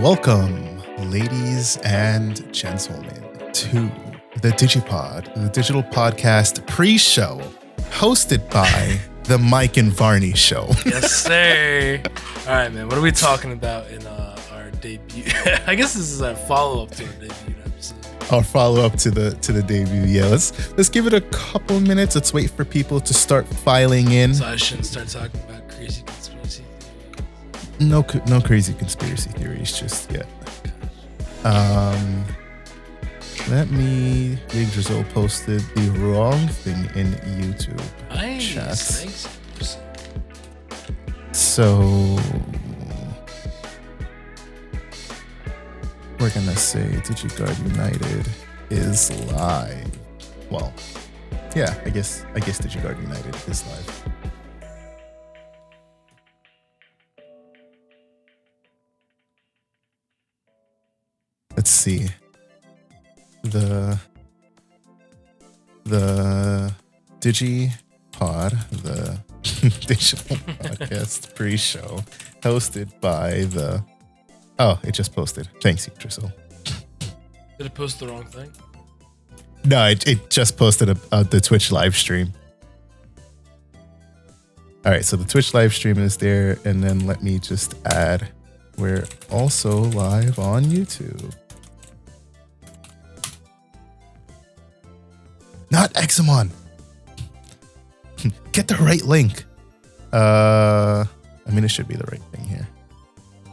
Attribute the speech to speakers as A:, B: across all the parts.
A: Welcome, ladies and gentlemen, to the DigiPod, the digital podcast pre-show, hosted by the Mike and Varney Show.
B: Yes, sir. All right, man. What are we talking about in our debut? I guess this is a follow-up to our debut episode.
A: Our follow-up to the debut. Yeah, let's give it a couple minutes. Let's wait for people to start filing in.
B: So I shouldn't start talking about crazy conspiracy theories.
A: No crazy conspiracy theories just yet. Let me. Big Drizzle posted the wrong thing in YouTube chat.
B: Thanks.
A: So we're gonna say DigiGuard United is live. Well, yeah, I guess DigiGuard United is live. Let's see. The DigiPod, the digital podcast pre-show, hosted by the. Oh, it just posted. Thanks, Drizzle.
B: Did it post the wrong thing?
A: No, it just posted the Twitch live stream. All right, so the Twitch live stream is there, and then let me just add. We're also live on YouTube. Not Examon. Get the right link. I mean, it should be the right thing here.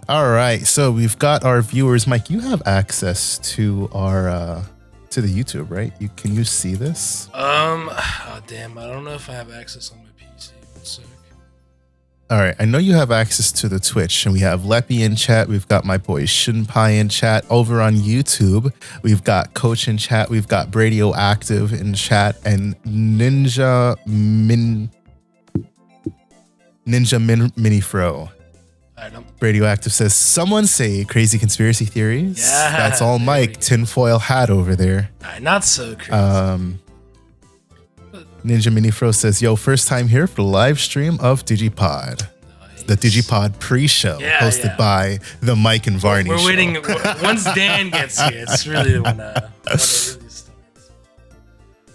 A: All right, so we've got our viewers. Mike, you have access to our to the YouTube, right? Can you see this?
B: Oh, damn. I don't know if I have access on my PC. One sec.
A: All right, I know you have access to the Twitch, and we have Leppy in chat. We've got my boy Shunpai in chat. Over on YouTube, we've got Coach in chat. We've got Bradio Active in chat, and Ninja Minifro. Radioactive says, someone say crazy conspiracy theories.
B: Yeah,
A: that's all Mike tinfoil hat over there.
B: Not so crazy.
A: Ninja Minifro says, yo, first time here for the live stream of DigiPod. Nice. The DigiPod pre-show hosted by the Mike and Varney
B: We're
A: show.
B: waiting. Once Dan gets here, it's really when it really starts.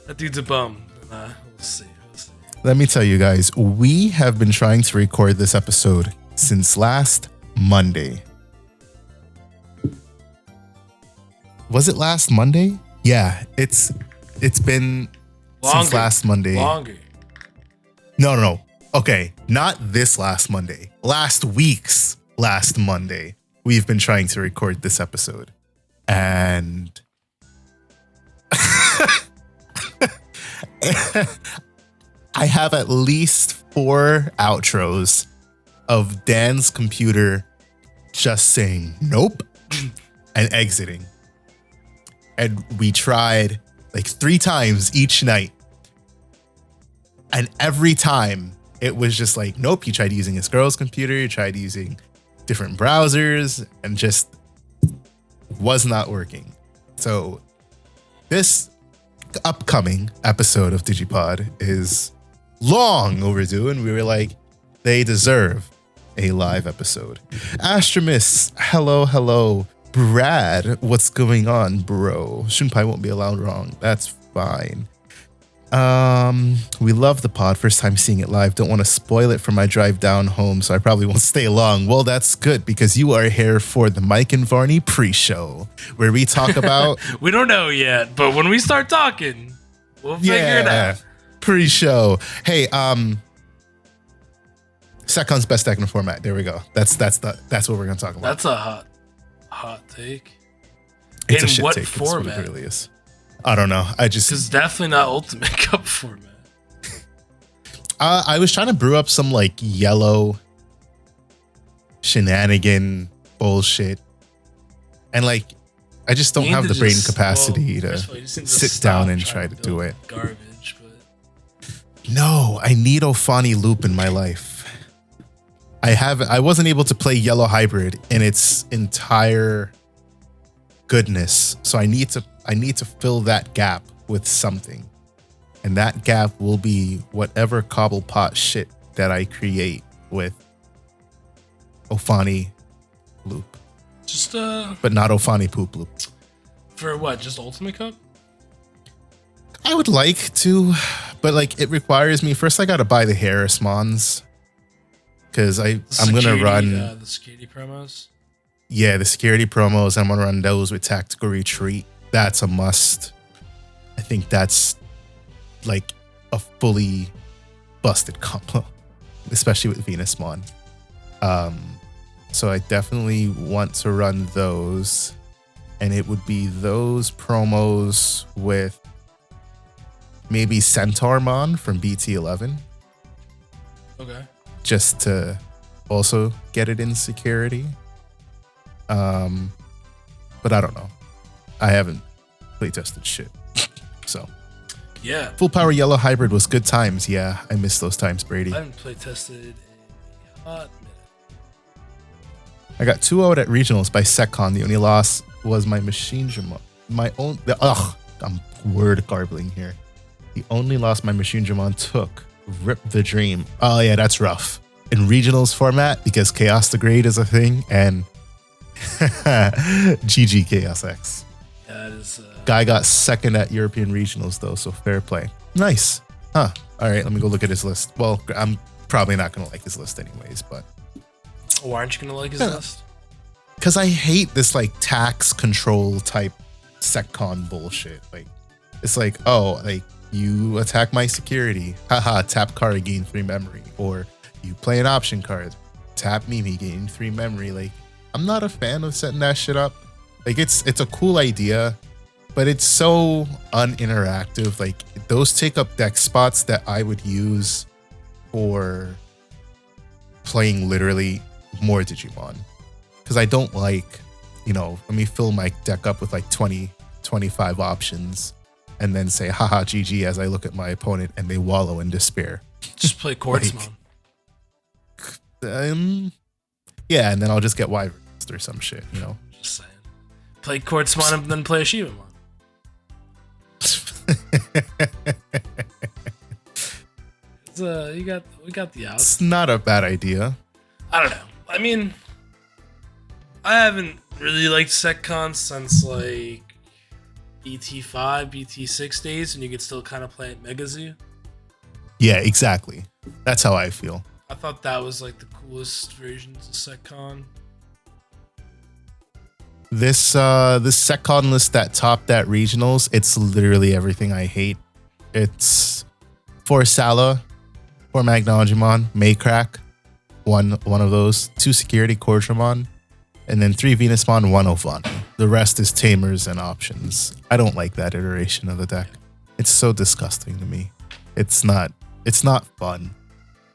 B: That dude's a bum. We'll see.
A: Let me tell you guys, we have been trying to record this episode since last Monday. Was it last Monday? Yeah, it's been since last Monday.
B: Longer.
A: No. Okay, not this last Monday. Last week's last Monday, we've been trying to record this episode. And I have at least 4 outros of Dan's computer just saying nope and exiting. And we tried like 3 times each night. And every time it was just like, nope, he tried using his girl's computer, he tried using different browsers, and just was not working. So this upcoming episode of DigiPod is long overdue, and we were like, they deserve a live episode. Astromis, hello. Brad, what's going on, bro? Shunpai won't be allowed wrong. That's fine. We love the pod. First time seeing it live. Don't want to spoil it for my drive down home, so I probably won't stay long. Well, that's good because you are here for the Mike and Varney pre-show, where we talk about.
B: We don't know yet, but when we start talking, we'll figure it out.
A: Pre-show. Hey, Secon's best deck in the format. There we go. That's what we're gonna talk about.
B: That's a hot take.
A: It's
B: in
A: a shit
B: what
A: take.
B: format?
A: It's what it really is. I don't know.
B: It's definitely not Ultimate Cup format.
A: I was trying to brew up some like yellow shenanigan bullshit, and like I just don't have the brain capacity to sit down and try to do it.
B: Garbage, but
A: no, I need Ophani Loop in my life. I wasn't able to play Yellow Hybrid in its entire goodness, so I need to fill that gap with something, and that gap will be whatever cobblepot shit that I create with Ophani Loop.
B: Just
A: but not Ofani Poop Loop.
B: for what? Just Ultimate Cup?
A: I would like to, but like it requires me first. I gotta buy the Harris Mons because I'm gonna run
B: the security promos.
A: Yeah, the security promos. I'm gonna run those with Tactical Retreat. That's a must. I think that's like a fully busted combo, especially with Venus Mon. So I definitely want to run those, and it would be those promos with maybe Centaur Mon from BT11.
B: Okay.
A: Just to also get it in security. But I don't know. I haven't playtested shit. So
B: yeah,
A: full power yellow hybrid was good times. Yeah, I miss those times, Brady.
B: I haven't playtested in a hot minute.
A: I got 2-0 at regionals by SecCon. The only loss was my machine Jamon. I'm word garbling here. The only loss my machine Jamon took. Rip the dream. Oh yeah, that's rough. In regionals format, because Chaos Degrade is a thing, and GG Chaos X.
B: That is
A: Guy got second at European regionals though, so fair play. Nice. Huh. All right, let me go look at his list. Well, I'm probably not gonna like his list anyways, but
B: why aren't you gonna like his list?
A: because I hate this like tax control type SecCon bullshit. Like it's like, oh, like you attack my security, haha, tap card, gain 3 memory, or you play an option card, tap Mimi, gain 3 memory. Like I'm not a fan of setting that shit up. Like it's a cool idea, but it's so uninteractive. Like those take up deck spots that I would use for playing literally more Digimon. Because I don't like, let me fill my deck up with like 20, 25 options and then say, haha, GG, as I look at my opponent and they wallow in despair.
B: Just play Quartzmon.
A: Yeah, and then I'll just get Wyvern or some shit,
B: Just saying. Play Quartzmon and then play a Shivamon. We got the outs.
A: It's not a bad idea.
B: I don't know. I mean, I haven't really liked SecCon since like BT5, BT6 days, and you could still kind of play at Mega Zoo.
A: Yeah, exactly. That's how I feel.
B: I thought that was like the coolest versions of SecCon.
A: This SecCon list that topped at regionals, it's literally everything I hate. It's 4 Sala, 4 Magnagimon, Maycrack, one of those, 2 Security Cortramon, and then 3 Venusmon, 1 Ovani. The rest is Tamers and options. I don't like that iteration of the deck. It's so disgusting to me. It's not fun.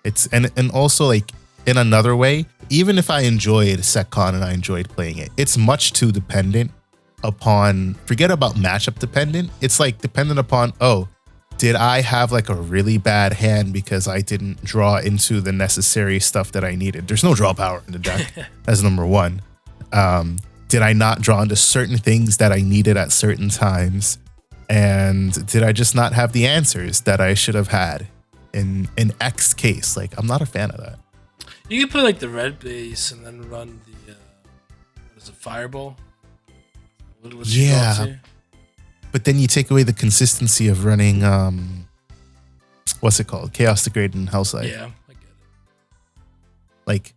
A: It's and also like in another way, even if I enjoyed SecCon and I enjoyed playing it, it's much too dependent upon, forget about matchup dependent. It's like dependent upon, oh, did I have like a really bad hand because I didn't draw into the necessary stuff that I needed? There's no draw power in the deck. That's number one. Did I not draw into certain things that I needed at certain times? And did I just not have the answers that I should have had in X case? Like, I'm not a fan of that.
B: You could play like the red base and then run the what is it, Fireball? What's it called too?
A: But then you take away the consistency of running what's it called? Chaos Degrade and Hellside.
B: Yeah, I get it.
A: Like,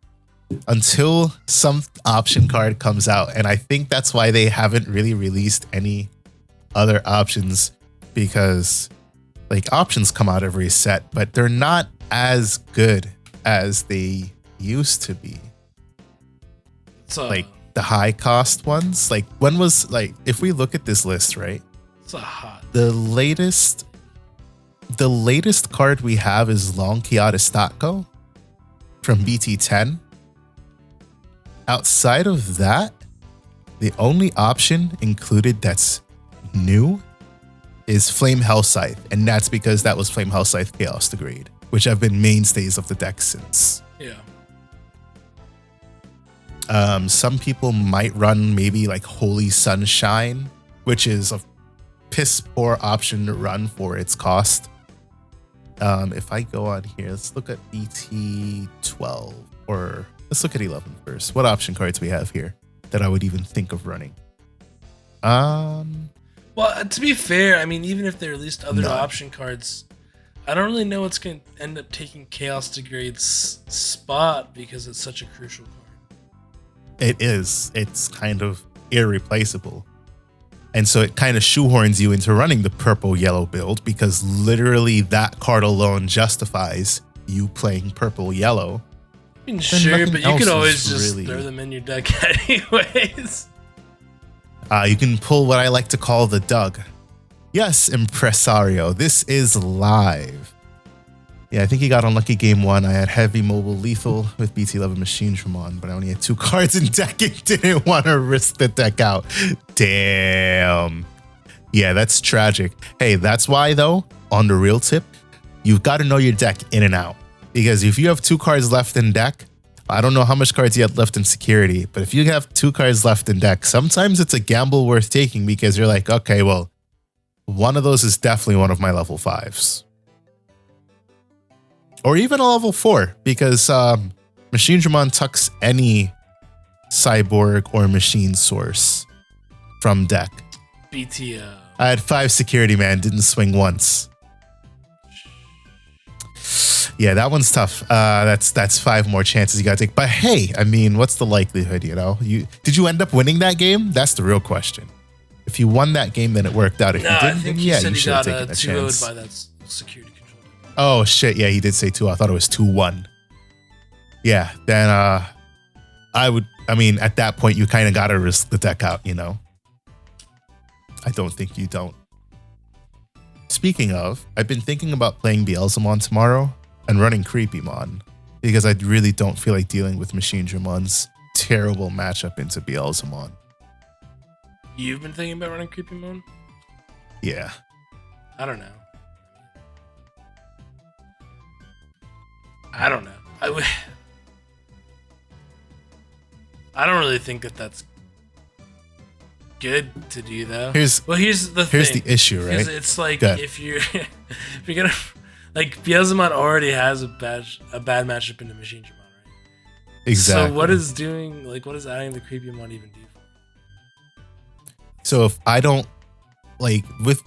A: until some option card comes out, and I think that's why they haven't really released any other options, because like options come out every set, but they're not as good as they used to be. Like the high cost ones. Like when was, like, if we look at this list, right?
B: It's a hot.
A: The latest card we have is Long Kiadistatko from BT10. Outside of that, the only option included that's new is Flame Hellscythe, and that's because that was Flame Hellscythe Chaos Degrade, which have been mainstays of the deck since.
B: Yeah.
A: Some people might run maybe like Holy Sunshine, which is a piss poor option to run for its cost. If I go on here, let's look at BT12, or let's look at 11 first. What option cards we have here? that I would even think of running.
B: Well, to be fair, I mean, even if they released other
A: None.
B: option cards, I don't really know what's going to end up taking Chaos Degrade's spot because it's such a crucial card.
A: It is. It's kind of irreplaceable. And so it kind of shoehorns you into running the purple-yellow build because literally that card alone justifies you playing purple-yellow.
B: I mean, sure, but you could always just
A: really...
B: throw them in your deck anyways.
A: You can pull what I like to call the Doug. Yes, Impresario, this is live. Yeah, I think he got unlucky game 1. I had heavy mobile lethal with BT11 Machine Dramon, but I only had 2 cards in deck and didn't want to risk the deck out. Damn. Yeah, that's tragic. Hey, that's why though, on the real tip, you've got to know your deck in and out. Because if you have 2 cards left in deck, I don't know how much cards you have left in security, but if you have 2 cards left in deck, sometimes it's a gamble worth taking because you're like, okay, well, one of those is definitely one of my level 5s. Or even a level 4, because Machine Dramon tucks any cyborg or machine source from deck.
B: BTO.
A: I had 5 security, man, didn't swing once. Yeah, that one's tough. That's 5 more chances you gotta take. But hey, I mean, what's the likelihood, you know? Did you end up winning that game? That's the real question. If you won that game, then it worked out. If you didn't,
B: I think
A: then yeah, you
B: he
A: should have
B: got
A: taken a chance.
B: 2-0'd by that security control.
A: Oh shit, yeah, he did say 2. I thought it was 2-1. Yeah, then I mean, at that point, you kind of gotta risk the deck out, you know? I don't think you don't. Speaking of, I've been thinking about playing Beelzemon tomorrow and running Creepymon because I really don't feel like dealing with Machine Dramon's terrible matchup into Beelzemon.
B: You've been thinking about running Creepymon?
A: Yeah.
B: I don't know. I don't know. I don't really think that that's good to do though. Here's the
A: issue, right?
B: It's like if you're gonna like Beelzemon already has a bad matchup into Machine Dramon, right?
A: Exactly.
B: So what is adding the Creepymon even do?
A: So if I don't like with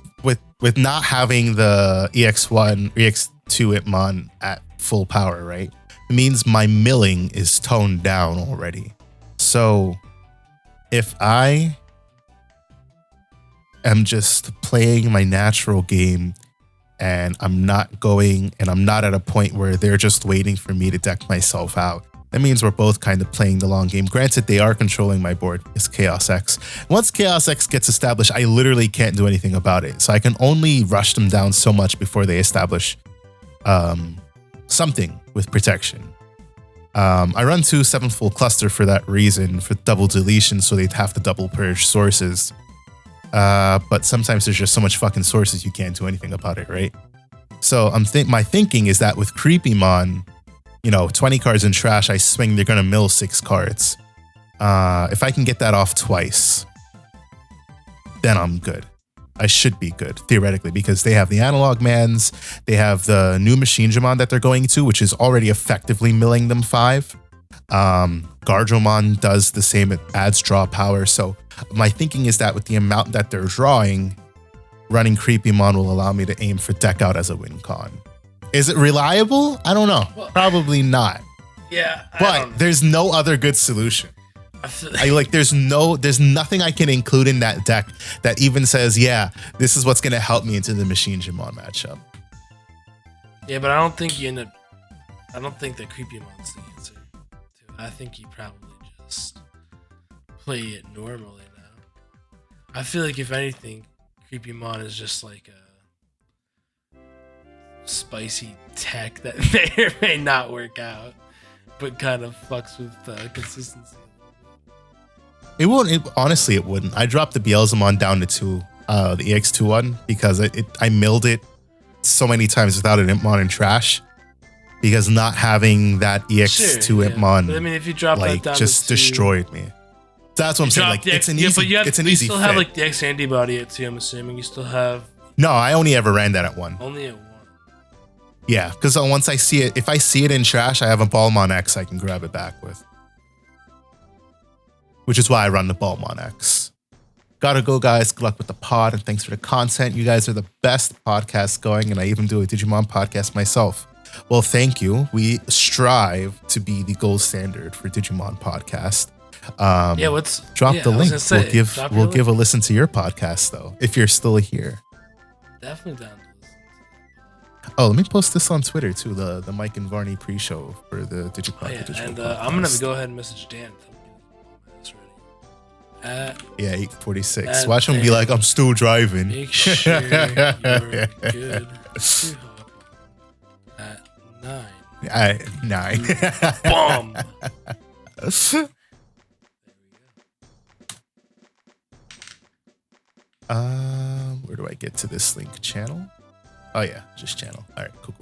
A: not having the EX1, EX2 Itmon at full power, right? It means my milling is toned down already. So if I am just playing my natural game and I'm not at a point where they're just waiting for me to deck myself out, that means we're both kind of playing the long game. Granted, they are controlling my board. It's Chaos X. Once Chaos X gets established, I literally can't do anything about it. So I can only rush them down so much before they establish something with protection. I run 2 7-fold cluster for that reason, for double deletion, so they'd have to double purge sources. But sometimes there's just so much fucking sources you can't do anything about it, right? So my thinking is that with Creepymon, 20 cards in trash, I swing, they're gonna mill 6 cards. If I can get that off twice, then I'm good. I should be good, theoretically, because they have the analog mans, they have the new Machine Dramon that they're going to, which is already effectively milling them 5. Gardromon does the same, it adds draw power. So my thinking is that with the amount that they're drawing, running Creepymon will allow me to aim for deck out as a win con. Is it reliable? I don't know. Well, probably not.
B: Yeah.
A: But there's no other good solution. There's nothing I can include in that deck that even says, yeah, this is what's going to help me into the Machine Dramon matchup.
B: Yeah, but I don't think that Creepymon's the answer to it. I think you probably just play it normally now. I feel like if anything, Creepymon is just like a spicy tech that may or may not work out, but kind of fucks with consistency.
A: It won't. Honestly, it wouldn't. I dropped the Beelzemon down to 2, the EX2 one, because I milled it so many times without an Impmon in trash. Because not having that EX2 Impmon,
B: but I mean, if you drop that down
A: just
B: to 2,
A: destroyed me. That's what I'm saying. Like it's an easy. It's an easy.
B: You still have like the X antibody at 2. I'm assuming you still have.
A: No, I only ever ran that at 1.
B: Only at 1.
A: Yeah, because once I see it, if I see it in trash, I have a Ballmon X I can grab it back with. which is why I run the Balmon X. Gotta go, guys. Good luck with the pod, and thanks for the content. You guys are the best podcast going, and I even do a Digimon podcast myself. Well, thank you. We strive to be the gold standard for Digimon podcast. Drop the link. We'll give a listen to your podcast though, if you're still here.
B: Definitely down to listen.
A: Oh, let me post this on Twitter too. The Mike and Varney pre-show for the DigiPod.
B: And I'm gonna go ahead and message Dan.
A: Yeah, 8:46. Watch him be like, I'm still driving.
B: Make sure you're good to hop on at 9.
A: 9.
B: Boom.
A: Where do I get to this link? Channel? Oh yeah, just channel. All right, cool.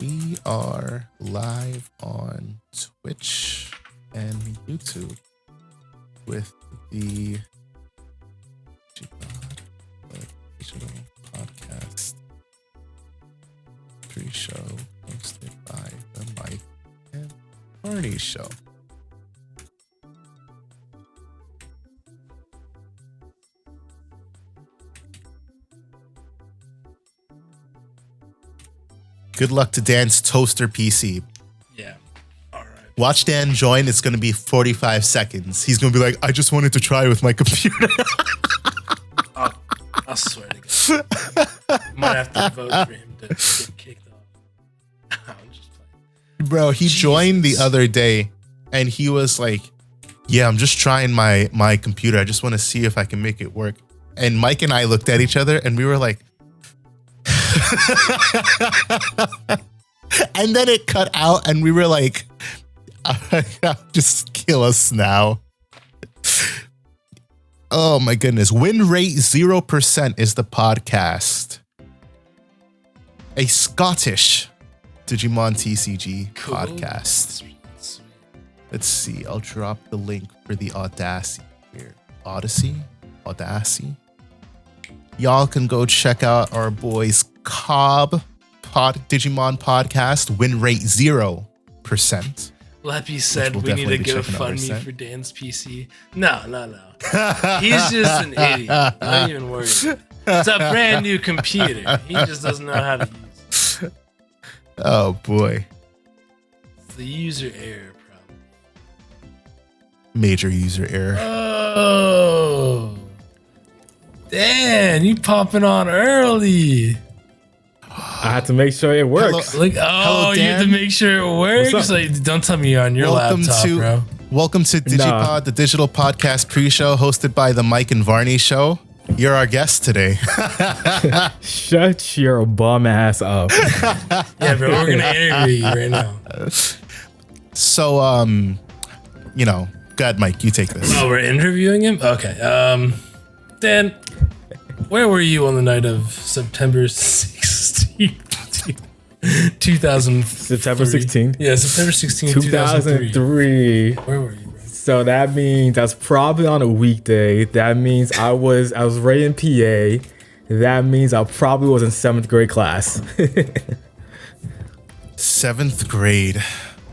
A: We are live on Twitch and YouTube with the DigiPod digital podcast pre-show hosted by the Mike and Barney Show. Good luck to Dan's toaster PC.
B: Yeah. All right.
A: Watch Dan join. It's going to be 45 seconds. He's going to be like, I just wanted to try with my computer.
B: I swear to God. Might have to vote for him to get kicked off. I'm just playing.
A: Bro, he joined the other day and he was like, yeah, I'm just trying my computer. I just want to see if I can make it work. And Mike and I looked at each other and we were like, and then it cut out and we were like, just kill us now. Oh my goodness. Win rate 0% is the podcast. A Scottish Digimon TCG podcast.
B: Sweet.
A: Let's see. I'll drop the link for the Audacity here. Odyssey? Y'all can go check out our boys Cobb Digimon podcast. Win rate 0%.
B: Leppy said we need to GoFundMe for Dan's PC. No. He's just an idiot. Don't even worry. It's a brand new computer. He just doesn't know how to use it.
A: Oh boy.
B: It's the user error problem.
A: Major user error.
B: Oh. Dan, you popping on early.
C: I had to make sure it works.
B: Hello, you have to make sure it works. Like, don't tell me you're on your laptop, bro.
A: Welcome to DigiPod, the digital podcast pre-show hosted by the Mike and Varney Show. You're our guest today.
C: Shut your bum ass up.
B: Yeah, bro, we're gonna interview you right now.
A: So, go ahead, Mike. You take this.
B: Oh, we're interviewing him. Okay. Dan, where were you on the night of September 16th, 2000?
C: September 16th?
B: Yeah, September 16th, 2003. Where were you, bro?
C: So that means that's probably on a weekday. That means I was right in PA. That means I probably was in 7th grade class.
A: 7th grade.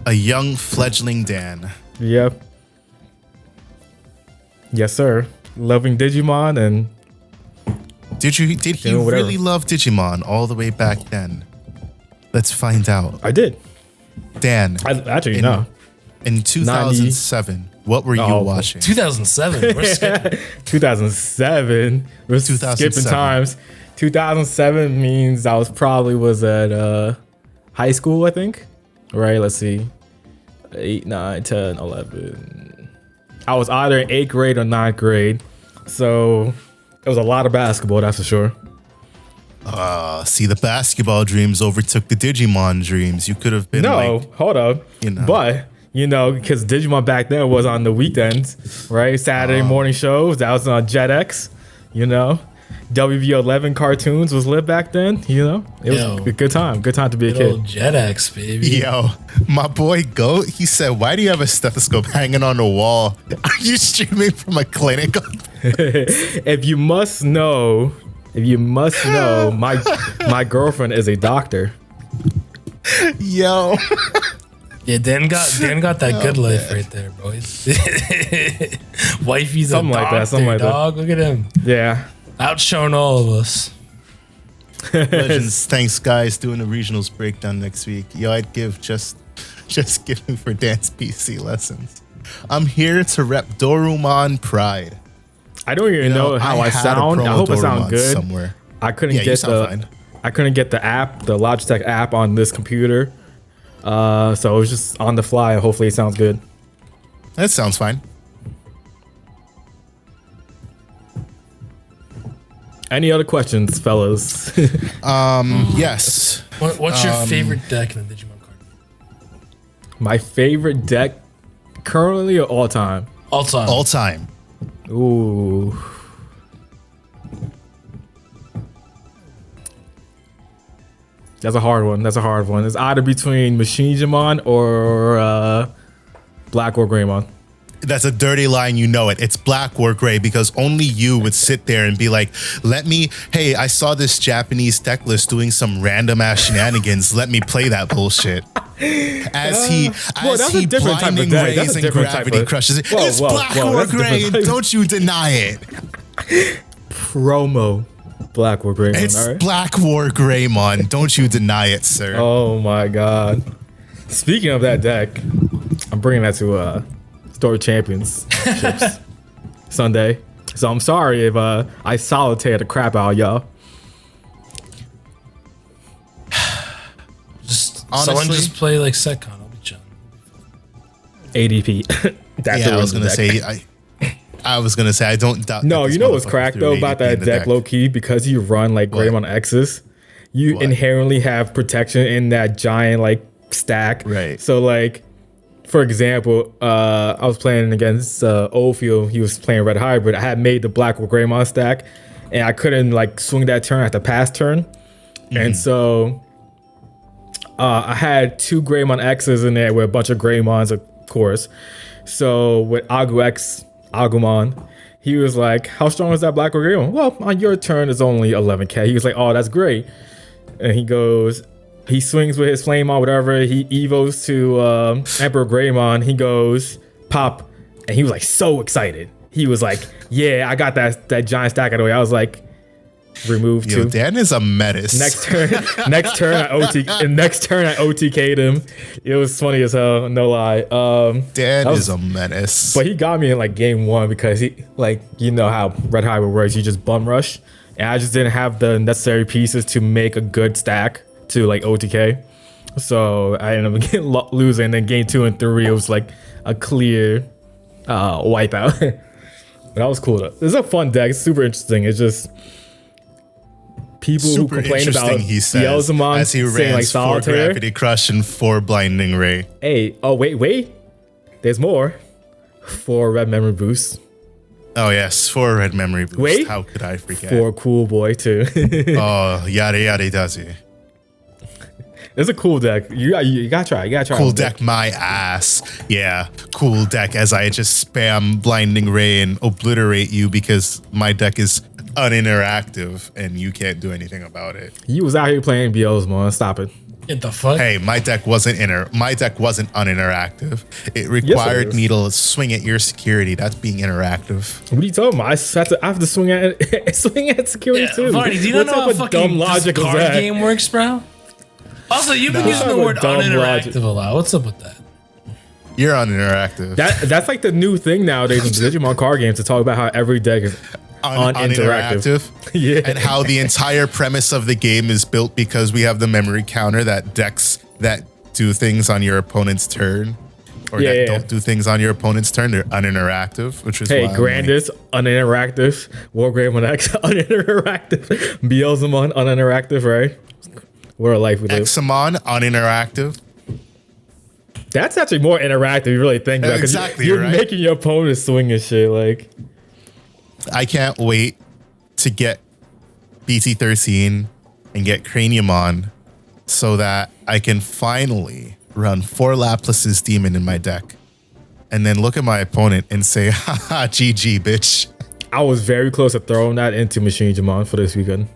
A: A young fledgling Dan.
C: Yep. Yes, sir. Loving Digimon and
A: did he really love Digimon all the way back then? Let's find out.
C: I did.
A: Dan. In 2007, what were you watching?
B: 2007. We're skipping.
C: 2007. We're skipping times. 2007 means I was at high school, I think. Right, let's see. 8, 9, 10, 11. I was either in 8th grade or 9th grade. So it was a lot of basketball, that's for sure.
A: See, the basketball dreams overtook the Digimon dreams. You could have been
C: hold up. But, because Digimon back then was on the weekends, right? Saturday morning shows. That was on JetX, WV11 cartoons was lit back then, It was a good time. Good time to be a kid.
B: Old JetX, baby.
A: Yo, my boy Goat, he said, why do you have a stethoscope hanging on the wall? Are you streaming from a clinic?
C: If you must know, my girlfriend is a doctor.
A: Yo.
B: Yeah, Dan got that good life right there, boys. Wifey's
C: Something
B: a
C: like
B: doctor,
C: that, something like that.
B: dog. Look at him.
C: Yeah.
B: Outshone all of us.
A: Legends, thanks guys. Doing a regionals breakdown next week. Yo, I'd give just giving for dance PC lessons. I'm here to rep Dorumon Pride.
C: I don't even know how I
A: had a
C: sound. I
A: promo
C: hope I sound
A: Dorumon
C: good.
A: somewhere.
C: I couldn't
A: Yeah, you
C: get
A: sound fine.
C: I couldn't get the app, the Logitech app on this computer. So it was just on the fly. Hopefully it sounds good.
A: That sounds fine.
C: Any other questions, fellas?
A: Yes.
B: What's your favorite deck in the Digimon card?
C: My favorite deck currently or all time?
B: All time.
A: All time.
C: Ooh. That's a hard one. It's either between Machinegimon or Black or Greymon.
A: That's a dirty line, you know it. It's black or gray because only you would sit there and be like, hey, I saw this Japanese deck list doing some random ass shenanigans. Let me play that bullshit. As he blinding rays and gravity crushes it. It's black or gray, and don't you deny it.
C: Promo Black or Greymon.
A: It's
C: all right?
A: Black War Greymon. Don't you deny it, sir.
C: Oh my god. Speaking of that deck, I'm bringing that to Store Championships Sunday. So I'm sorry if I solitaire the crap out of y'all.
B: Someone just play like Setcon. I'll be chilling.
C: ADP. That's
A: yeah, I was gonna say I was gonna say I don't doubt.
C: No, you know what's cracked though about that deck, low key, because you run like Greymon X's, you inherently have protection in that giant like stack.
A: Right.
C: So like, for example, I was playing against Oldfield. He was playing Red Hybrid. I had made the Black or Greymon stack, and I couldn't like swing that turn at the pass turn, and so I had 2 Greymon X's in there with a bunch of Greymons, of course. So with Agumon, he was like, how strong is that Black or Greymon? Well, on your turn, it's only 11k. He was like, oh, that's great. And he swings with his flame on, whatever. He evos to Emperor Greymon. He goes, pop. And he was like so excited. He was like, yeah, I got that giant stack out of the way. I was like, remove 2.
A: Dan is a menace.
C: Next turn I OTK'd him. It was funny as hell, no lie.
A: Dan is a menace.
C: But he got me in like game 1 because he, like, you know how Red Hybrid works. You just bum rush, and I just didn't have the necessary pieces to make a good stack to like OTK. So I ended up losing. And then game 2 and 3, it was like a clear wipeout. But that was cool though. It's a fun deck. It's super interesting. It's just people who complain about Beelzemon
A: as he ran
C: like
A: 4
C: solitaire.
A: Gravity Crush and 4 Blinding Ray.
C: Hey, oh wait. There's more. 4 red memory boosts.
A: Oh yes, 4 red memory boosts.
C: Wait.
A: How could I forget?
C: 4 cool boy too.
A: Oh, yada yada does he.
C: It's a cool deck. You gotta try.
A: Cool deck, my ass. Yeah, cool deck. As I just spam Blinding Ray and obliterate you because my deck is uninteractive and you can't do anything about it.
C: You was out here playing Beelzemon. Stop it.
B: Get the fuck?
A: Hey, my deck wasn't uninteractive. It required me to swing at your security. That's being interactive.
C: What are you talking about? I have to swing at security too.
B: Vardy, do you not know how fucking this card game works, bro? Also, you've been using the word uninteractive a lot. What's up with that?
A: You're uninteractive.
C: That's like the new thing nowadays in Digimon card games to talk about how every deck is uninteractive. Yeah.
A: And how the entire premise of the game is built because we have the memory counter that decks that do things on your opponent's turn or don't do things on your opponent's turn, they're uninteractive, which is why
C: Grandis, uninteractive. Wargreymon X, uninteractive. Beelzemon, uninteractive, right? What a life we live.
A: Examon, uninteractive.
C: That's actually more interactive, you really think about it.
A: Exactly,
C: you're
A: right?
C: making your opponent swing and shit. Like,
A: I can't wait to get BT13 and get Craniumon so that I can finally run 4 Laplace's Demon in my deck and then look at my opponent and say, haha, GG, bitch.
C: I was very close to throwing that into Machinegimon for this weekend.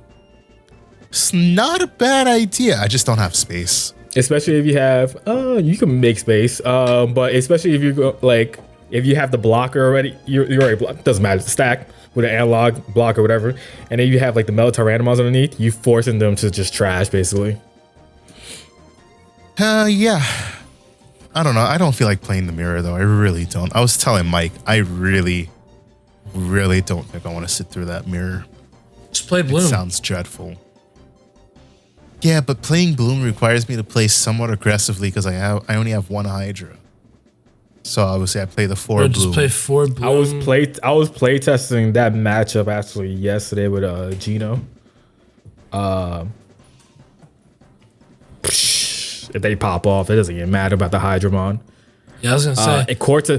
A: It's not a bad idea. I just don't have space.
C: Especially if you have, you can make space. But especially if you go like, if you have the blocker already, you're already blocked. Doesn't matter. Stack with an analog block or whatever. And then you have like the metal Tyrannomons underneath. You forcing them to just trash basically.
A: Yeah. I don't know. I don't feel like playing the mirror though. I really don't. I was telling Mike, I really don't think I want to sit through that mirror.
B: Just play Bloom.
A: It sounds dreadful. Yeah, but playing Bloom requires me to play somewhat aggressively because I only have one Hydra. So obviously I play the 4 Bloom.
B: Just play 4 Bloom.
C: I was play testing that matchup actually yesterday with Gino. If they pop off, it doesn't get mad about the Hydramon.
B: Yeah, I was gonna say.
C: And Quartz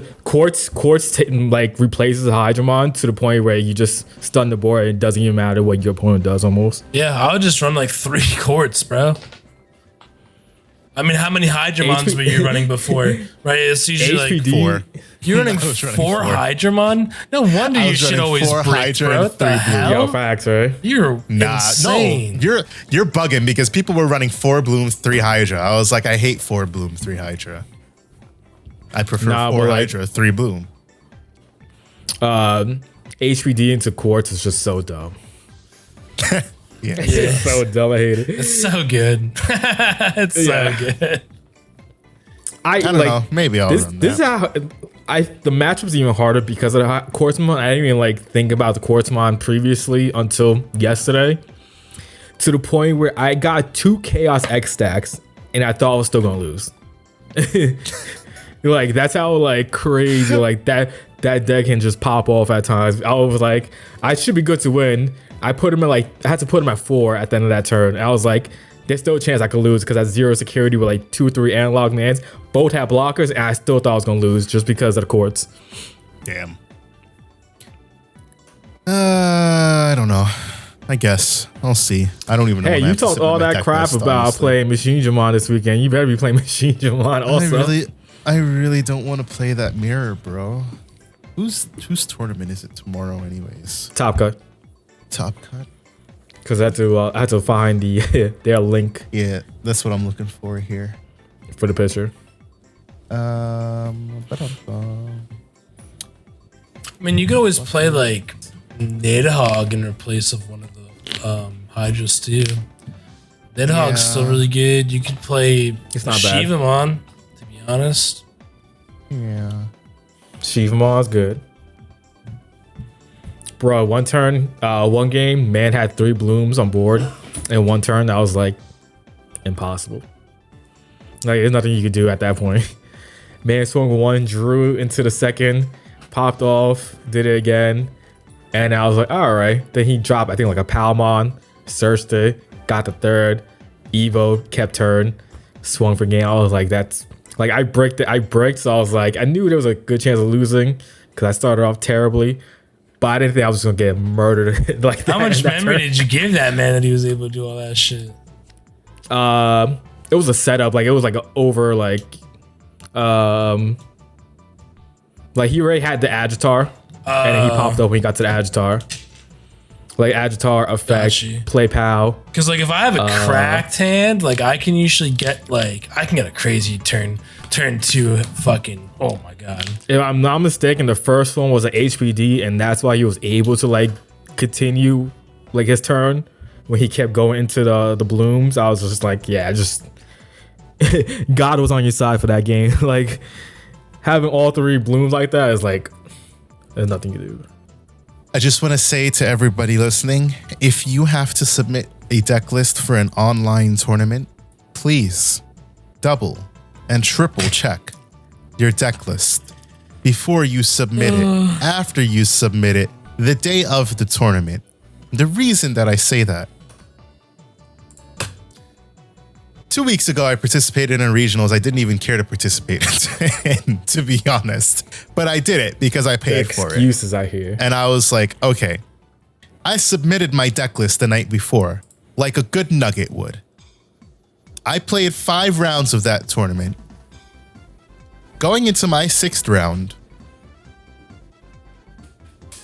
C: like replaces the Hydramon to the point where you just stun the board and it doesn't even matter what your opponent does almost.
B: Yeah, I would just run like 3 Quartz, bro. I mean, how many Hydramons were you running before? Right, it's usually like
A: 4.
B: You're running 4 Hydramon? No wonder you should always break,
A: Hydra
B: bro.
A: and
B: What the
A: 3
B: hell?
C: Yo, facts, right?
B: You're insane.
A: No, you're bugging because people were running 4 Bloom, 3 Hydra. I was like, I hate 4 Bloom, 3 Hydra. I prefer 4 Hydra, 3 Bloom.
C: HPD into Quartz is just so dumb.
A: Yeah.
C: It's so dumb. I hate it.
B: It's so good. It's so good.
A: I don't know. Maybe I'll run that.
C: This is how the matchup's even harder because of the Quartzmon. I didn't even like think about the Quartzmon previously until yesterday. To the point where I got 2 Chaos X stacks and I thought I was still gonna lose. Like that's how like crazy like that deck can just pop off at times. I was like, I should be good to win. I had to put him at 4 at the end of that turn. I was like, there's still a chance I could lose because I had 0 security with like 2 or 3 analog mans. Both had blockers, and I still thought I was gonna lose just because of the Quartz.
A: Damn. I don't know. I guess I'll see. I don't even know.
C: Hey, you talked all that crap about playing Machine Jamon this weekend. You better be playing Machine Jamon also.
A: I really don't want to play that mirror, bro. Whose tournament is it tomorrow, anyways?
C: Top Cut.
A: Top Cut.
C: Because I had to find their link.
A: Yeah, that's what I'm looking for here.
C: For the picture.
B: I mean, you could always play like Nidhogg in replace of one of the Hydras too. Nidhogg's still really good. You could play Shivamon, to be honest.
A: Yeah.
C: Shivamon's good. Bro, one turn, one game, man had 3 Blooms on board. In one turn, that was like impossible. Like, there's nothing you could do at that point. Man swung 1, drew into the second, popped off, did it again. And I was like, all right. Then he dropped, I think, like a Palmon, searched it, got the 3rd, Evo, kept turn, swung for game. I was like, that's like, I braked, so I was like, I knew there was a good chance of losing because I started off terribly. But I didn't think I was going to get murdered like that.
B: How much memory did you give that man that he was able to do all that shit?
C: It was a setup. Like, it was like over, like he already had the Agitar. And then he popped up when he got to the Agitar. Like, Agitar, effect, play POW.
B: Because, like, if I have a cracked hand, like, I can usually get, like, I can get a crazy turn 2 fucking, oh my god.
C: If I'm not mistaken, the first one was an HPD, and that's why he was able to, like, continue, like, his turn when he kept going into the Blooms. I was just like, yeah, just God was on your side for that game. Like, having all 3 Blooms like that is like, there's nothing to do.
A: I just want to say to everybody listening, if you have to submit a deck list for an online tournament, please double and triple check your deck list before you submit it, after you submit it, the day of the tournament. The reason that I say that, 2 weeks ago, I participated in regionals. I didn't even care to participate in, to be honest. But I did it because I paid for it.
C: Excuses I hear.
A: And I was like, okay, I submitted my deck list the night before, like a good nugget would. I played 5 rounds of that tournament. Going into my 6th round.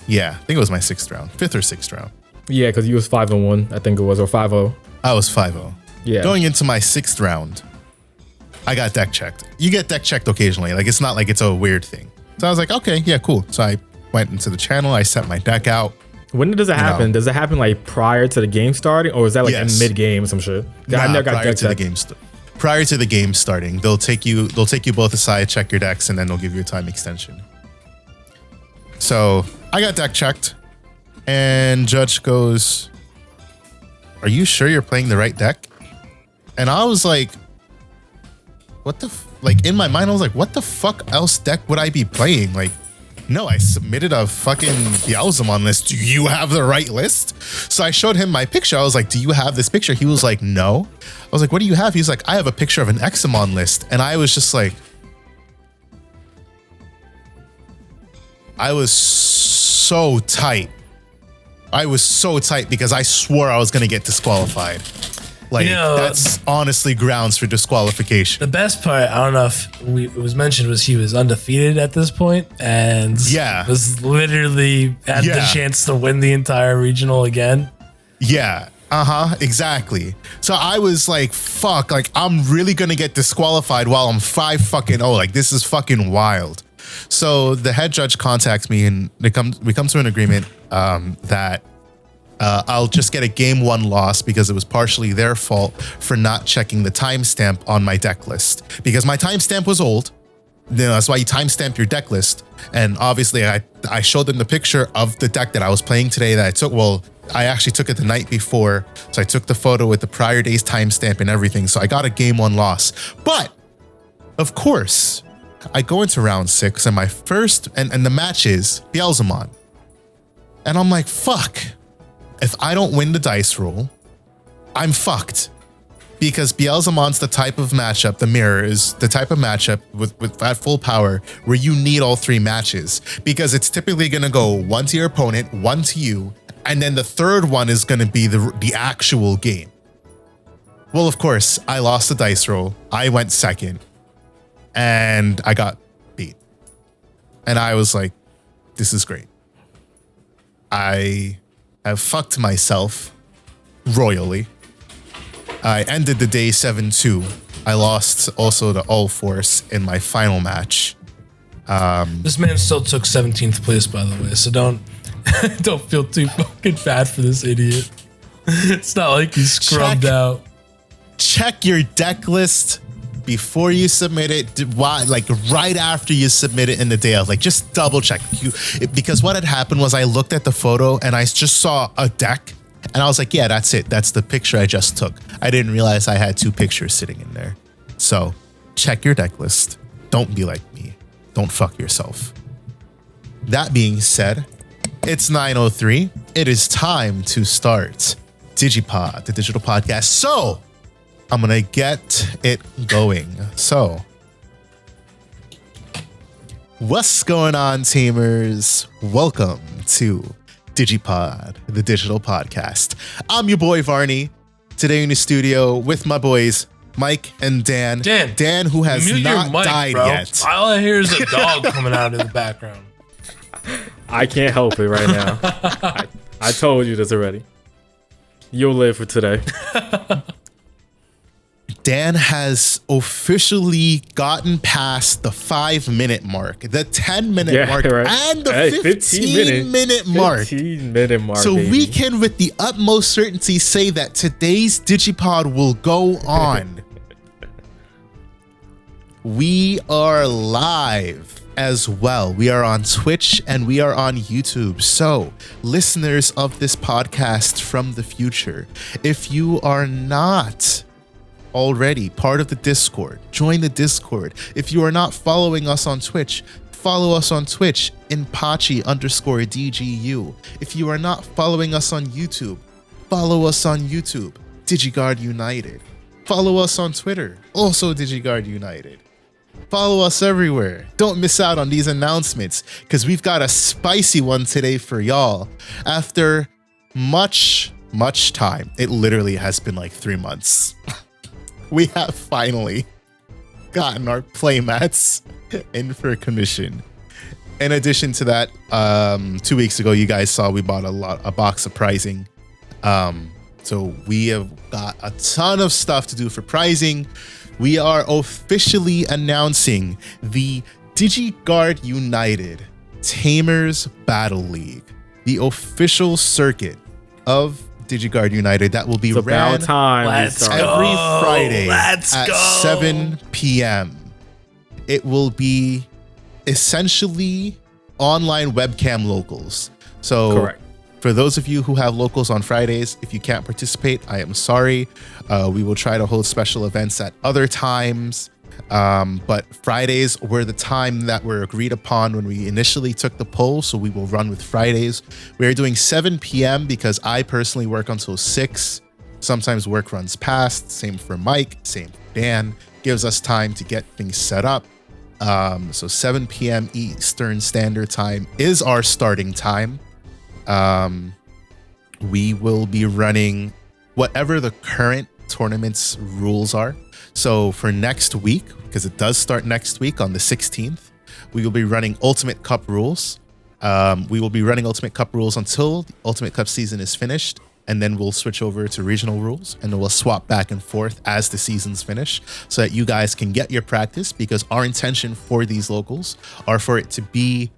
A: Yeah, I think it was my 6th round. 5th or 6th round.
C: Yeah, because you was 5-1, I think it was, or 5-0.
A: I was 5-0.
C: Yeah.
A: Going into my 6th round, I got deck checked. You get deck checked occasionally. Like, it's not like it's a weird thing. So I was like, okay, yeah, cool. So I went into the channel. I set my deck out.
C: When does it happen? Does it happen like prior to the game starting, or is that like in mid game or some shit?
A: Nah, I never got prior to the game. Prior to the game starting, they'll take you both aside, check your decks, and then they'll give you a time extension. So I got deck checked, and Judge goes, "Are you sure you're playing the right deck?" And I was like, "What the?" Like, in my mind, I was like, "What the fuck else deck would I be playing?" Like, no, I submitted a fucking Beelzemon list. Do you have the right list? So I showed him my picture. I was like, do you have this picture? He was like, no. I was like, what do you have? He was like, I have a picture of an Examon list. And I was just like, I was so tight. I was so tight because I swore I was going to get disqualified. Like, that's honestly grounds for disqualification.
B: The best part, I don't know if it was mentioned, was he was undefeated at this point and was literally had the chance to win the entire regional again.
A: Yeah. Exactly. So I was like, fuck, like, I'm really going to get disqualified while I'm 5-0. Like, this is fucking wild. So the head judge contacts me and we come to an agreement that I'll just get a game 1 loss because it was partially their fault for not checking the timestamp on my deck list. Because my timestamp was old. That's why you timestamp your deck list. And obviously I showed them the picture of the deck that I was playing today that I took. Well, I actually took it the night before. So I took the photo with the prior day's timestamp and everything. So I got a game 1 loss. But, of course, I go into round 6 and my first, and the match is Beelzemon. And I'm like, fuck. If I don't win the dice roll, I'm fucked. Because Beelzemon's the type of matchup, the mirror is the type of matchup with at full power where you need all 3 matches. Because it's typically going to go 1 to your opponent, 1 to you, and then the third one is going to be the actual game. Well, of course, I lost the dice roll. I went second, and I got beat. And I was like, this is great. I have fucked myself royally. I ended the day 7-2. I lost also to All Force in my final match.
B: This man still took 17th place, by the way, so don't feel too fucking bad for this idiot. It's not like he's scrubbed out.
A: Check your deck list before you submit it, like right after you submit it in the day of, like, just double check because what had happened was I looked at the photo and I just saw a deck and I was like, yeah, that's it. That's the picture I just took. I didn't realize I had 2 pictures sitting in there. So check your deck list. Don't be like me. Don't fuck yourself. That being said, it's 9:03. It is time to start DigiPod, the digital podcast. So I'm going to get it going. So, what's going on, teamers? Welcome to DigiPod, the digital podcast. I'm your boy, Varney. Today in the studio with my boys, Mike and Dan. Dan, who has not died yet.
B: All I hear is a dog coming out in the background.
C: I can't help it right now. I told you this already. You'll live for today.
A: Dan has officially gotten past the 5-minute mark, the 10-minute mark, and the 15-minute mark.
C: 15-minute mark.
A: So baby, we can, with the utmost certainty, say that today's DigiPod will go on. We are live as well. We are on Twitch and we are on YouTube. So, listeners of this podcast from the future, if you are not already part of the Discord, join the Discord. If you are not following us on Twitch, follow us on Twitch in Pachi_DGU. If you are not following us on YouTube, follow us on YouTube, DigiGuard United. Follow us on Twitter, also DigiGuard United. Follow us everywhere. Don't miss out on these announcements because we've got a spicy one today for y'all. After much time, it literally has been like 3 months. We have finally gotten our playmats in for commission. In addition to that, 2 weeks ago, you guys saw we bought a box of prizing. So we have got a ton of stuff to do for prizing. we are officially announcing the DigiGuard United Tamers Battle League, the official circuit of DigiGuard United that will be
C: It's
A: ran
C: about time.
B: Let's
C: we
B: go.
C: start.
A: every Friday
B: Let's
A: at
B: go.
A: 7 p.m. It will be essentially online webcam locals. So
C: Correct.
A: for those of you who have locals on Fridays, if you can't participate, I am sorry. We will try to hold special events at other times. But Fridays were the time that were agreed upon when we initially took the poll. So we will run with Fridays. We are doing 7 p.m. because I personally work until 6. Sometimes work runs past. Same for Mike. Same for Dan. Gives us time to get things set up. So 7 p.m. Eastern Standard Time is our starting time. We will be running whatever the current tournament's rules are. So for next week, because it does start next week on the 16th, we will be running Ultimate Cup rules. We will be running Ultimate Cup rules until the Ultimate Cup season is finished, and then we'll switch over to regional rules, and then we'll swap back and forth as the seasons finish so that you guys can get your practice, because our intention for these locals are for it to be,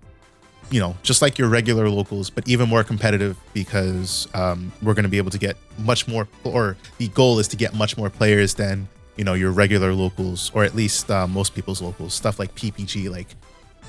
A: you know, just like your regular locals, but even more competitive, because we're going to be able to get much more, or the goal is to get much more players than, you know, your regular locals, or at least most people's locals. Stuff like PPG, like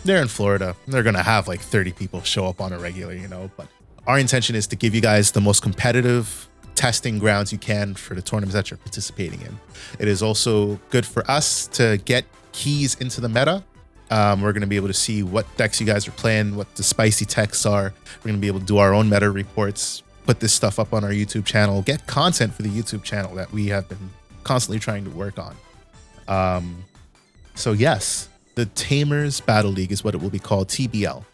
A: they're in Florida, they're going to have like 30 people show up on a regular, you know, but our intention is to give you guys the most competitive testing grounds you can for the tournaments that you're participating in. It is also good for us to get keys into the meta. We're going to be able to see what decks you guys are playing, what the spicy techs are. We're going to be able to do our own meta reports, put this stuff up on our YouTube channel, get content for the YouTube channel that we have been constantly trying to work on. So yes, the Tamers Battle League is what it will be called, TBL.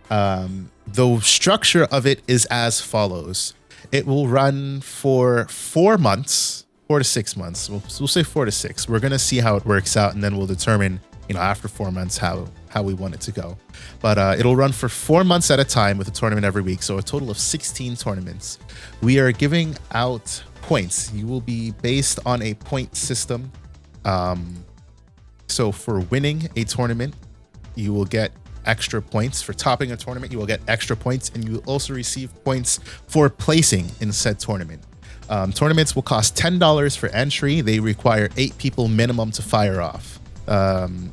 A: The structure of it is as follows. It will run for 4 months, 4 to 6 months. We'll say 4 to 6. We're going to see how it works out, and then we'll determine, you know, after 4 months how we want it to go. But it'll run for 4 months at a time with a tournament every week. So a total of 16 tournaments. We are giving out points. You will be based on a point system. So for winning a tournament, you will get extra points. For topping a tournament, you will get extra points, and you will also receive points for placing in said tournament. Tournaments will cost $10 for entry. They require 8 people minimum to fire off.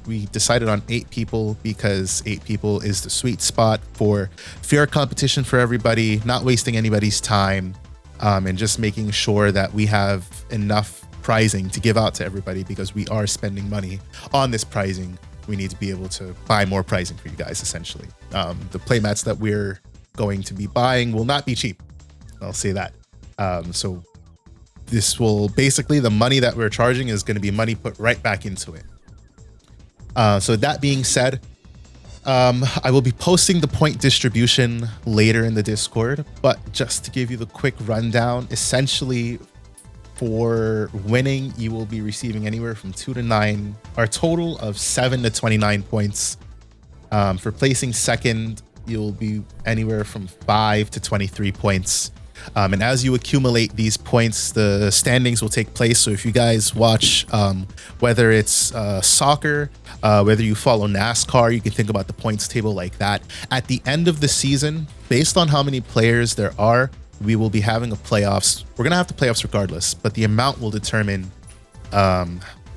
A: We decided on 8 people because 8 people is the sweet spot for fair competition for everybody, not wasting anybody's time, and just making sure that we have enough prizing to give out to everybody, because we are spending money on this prizing. We need to be able to buy more prizing for you guys, essentially. The playmats that we're going to be buying will not be cheap. I'll say that. So this will basically, the money that we're charging is going to be money put right back into it. So that being said, I will be posting the point distribution later in the Discord, but just to give you the quick rundown, essentially for winning, you will be receiving anywhere from 2 to 9, or a total of 7 to 29 points. For placing second, you'll be anywhere from 5 to 23 points. And as you accumulate these points, the standings will take place. So if you guys watch, whether it's soccer, whether you follow NASCAR, you can think about the points table like that. At the end of the season, based on how many players there are, we will be having a playoffs. We're going to have the playoffs regardless, but the amount will determine how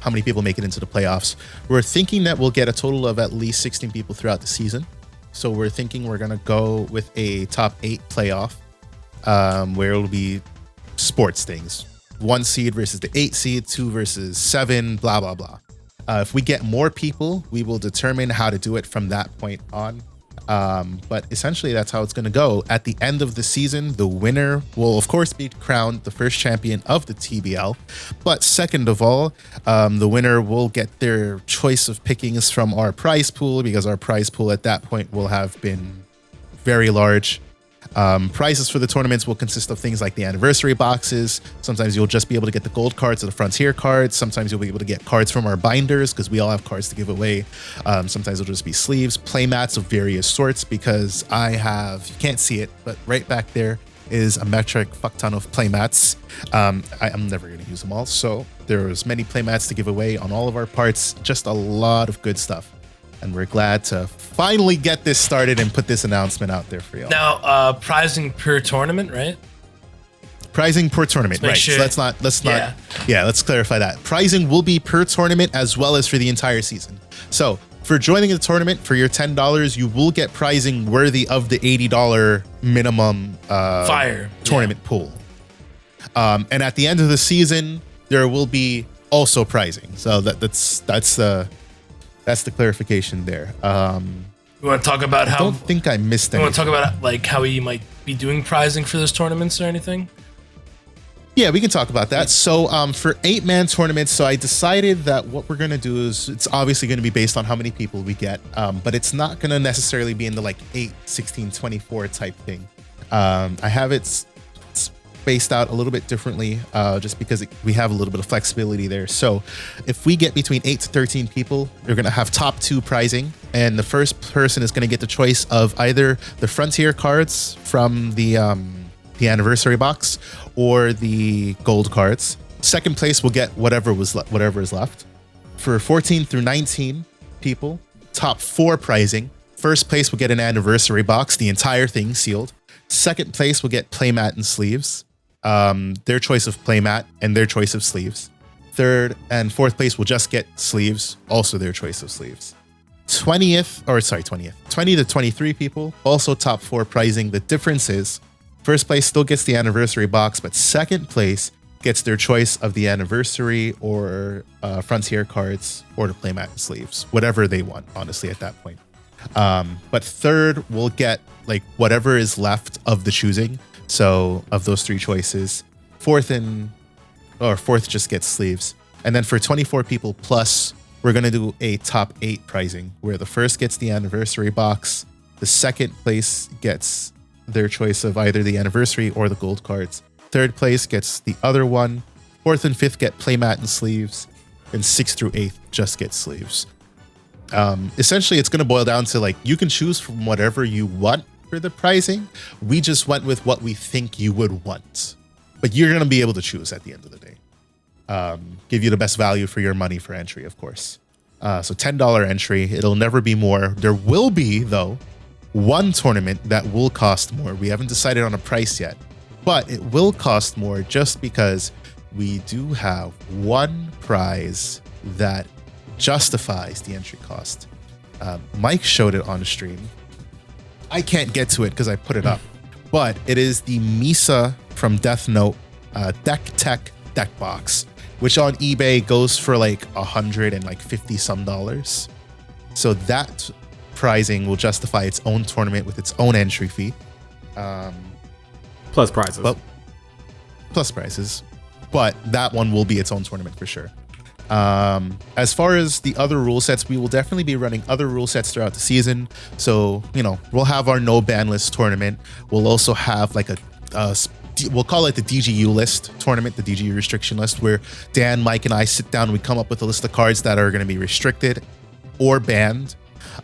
A: many people make it into the playoffs. We're thinking that we'll get a total of at least 16 people throughout the season. So we're thinking we're going to go with a top 8 playoff, where it'll be sports things. 1 seed versus the 8 seed, 2 versus 7, blah, blah, blah. If we get more people, we will determine how to do it from that point on. But essentially that's how it's going to go. At the end of the season, the winner will of course be crowned the first champion of the TBL. But second of all, the winner will get their choice of pickings from our prize pool, because our prize pool at that point will have been very large. Prizes for the tournaments will consist of things like the anniversary boxes. Sometimes you'll just be able to get the gold cards or the Frontier cards. Sometimes you'll be able to get cards from our binders, because we all have cards to give away. Sometimes it'll just be sleeves, playmats of various sorts, because I have, you can't see it, but right back there is a metric fuck ton of playmats. I'm never going to to use them all. So there's many playmats to give away on all of our parts. Just a lot of good stuff. And we're glad to finally get this started and put this announcement out there for y'all.
B: Now, prizing per tournament, right?
A: Prizing per tournament, right?
B: Sure.
A: So let's clarify that. Prizing will be per tournament as well as for the entire season. So for joining the tournament for your $10, you will get prizing worthy of the $80 minimum tournament pool. And at the end of the season, there will be also prizing. So that's the clarification there.
B: You want to talk about how?
A: I don't think I missed anything.
B: You want to talk about like how you might be doing prizing for those tournaments or anything?
A: Yeah, we can talk about that. So for 8-man tournaments, so I decided that what we're going to do is it's obviously going to be based on how many people we get, but it's not going to necessarily be in the like 8, 16, 24 type thing. I have it spaced out a little bit differently just because we have a little bit of flexibility there. So if we get between 8 to 13 people, you're going to have top 2 prizing, and the first person is going to get the choice of either the Frontier cards from the anniversary box or the gold cards. Second place will get whatever is left. For 14 through 19 people, top 4 prizing. First place will get an anniversary box, the entire thing sealed. Second place will get playmat and sleeves, their choice of playmat and their choice of sleeves. Third and fourth place will just get sleeves, also their choice of sleeves. 20 to 23 people, also top 4 prizing. The difference is first place still gets the anniversary box, but second place gets their choice of the anniversary or Frontier cards or the playmat and sleeves, whatever they want, honestly, at that point. But third will get like whatever is left of the choosing. So of those 3 choices, fourth just gets sleeves. And then for 24 people plus, we're going to do a top 8 prizing where the first gets the anniversary box, the second place gets their choice of either the anniversary or the gold cards. Third place gets the other one. Fourth and fifth get playmat and sleeves. And 6th through 8th just get sleeves. Essentially, it's going to boil down to like you can choose from whatever you want for the pricing. We just went with what we think you would want. But you're going to be able to choose at the end of the day. Give you the best value for your money for entry, of course. So $10 entry. It'll never be more. There will be, though, one tournament that will cost more. We haven't decided on a price yet, but it will cost more just because we do have one prize that justifies the entry cost. Mike showed it on the stream. I can't get to it because I put it up, but it is the Misa from Death Note Deck Tech deck box, which on eBay goes for like $150 some. So that pricing will justify its own tournament with its own entry fee.
C: Plus prizes.
A: Plus prizes. But that one will be its own tournament for sure. As far as the other rule sets, we will definitely be running other rule sets throughout the season. So, we'll have our no ban list tournament. We'll also have like we'll call it the DGU list tournament, the DGU restriction list, where Dan, Mike, and I sit down and we come up with a list of cards that are going to be restricted or banned.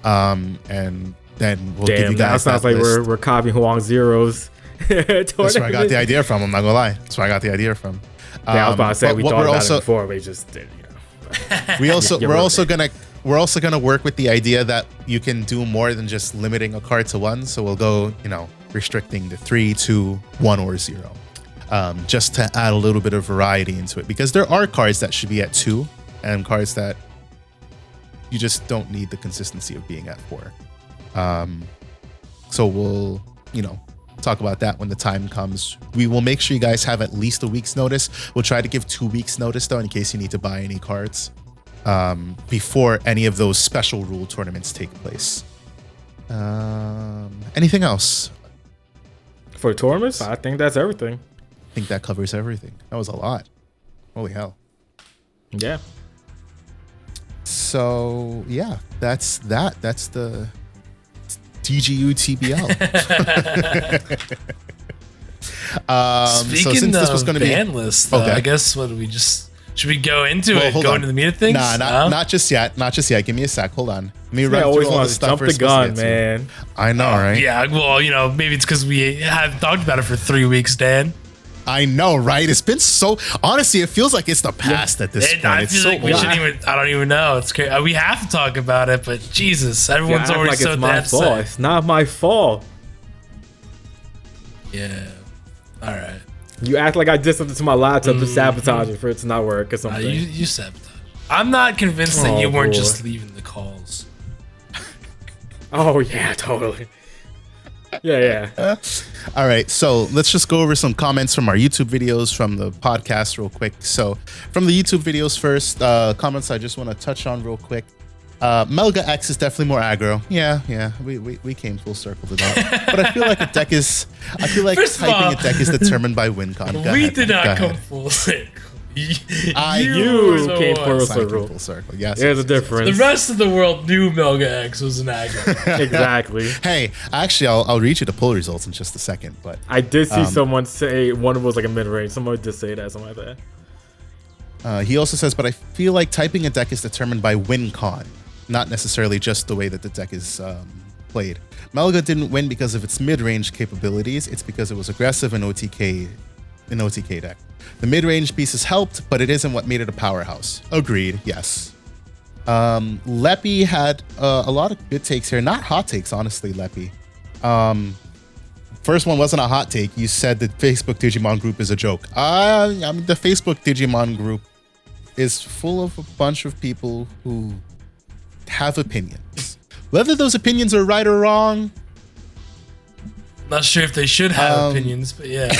A: And then we'll give you guys
C: that sounds like list. We're copying Huang Zero's tournament.
A: That's where I got the idea from. I'm not gonna lie. That's where I got the idea from.
C: I was about to say we thought about it before, but we just did.
A: We're also gonna work with the idea that you can do more than just limiting a card to 1. So we'll go, restricting the 3, 2, 1, or 0, just to add a little bit of variety into it. Because there are cards that should be at 2, and cards that you just don't need the consistency of being at 4. So we'll, talk about that when the time comes. We will make sure you guys have at least a week's notice. We'll try to give 2 weeks notice though, in case you need to buy any cards before any of those special rule tournaments take place. Anything else?
C: For tournaments, I think that's everything.
A: I think that covers everything. That was a lot. Holy hell.
C: Yeah.
A: So yeah, that's that. That's the DGU TBL.
B: Speaking
A: since
B: of
A: this was going to
B: ban
A: be
B: list,
A: okay.
B: I guess should we go into it? Go into the meat of things?
A: Not just yet. Not just yet. Give me a sec. Hold on. Let me run
C: always
A: through all
C: want
A: the
C: to
A: stuff
C: jump
A: we're
C: the
A: supposed
C: gun,
A: to get
C: man.
A: I know, right?
B: Yeah. Well, maybe it's because we have talked about it for 3 weeks, Dan.
A: I know, right? It's been so. Honestly, it feels like it's the past at this point.
B: I
A: It's
B: feel
A: so
B: like we
A: old.
B: shouldn't even. I don't even know. It's crazy. We have to talk about it, but Jesus, everyone's
C: act
B: already
C: like
B: so
C: it's my
B: dead
C: fault.
B: set.
C: It's not my fault.
B: Yeah. All right.
C: You act like I did something to my laptop to sabotage it for it to not work or something.
B: You sabotage. I'm not convinced that
C: Oh,
B: you weren't
C: boy.
B: just leaving the calls.
C: Oh yeah, totally. Yeah.
A: All right, so let's just go over some comments from our YouTube videos, from the podcast real quick. So from the YouTube videos first, comments I just want to touch on real quick. Melga X is definitely more aggro. Yeah, we came full circle to that. But I feel like a deck is, I feel like
B: First of
A: typing
B: all,
A: a deck is determined by win con. Go
B: We
A: ahead,
B: did
A: go
B: not come
A: ahead.
B: full circle.
A: You
C: You came
B: the
C: full
B: ones.
A: I came
C: circle.
A: full circle. Yes.
C: There's a
B: The
C: difference.
B: rest of the world knew Melga X was an aggro.
C: Exactly.
A: Hey, actually, I'll read you the poll results in just a second. But
C: I did see someone say one of them was like a mid range. Someone did say that, something like that.
A: he also says, but I feel like typing a deck is determined by win con, not necessarily just the way that the deck is played. Melga didn't win because of its mid-range capabilities. It's because it was aggressive in OTK deck. The mid-range pieces helped, but it isn't what made it a powerhouse. Agreed. Yes. Leppy had a lot of good takes here. Not hot takes, honestly, Leppy. First one wasn't a hot take. You said the Facebook Digimon group is a joke. I mean, the Facebook Digimon group is full of a bunch of people who have opinions. Whether those opinions are right or wrong,
B: Not sure if they should have opinions, but yeah.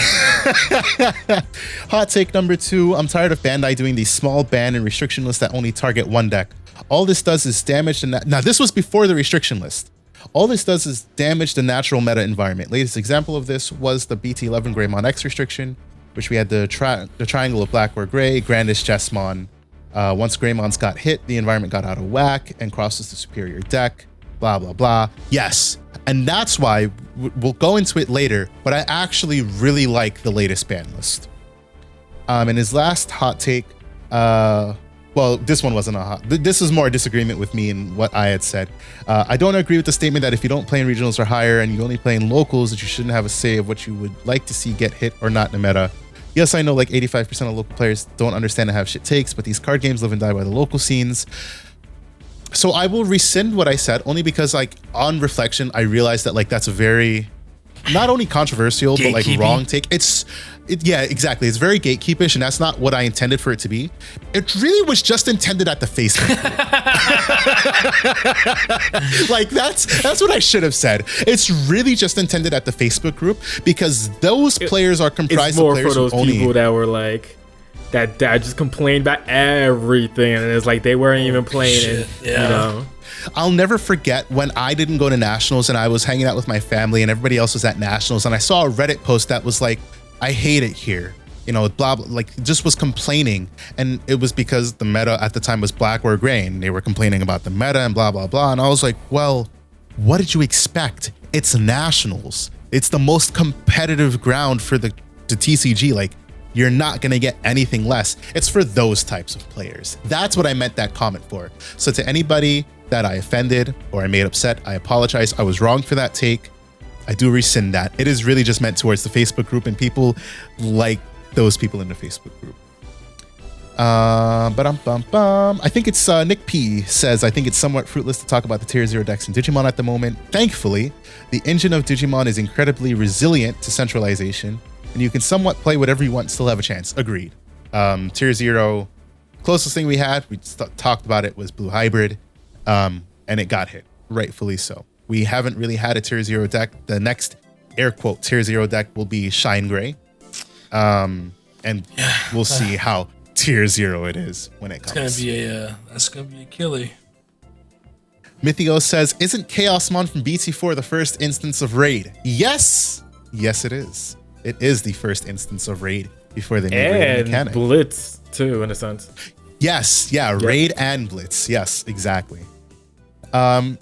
A: hot take number 2, I'm tired of Bandai doing these small ban and restriction lists that only target one deck. All this does is damage the now this was before the restriction list. All this does is damage the natural meta environment. Latest example of this was the BT11 Greymon X restriction, which we had the triangle of black or gray, Grandest Chessmon. Once Greymons got hit, the environment got out of whack and crosses the superior deck, blah, blah, blah. Yes, and that's why we'll go into it later, but I actually really like the latest ban list. In his last hot take, well, this one wasn't a hot, this is more a disagreement with me and what I had said. I don't agree with the statement that if you don't play in regionals or higher and you only play in locals, that you shouldn't have a say of what you would like to see get hit or not in the meta. Yes, I know like 85% of local players don't understand and have shit takes, but these card games live and die by the local scenes. So I will rescind what I said only because like on reflection, I realized that like that's a very, not only controversial, but like
B: Gatekeeping.
A: wrong take. Yeah, exactly. It's very gatekeepish, and that's not what I intended for it to be. It really was just intended at the Facebook group. Like that's what I should have said. It's really just intended at the Facebook group because those players are
C: It's
A: comprised of
C: more
A: players
C: for those
A: who only
C: people that were like that just complained about everything, and it's like they weren't even playing it.
B: shit, yeah.
C: You know.
A: I'll never forget when I didn't go to nationals and I was hanging out with my family and everybody else was at nationals, and I saw a Reddit post that was like, I hate it here, you know, blah, blah, like just was complaining. And it was because the meta at the time was black or gray, and they were complaining about the meta and blah, blah, blah. And I was like, well, what did you expect? It's nationals. It's the most competitive ground for the TCG. Like, you're not going to get anything less. It's for those types of players. That's what I meant that comment for. So to anybody that I offended or I made upset, I apologize. I was wrong for that take. I do rescind that. It is really just meant towards the Facebook group and people like those people in the Facebook group. I think it's Nick P says, I think it's somewhat fruitless to talk about the tier 0 decks in Digimon at the moment. Thankfully, the engine of Digimon is incredibly resilient to centralization, and you can somewhat play whatever you want and still have a chance. Agreed. Tier 0, closest thing we had, we talked about it, was Blue Hybrid, and it got hit, rightfully so. We haven't really had a tier 0 deck. The next air quote tier 0 deck will be Shine Gray. And we'll see how tier 0 it is when it comes.
B: That's gonna be a killer.
A: Mythio says, isn't Chaosmon from BT4 the first instance of raid? Yes, it is. It is the first instance of raid before they made raid a
C: And
A: mechanic.
C: Blitz too, in a sense.
A: Yes, yeah, raid and blitz. Yes, exactly. I'm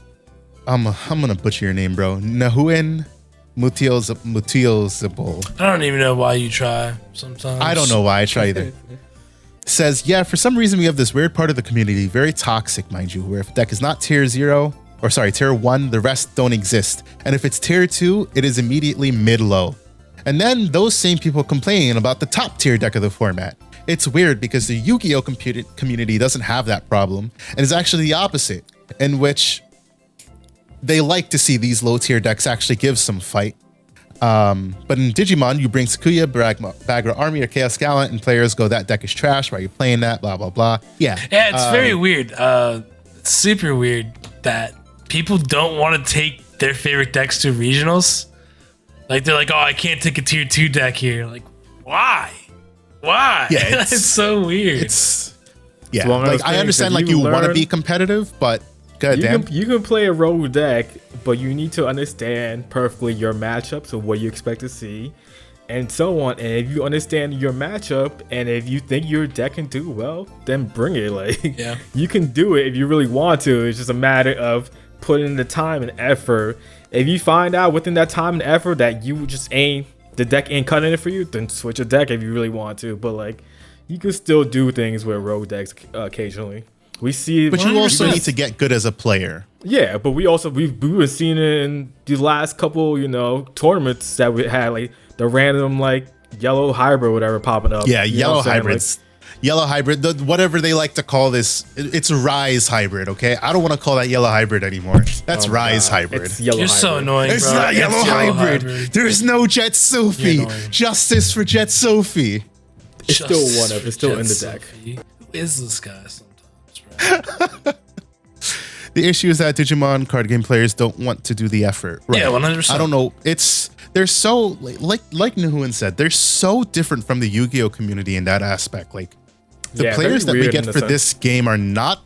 A: gonna butcher your name, bro. Nahuen Mutiozable.
B: I don't even know why you try sometimes.
A: I don't know why I try either. Says, yeah, for some reason we have this weird part of the community, very toxic, mind you, where if a deck is not tier 1, the rest don't exist. And if it's tier 2, it is immediately mid-low. And then those same people complain about the top tier deck of the format. It's weird because the Yu-Gi-Oh community doesn't have that problem, and it's actually the opposite, in which they like to see these low tier decks actually give some fight. But in Digimon, you bring Sakuya, Bagra Army, or Chaos Gallant, and players go, that deck is trash, why are you playing that, blah, blah, blah. Yeah,
B: it's very weird. It's super weird that people don't want to take their favorite decks to regionals. Like, they're like, oh, I can't take a tier 2 deck here. Like, why? Why?
A: Yeah,
B: it's so weird.
A: Yeah, like, I understand, like, you want to be competitive, but goddamn.
C: You can play a rogue deck, but you need to understand perfectly your matchups of what you expect to see, and so on. And if you understand your matchup, and if you think your deck can do well, then bring it. Like, you can do it if you really want to. It's just a matter of putting in the time and effort. If you find out within that time and effort that you just the deck ain't cutting it for you, then switch a deck if you really want to. But like, you can still do things with rogue decks occasionally. We see,
A: but you also need to get good as a player.
C: Yeah, but we've been seeing it in the last couple, tournaments that we had, like the random like yellow hybrid, whatever, popping up.
A: Yeah, yellow hybrids. Like, yellow hybrid, whatever they like to call this, it's a Rise hybrid, okay? I don't want to call that yellow hybrid anymore. That's Rise hybrid.
C: It's yellow
B: You're
C: hybrid.
B: so annoying,
A: it's
B: bro.
A: not yellow hybrid. There's no Jet Sophie. Justice for Jet Sophie.
C: It's still one of. It's still in the deck.
B: Sophie. Who is this guy sometimes, bro?
A: The issue is that Digimon card game players don't want to do the effort. Right?
B: Yeah, 100%.
A: I don't know. They're so, like Nahuan said, they're so different from the Yu-Gi-Oh community in that aspect. Like, the players that we get for this game are not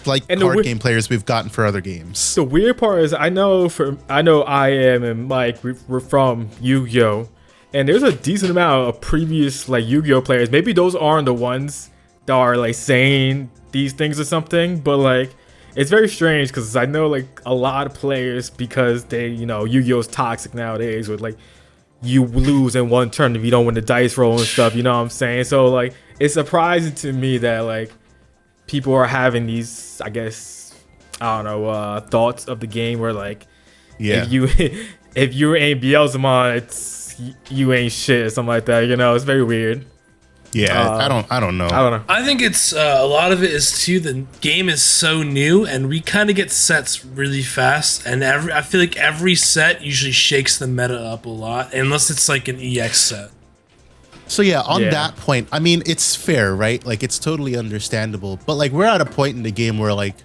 A: like card game players we've gotten for other games.
C: The weird part is I know I am and Mike, we're from Yu-Gi-Oh, and there's a decent amount of previous like Yu-Gi-Oh players. Maybe those aren't the ones that are like saying these things or something, but like, it's very strange because I know like a lot of players, because they, Yu-Gi-Oh's toxic nowadays with like, you lose in one turn if you don't win the dice roll and stuff, you know what I'm saying? So like, it's surprising to me that like people are having these, I guess, I don't know, thoughts of the game where like, if you ain't Beelzemon, you ain't shit or something like that, it's very weird.
A: Yeah, I don't know.
B: I think it's a lot of it is too, the game is so new and we kind of get sets really fast, and I feel like every set usually shakes the meta up a lot, unless it's like an EX set.
A: So yeah, on that point, I mean, it's fair, right? Like, it's totally understandable, but like, we're at a point in the game where like,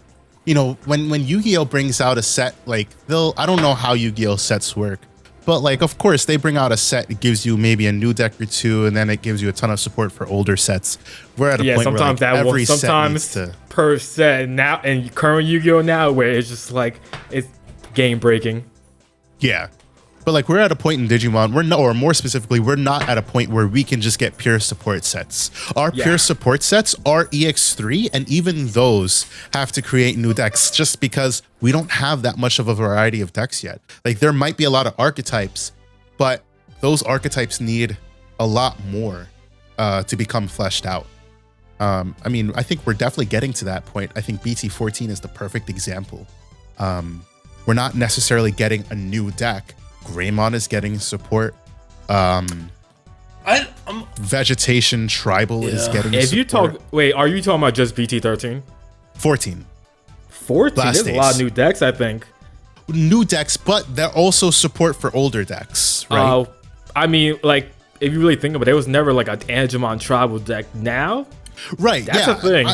A: when Yu-Gi-Oh brings out a set, like I don't know how Yu-Gi-Oh sets work, but like, of course, they bring out a set, it gives you maybe a new deck or two, and then it gives you a ton of support for older sets. We're at a point where like, every set needs to...
C: per set now, and current Yu-Gi-Oh now, where it's just like, it's game breaking.
A: Yeah. But like, we're at a point in Digimon, or more specifically, we're not at a point where we can just get pure support sets. Our pure support sets are EX3, and even those have to create new decks just because we don't have that much of a variety of decks yet. Like, there might be a lot of archetypes, but those archetypes need a lot more to become fleshed out. I mean, I think we're definitely getting to that point. I think BT14 is the perfect example. We're not necessarily getting a new deck. Greymon is getting support. Vegetation Tribal is getting support.
C: Wait, are you talking about just BT13?
A: 14.
C: 14? There's a lot of new decks, I think.
A: New decks, but they're also support for older decks, right?
C: I mean, like, if you really think about it, there was never like an Digimon Tribal deck now.
A: Right,
C: that's a thing.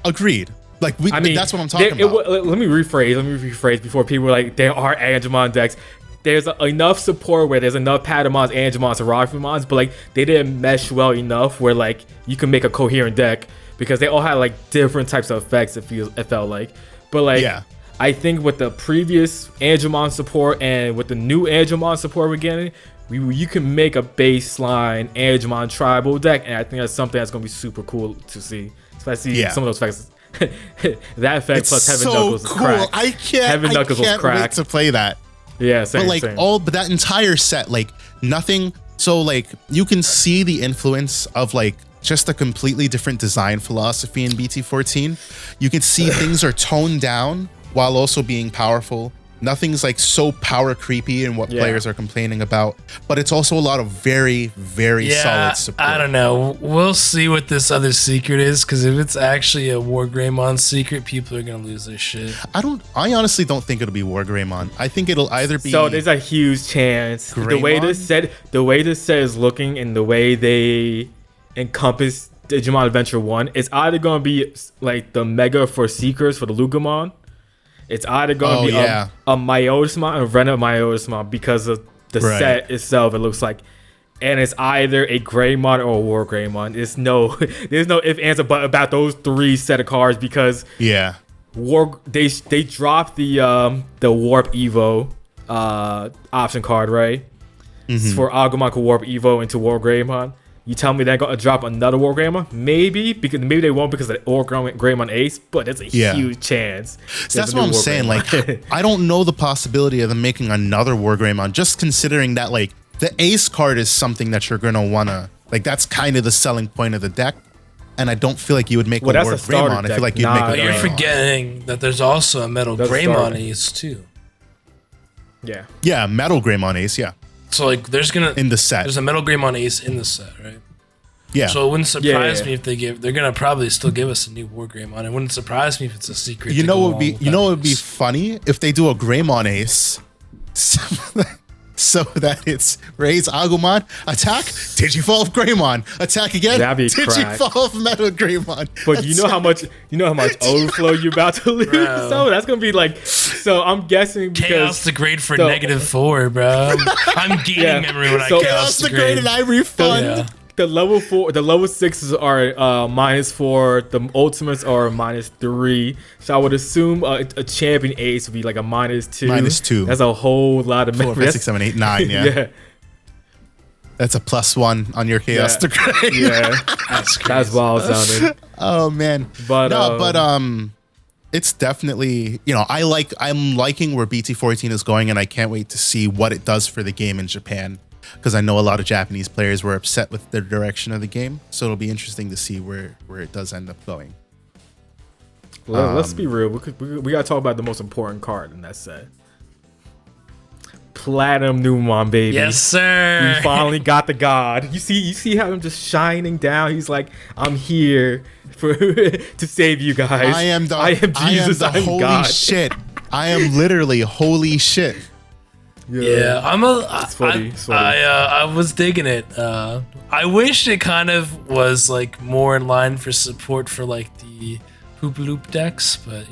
A: Agreed. Like, that's what I'm talking about.
C: Let me rephrase before people are like, there are Digimon decks. There's enough support where there's enough Patamons, Angemons, and Rafumons, but like, they didn't mesh well enough where like, you can make a coherent deck because they all had like different types of effects, it felt like. But like, I think with the previous Angemon support and with the new Angemon support we're getting, you can make a baseline Angemon Tribal deck, and I think that's something that's going to be super cool to see. Especially some of those effects. That effect
A: it's
C: plus Heaven
A: so
C: Knuckles
A: cool.
C: is cracked.
A: I can't wait to play that.
C: Yeah, same,
A: but that entire set, like, nothing. So like, you can see the influence of like just a completely different design philosophy in BT14. You can see things are toned down while also being powerful. Nothing's like so power creepy in what players are complaining about, but it's also a lot of very, very solid support.
B: I don't know. We'll see what this other secret is, because if it's actually a War Greymon secret, people are gonna lose their shit.
A: I honestly don't think it'll be War Greymon. I think it'll either be.
C: So there's a huge chance.
A: Greymon?
C: The way this set is looking and the way they encompass Digimon Adventure 1, it's either gonna be like the Mega for Seekers for the Lugamon. It's either going to be a Myotismon, a Renna Myotismon, because of the set itself, it looks like. And it's either a Greymon or a War Greymon. There's no if, ands, or but about those 3 set of cards, because they dropped the Warp Evo option card, right? Mm-hmm. For Agumon could Warp Evo into War Greymon. You tell me they're going to drop another War Greymon? Maybe they won't because of the War Greymon Ace, but it's a huge chance.
A: So that's what I'm saying. Like, I don't know the possibility of them making another War Greymon, just considering that, like, the Ace card is something that you're going to want to, like, that's kind of the selling point of the deck. And I don't feel like you would make a War Greymon. I feel like you'd make a
B: But you're forgetting that there's also a Metal Greymon Ace, too.
C: Yeah.
A: Yeah, Metal Greymon Ace, yeah.
B: So like there's a Metal Greymon Ace in the set, right?
A: Yeah.
B: So it wouldn't surprise me if they're gonna probably still give us a new War Greymon. It wouldn't surprise me if it's a secret.
A: What would be funny if they do a Greymon Ace, so that it's raise Agumon, attack, Digivolve Greymon, attack again, Digivolve Metal Greymon.
C: But you know how much overflow you're about to lose. Bro. So that's gonna be like. So I'm guessing because
B: Chaos degrade for -4, bro. I'm gaining memory when I Chaos degrade
A: and I refund.
C: The level 4, the level 6s are -4. The ultimates are -3. So I would assume a champion Ace would be like a -2.
A: -2.
C: That's a whole lot of
A: 4, 5, 6, 7, 8, 9. Yeah. That's a +1 on your Chaos degrade.
C: Yeah. That's wild sounding.
A: Oh man.
C: But
A: it's definitely, I'm liking where BT14 is going, and I can't wait to see what it does for the game in Japan, because I know a lot of Japanese players were upset with the direction of the game. So it'll be interesting to see where it does end up going.
C: Let's be real. We gotta talk about the most important card in that set. Platinum Numon, baby.
B: Yes, sir.
C: We finally got the god. You see how I'm just shining down. He's like, I'm here to save you guys.
A: I am
C: Jesus. I'm
A: holy
C: God.
A: shit. I am literally holy shit.
B: It's funny. I was digging it. I wish it kind of was like more in line for support for like the Poop Loop decks, but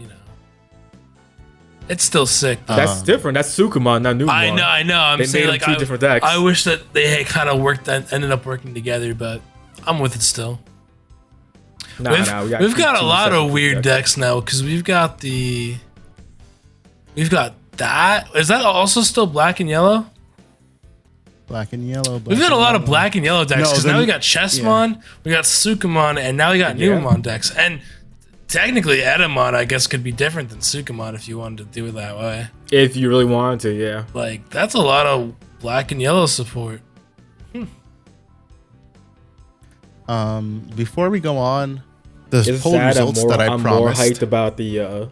B: it's still sick.
C: That's different. That's Sukumon, not Numon.
B: I know. I'm saying like
C: 2 different decks.
B: I wish that they had kind of ended up working together, but I'm with it still. We've got a lot of weird decks now, because we've got that. Is that also still black and yellow?
A: Black and yellow.
B: We've got a lot of black and yellow decks, because now we got Chessmon, we got Sukumon, and now we got Numon decks. And technically, Edamon, I guess, could be different than Sukumon if you wanted to do it that way.
C: If you really wanted to, yeah.
B: Like, that's a lot of black and yellow support.
A: Before we go on, the poll results that I promised.
C: I'm more hyped about the,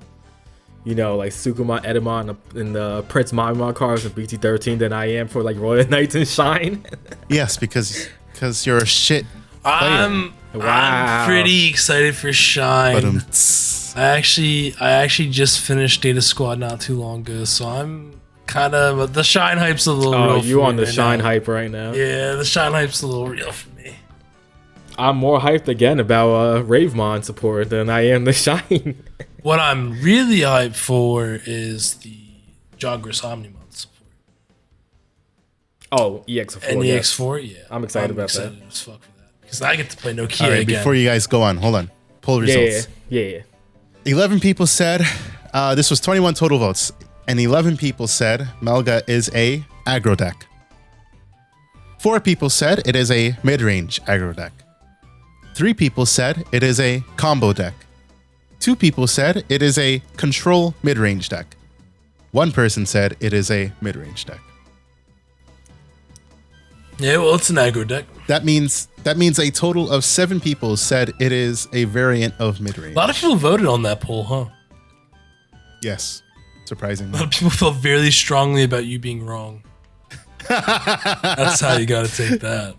C: like Sukumon, Edamon, and the Prince Mamimon cards of BT13 than I am for like Royal Knights and Shine.
A: Yes, because you're a shit player.
B: I'm pretty excited for Shine. I actually just finished Data Squad not too long ago, so I'm kind of the Shine hype's a little real.
C: You on the Shine hype right now?
B: Yeah, the Shine hype's a little real for me.
C: I'm more hyped again about Ravemon support than I am the Shine.
B: What I'm really hyped for is the Jogris Omnimon support.
C: Oh, EX4.
B: And EX4, yeah.
C: I'm excited about that.
B: As fuck for that, because I get to play Nokia again.
A: Before you guys go on, hold on. Poll results.
C: Yeah.
A: 11 people said, this was 21 total votes, and 11 people said Melga is a aggro deck. 4 people said it is a mid-range aggro deck. 3 people said it is a combo deck. 2 people said it is a control mid-range deck. 1 person said it is a mid-range deck.
B: Yeah, well, it's an aggro deck.
A: That means a total of 7 people said it is a variant of mid-range.
B: A lot of people voted on that poll, huh?
A: Yes. surprisingly.
B: People felt very strongly about you being wrong. That's how you gotta take that.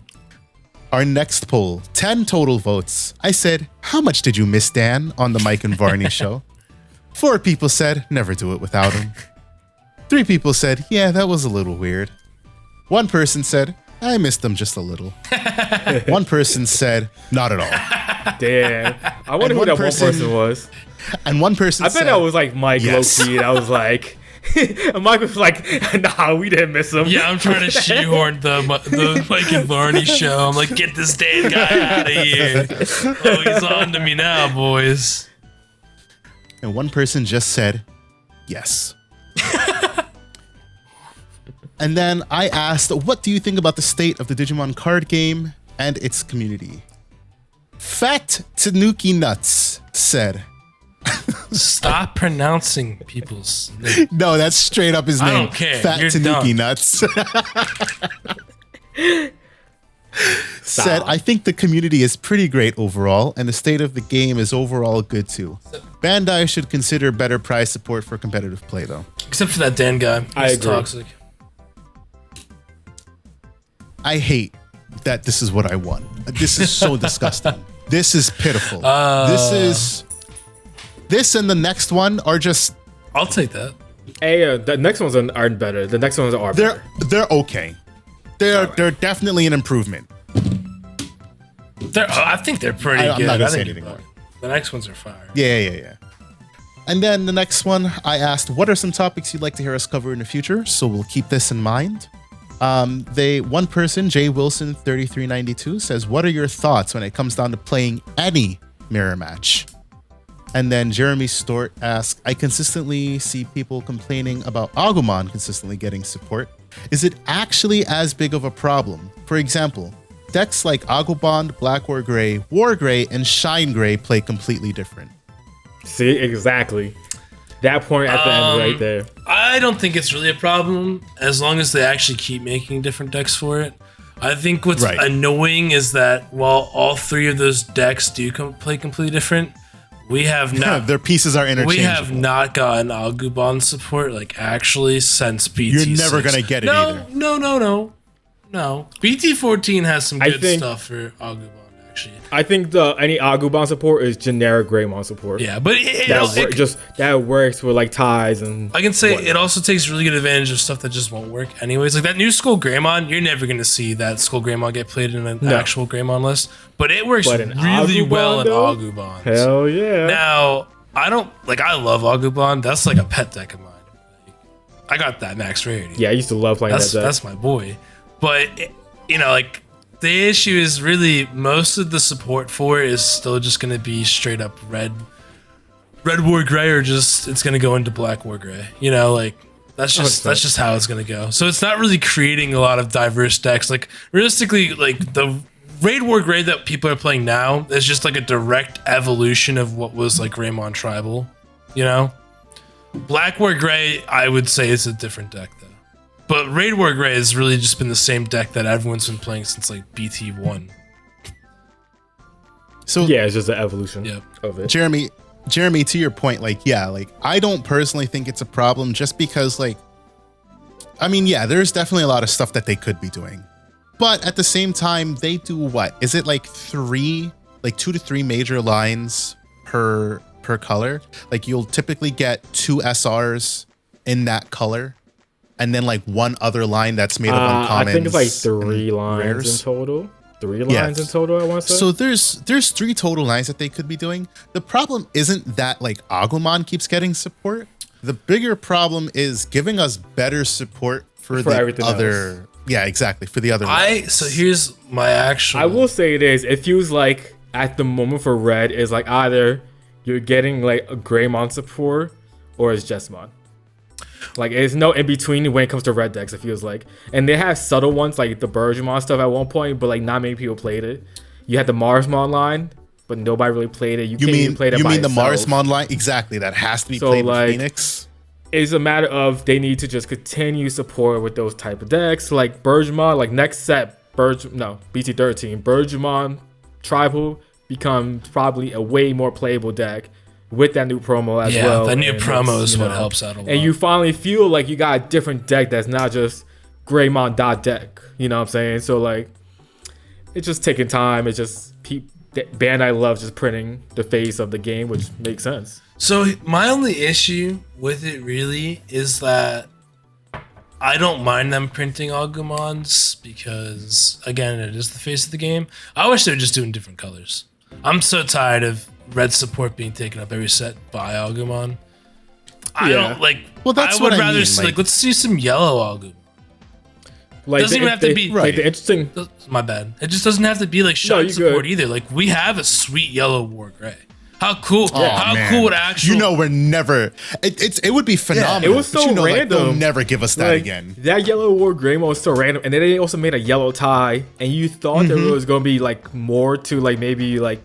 A: Our next poll, 10 total votes. I said, how much did you miss Dan on the Mike and Varney show? 4 people said, never do it without him. 3 people said, yeah, that was a little weird. 1 person said, I missed them just a little. 1 person said, not at all.
C: Damn. I wonder who that one person was.
A: And 1 person said,
C: I bet that was like Mike low-key. I was like, and Mike was like, nah, we didn't miss him.
B: Yeah, I'm trying to shoehorn the Mike and Varney show. I'm like, get this Dan guy out of here. Oh, he's on to me now, boys.
A: And 1 person just said, yes. And then I asked, what do you think about the state of the Digimon card game and its community? Fat Tanuki Nuts said,
B: stop pronouncing people's names.
A: No, that's straight up his name.
B: I don't care.
A: Fat
B: You're
A: Tanuki
B: dumb.
A: Nuts. Said, I think the community is pretty great overall, and the state of the game is overall good too. Bandai should consider better prize support for competitive play, though.
B: Except for that Dan guy. He's
C: I agree.
B: toxic.
A: I hate that this is what I want. This is so disgusting. This is pitiful. This and the next one are just...
B: I'll take that.
C: Hey, the next ones aren't better. The next ones are better.
A: They're okay. They're definitely an improvement.
B: I think they're pretty good.
A: I'm not gonna say
B: think
A: anything more.
B: The next ones are fire.
A: Yeah. And then the next one, I asked, what are some topics you'd like to hear us cover in the future? So we'll keep this in mind. One person, Jay Wilson 3392, says, what are your thoughts when it comes down to playing any mirror match? And then Jeremy Stort asked, I consistently see people complaining about Agumon consistently getting support. Is it actually as big of a problem? For example, decks like Agumon, Black War Gray, and Shine Gray play completely different.
C: See, exactly. That point at the end right there.
B: I don't think it's really a problem as long as they actually keep making different decks for it. I think what's annoying is that while all 3 of those decks do play completely different, we have not.
A: Their pieces are interchangeable.
B: We have not gotten Agumon support actually since BT.
A: You're never gonna get it either.
B: No. BT14 has some good stuff for Agumon. Actually,
C: I think any Agumon support is generic Greymon support.
B: Yeah, but
C: that works with ties and.
B: I can say it also takes really good advantage of stuff that just won't work anyways. Like that new Skull Greymon, you're never gonna see that Skull Greymon get played in an actual Greymon list, but it works really
C: Agumon,
B: well in Agumon.
C: Hell yeah!
B: Now I love Agumon. That's like a pet deck of mine. I got that max rarity.
C: Yeah, I used to love playing that deck.
B: That's my boy. But the issue is really most of the support for it is still just going to be straight up red War Gray, or just it's going to go into Black War Gray. That's just how it's going to go. So it's not really creating a lot of diverse decks. Like realistically, the Raid War Gray that people are playing now is just like a direct evolution of what was like Greymon Tribal. Black War Gray, I would say, is a different deck though. But Raid War Gray has really just been the same deck that everyone's been playing since BT1.
A: So
C: yeah, it's just an evolution of it.
A: Jeremy, to your point, I don't personally think it's a problem just because there's definitely a lot of stuff that they could be doing. But at the same time, they do what? Is it 2 to 3 major lines per color? You'll typically get 2 SRs in that color. And then 1 other line that's made of uncommons.
C: I think it's 3 lines rares. In total. 3 lines in total, I want to say.
A: So there's 3 total lines that they could be doing. The problem isn't that Agumon keeps getting support. The bigger problem is giving us better support for the
C: everything
A: other.
C: Else.
A: Yeah, exactly, for the other lines.
B: So here's my actual.
C: I will say this: it feels like at the moment for Red is either you're getting a Greymon support or it's Jesmon. There's no in between when it comes to red decks, it feels like. And they have subtle ones like the Bergemon stuff at one point, but not many people played it. You had the Marsmon line, but nobody really played it. You can't even play that by
A: the
C: itself.
A: Marsmon line? Exactly. That has to be played with Phoenix.
C: It's a matter of they need to just continue support with those type of decks. Like Bergemon, next set, BT13, Bergemon Tribal becomes probably a way more playable deck with that new promo as
B: Yeah,
C: well.
B: that new
C: and
B: promo
C: it's,
B: is what helps out a lot.
C: And you finally feel like you got a different deck that's not just Greymon dot deck. You know what I'm saying? So like, it's just taking time. It's just Bandai loves just printing the face of the game, which makes sense.
B: So my only issue with it really is that I don't mind them printing Agumons because, again, it is the face of the game. I wish they were just doing different colors. I'm so tired of red support being taken up every set by Agumon. I don't like.
A: Well, that's
B: I would
A: what I
B: rather
A: mean,
B: see, like, let's see some yellow Agumon.
C: Like
B: Doesn't even have to be
C: like the interesting.
B: My bad. It just doesn't have to be like shine
C: you
B: support
C: good.
B: either. Like we have a sweet yellow War Gray. How cool!
A: Man.
B: Cool would actually?
A: we're never. It would be phenomenal.
C: It was so
A: but
C: random.
A: Like, they'll never give us that
C: Like,
A: again.
C: That yellow War Greymon was so random, and then they also made a yellow tie, and you thought there was gonna be like more to like maybe like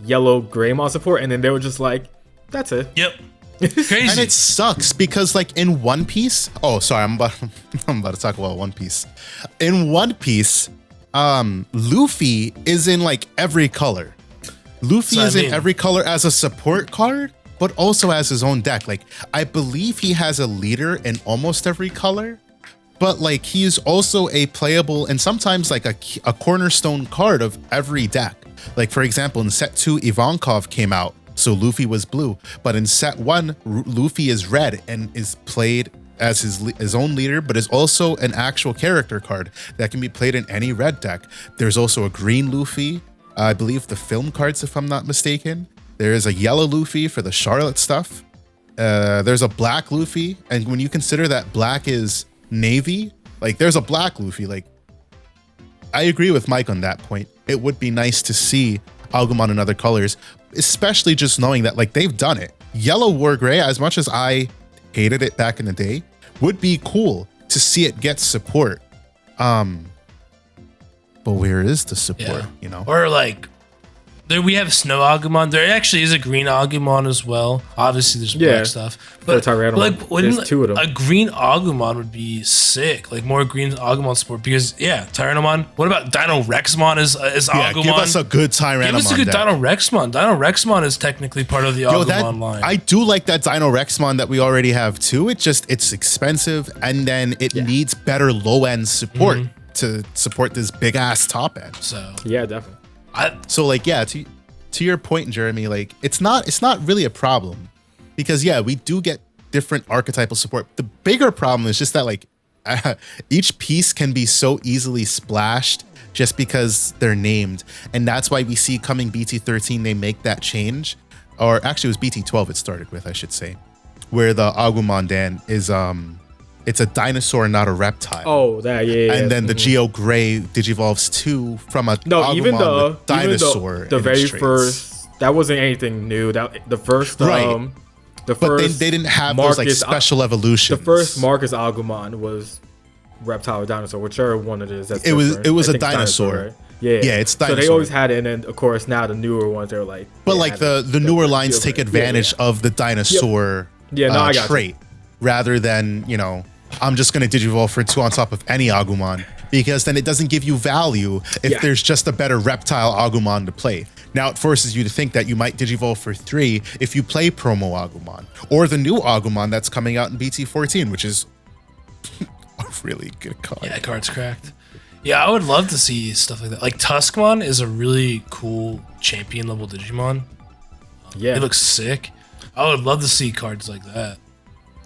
C: yellow Greymon support, and then they were just like, that's it.
B: Yep. Crazy.
A: And it sucks because like in One Piece. Oh, sorry, I'm about to talk about One Piece. In One Piece, Luffy is in like every color. Luffy is in every color as a support card, but also as his own deck. Like I believe he has a leader in almost every color, but like he is also a playable and sometimes like a cornerstone card of every deck. Like for example, in set 2, Ivankov came out, so Luffy was blue. But in set 1, Luffy is red and is played as his own leader, but is also an actual character card that can be played in any red deck. There's also a green Luffy, I believe the film cards, if I'm not mistaken. There is a yellow Luffy for the Charlotte stuff. There's a black Luffy, and when you consider that black is navy, like there's a black Luffy. Like I agree with Mike on that point. It would be nice to see Agumon in other colors, especially just knowing that like they've done it. Yellow War Gray, as much as I hated it back in the day, would be cool to see it get support. But where is the support? You know,
B: or like there we have Snow Agumon. There actually is a green Agumon as well. Obviously, there's black stuff, but like
C: there's two of them.
B: A green Agumon would be sick. Like more green Agumon support because Tyrannomon. What about Dino Rexmon is Agumon?
A: Give us a good Tyrannomon.
B: Give us a good Dino Rexmon. Dino Rexmon is technically part of the Agumon line.
A: I do like that Dino Rexmon that we already have too. It's expensive, and then it needs better low end support to support this big ass top end.
B: So
C: yeah, definitely.
A: To your point, Jeremy, like it's not really a problem because we do get different archetypal support. The bigger problem is just that like each piece can be so easily splashed just because they're named, and that's why we see coming BT13 they make that change, or actually it was BT12 it started with, I should say, where the Agumon Dan is it's a dinosaur, not a reptile.
C: Oh, that
A: And then the Geo Gray digivolves 2 from a Agumon
C: even the
A: with dinosaur.
C: The very first, that wasn't anything new. That the first
A: but they didn't have those like special evolutions.
C: The first Marcus Agumon was reptile or dinosaur, whichever one it is.
A: It was a dinosaur.
C: Right? Yeah,
A: it's dinosaur.
C: So they always had it, and then of course now the newer ones they're like.
A: But like the newer lines take advantage of the dinosaur trait rather than I'm just going to digivolve for 2 on top of any Agumon, because then it doesn't give you value if there's just a better reptile Agumon to play. Now it forces you to think that you might digivolve for 3 if you play promo Agumon, or the new Agumon that's coming out in BT14, which is a really good card.
B: Yeah, that card's cracked. Yeah, I would love to see stuff like that. Like Tuskmon is a really cool champion level Digimon.
C: Yeah,
B: it looks sick. I would love to see cards like that.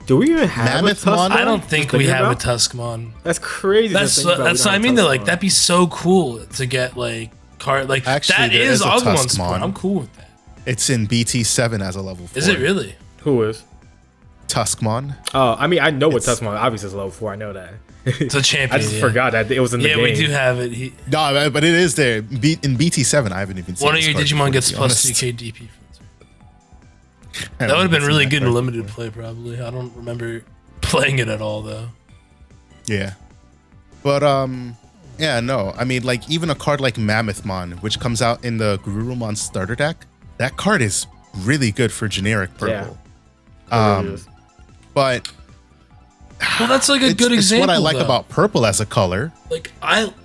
C: Do we even have
A: Mammothmon?
B: I don't think we have a Tuskmon.
C: That's crazy.
B: That's what I mean. Though, like that'd be so cool to get like card like actually, that is Agumon support. I'm cool with that.
A: It's in BT7 as a level 4.
B: Is it really?
C: Who is?
A: Tuskmon.
C: Oh, I mean, I know what Tuskmon obviously is level 4. I know that.
B: It's a champion.
C: I just forgot that it was in the game.
B: Yeah, we do have it.
A: No, but it is there. In BT7, I haven't even seen it.
B: One of your Digimon gets plus 2k DP. That would have been really good in limited play, probably. I don't remember playing it at all, though.
A: Yeah. But, no. I mean, like, even a card like Mammothmon, which comes out in the Garurumon starter deck, that card is really good for generic purple.
C: Yeah.
A: But
B: Well, that's like a good example.
A: It's what I like
B: though.
A: about purple as a color.
B: Like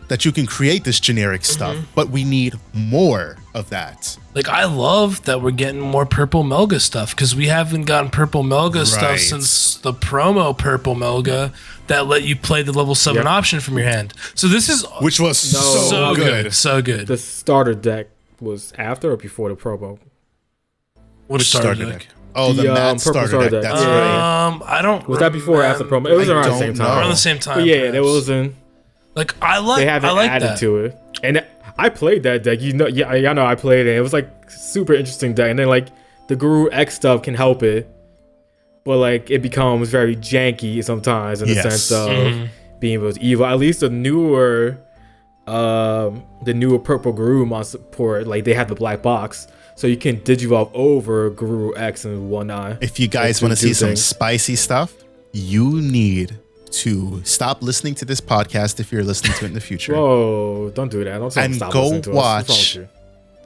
A: that you can create this generic stuff, but we need more of that.
B: Like I love that we're getting more purple Melga stuff because we haven't gotten purple Melga stuff since the promo purple Melga that let you play the level 7 option from your hand. So this is
A: which was so good.
B: So good.
C: The starter deck was after or before the promo?
B: What starter deck?
A: Oh, the matte starter deck. That's right.
B: I don't.
C: Was that before or after promo? It was around the same time.
B: Around the same time.
C: But yeah, there wasn't.
B: Like I like.
C: They haven't added to it, and I played that deck. Y'all know I played it. It was like super interesting deck, and then like the Guru X stuff can help it, but like it becomes very janky sometimes in the sense of being able to evil. At least the newer purple Guru monster port, like they have the black box. So you can digivolve over Guru X and whatnot.
A: If you guys want to see some spicy stuff, you need to stop listening to this podcast if you're listening to it in the future.
C: Whoa, don't do that. Don't stop listening to
A: watch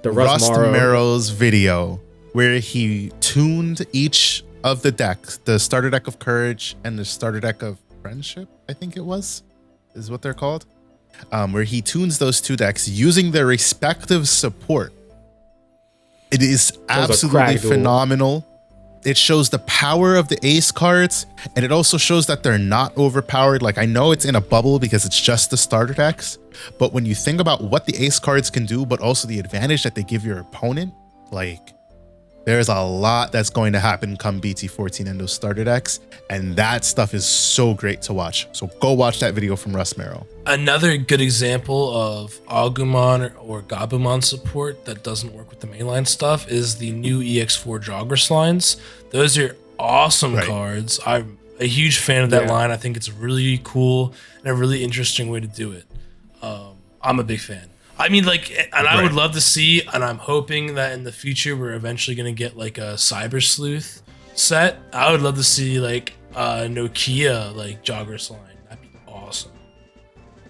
C: the
A: Rust Marrow's video where he tuned each of the decks, the starter deck of Courage and the starter deck of Friendship, I think it is what they're called. Where he tunes those two decks using their respective support. It is absolutely phenomenal. It shows the power of the ace cards, and it also shows that they're not overpowered. Like, I know it's in a bubble because it's just the starter decks, but when you think about what the ace cards can do, but also the advantage that they give your opponent, like, there's a lot that's going to happen come BT14 in those starter decks, and that stuff is so great to watch. So go watch that video from Rust Marrow.
B: Another good example of Agumon or Gabumon support that doesn't work with the mainline stuff is the new EX4 Joggers lines. Those are awesome cards. I'm a huge fan of that line. I think it's really cool and a really interesting way to do it. I'm a big fan. I mean, like, and I would love to see, and I'm hoping that in the future we're eventually going to get like a Cyber Sleuth set. I would love to see like Nokia like Joggers line. That'd be awesome.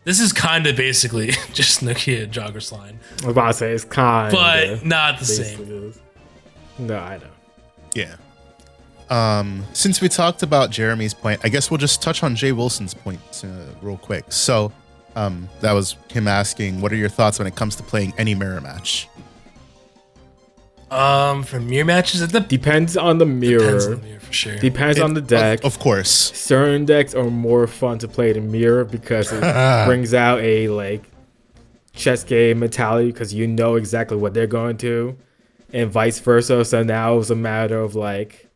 B: This is kind of basically just Nokia Joggers line.
C: I was about to say it's kind,
B: but not the same.
C: No, I know.
A: Yeah. Since we talked about Jeremy's point, I guess we'll just touch on Jay Wilson's point real quick. So. That was him asking, what are your thoughts when it comes to playing any mirror match?
B: For mirror matches, it
C: depends on the mirror.
B: Depends on the mirror for sure.
C: Depends on the deck.
A: Of course.
C: Certain decks are more fun to play in mirror because it brings out a like chess game mentality because you know exactly what they're going to, and vice versa. So now it's a matter of like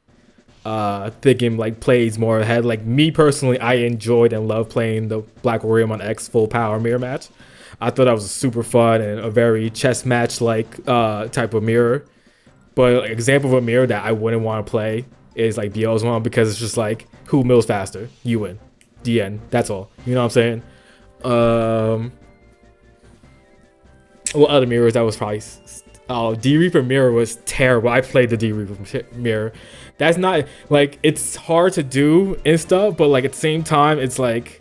C: thinking like plays more ahead. Like me personally, I enjoyed and loved playing the Black Warrior on X full power mirror match. I thought that was super fun and a very chess match like type of mirror. But like, example of a mirror that I wouldn't want to play is like BL's one because it's just like who mills faster, you win. The end. That's all. You know what I'm saying? What other mirrors that was probably D Reaper mirror was terrible. I played the D Reaper mirror. That's not like it's hard to do and stuff, but like at the same time, it's like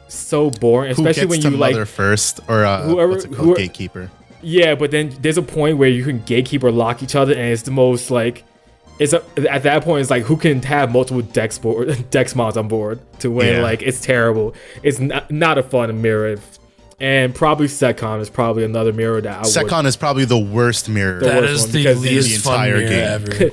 C: so boring, especially when you like
A: first or whoever gatekeeper.
C: Yeah, but then there's a point where you can gatekeeper lock each other, and it's the most like at that point it's like who can have multiple dex mods on board to win. Yeah. Like it's terrible. It's not a fun mirror. And probably Setcon is probably another mirror that
A: Setcon is probably the worst mirror.
B: That is the least fun mirror ever.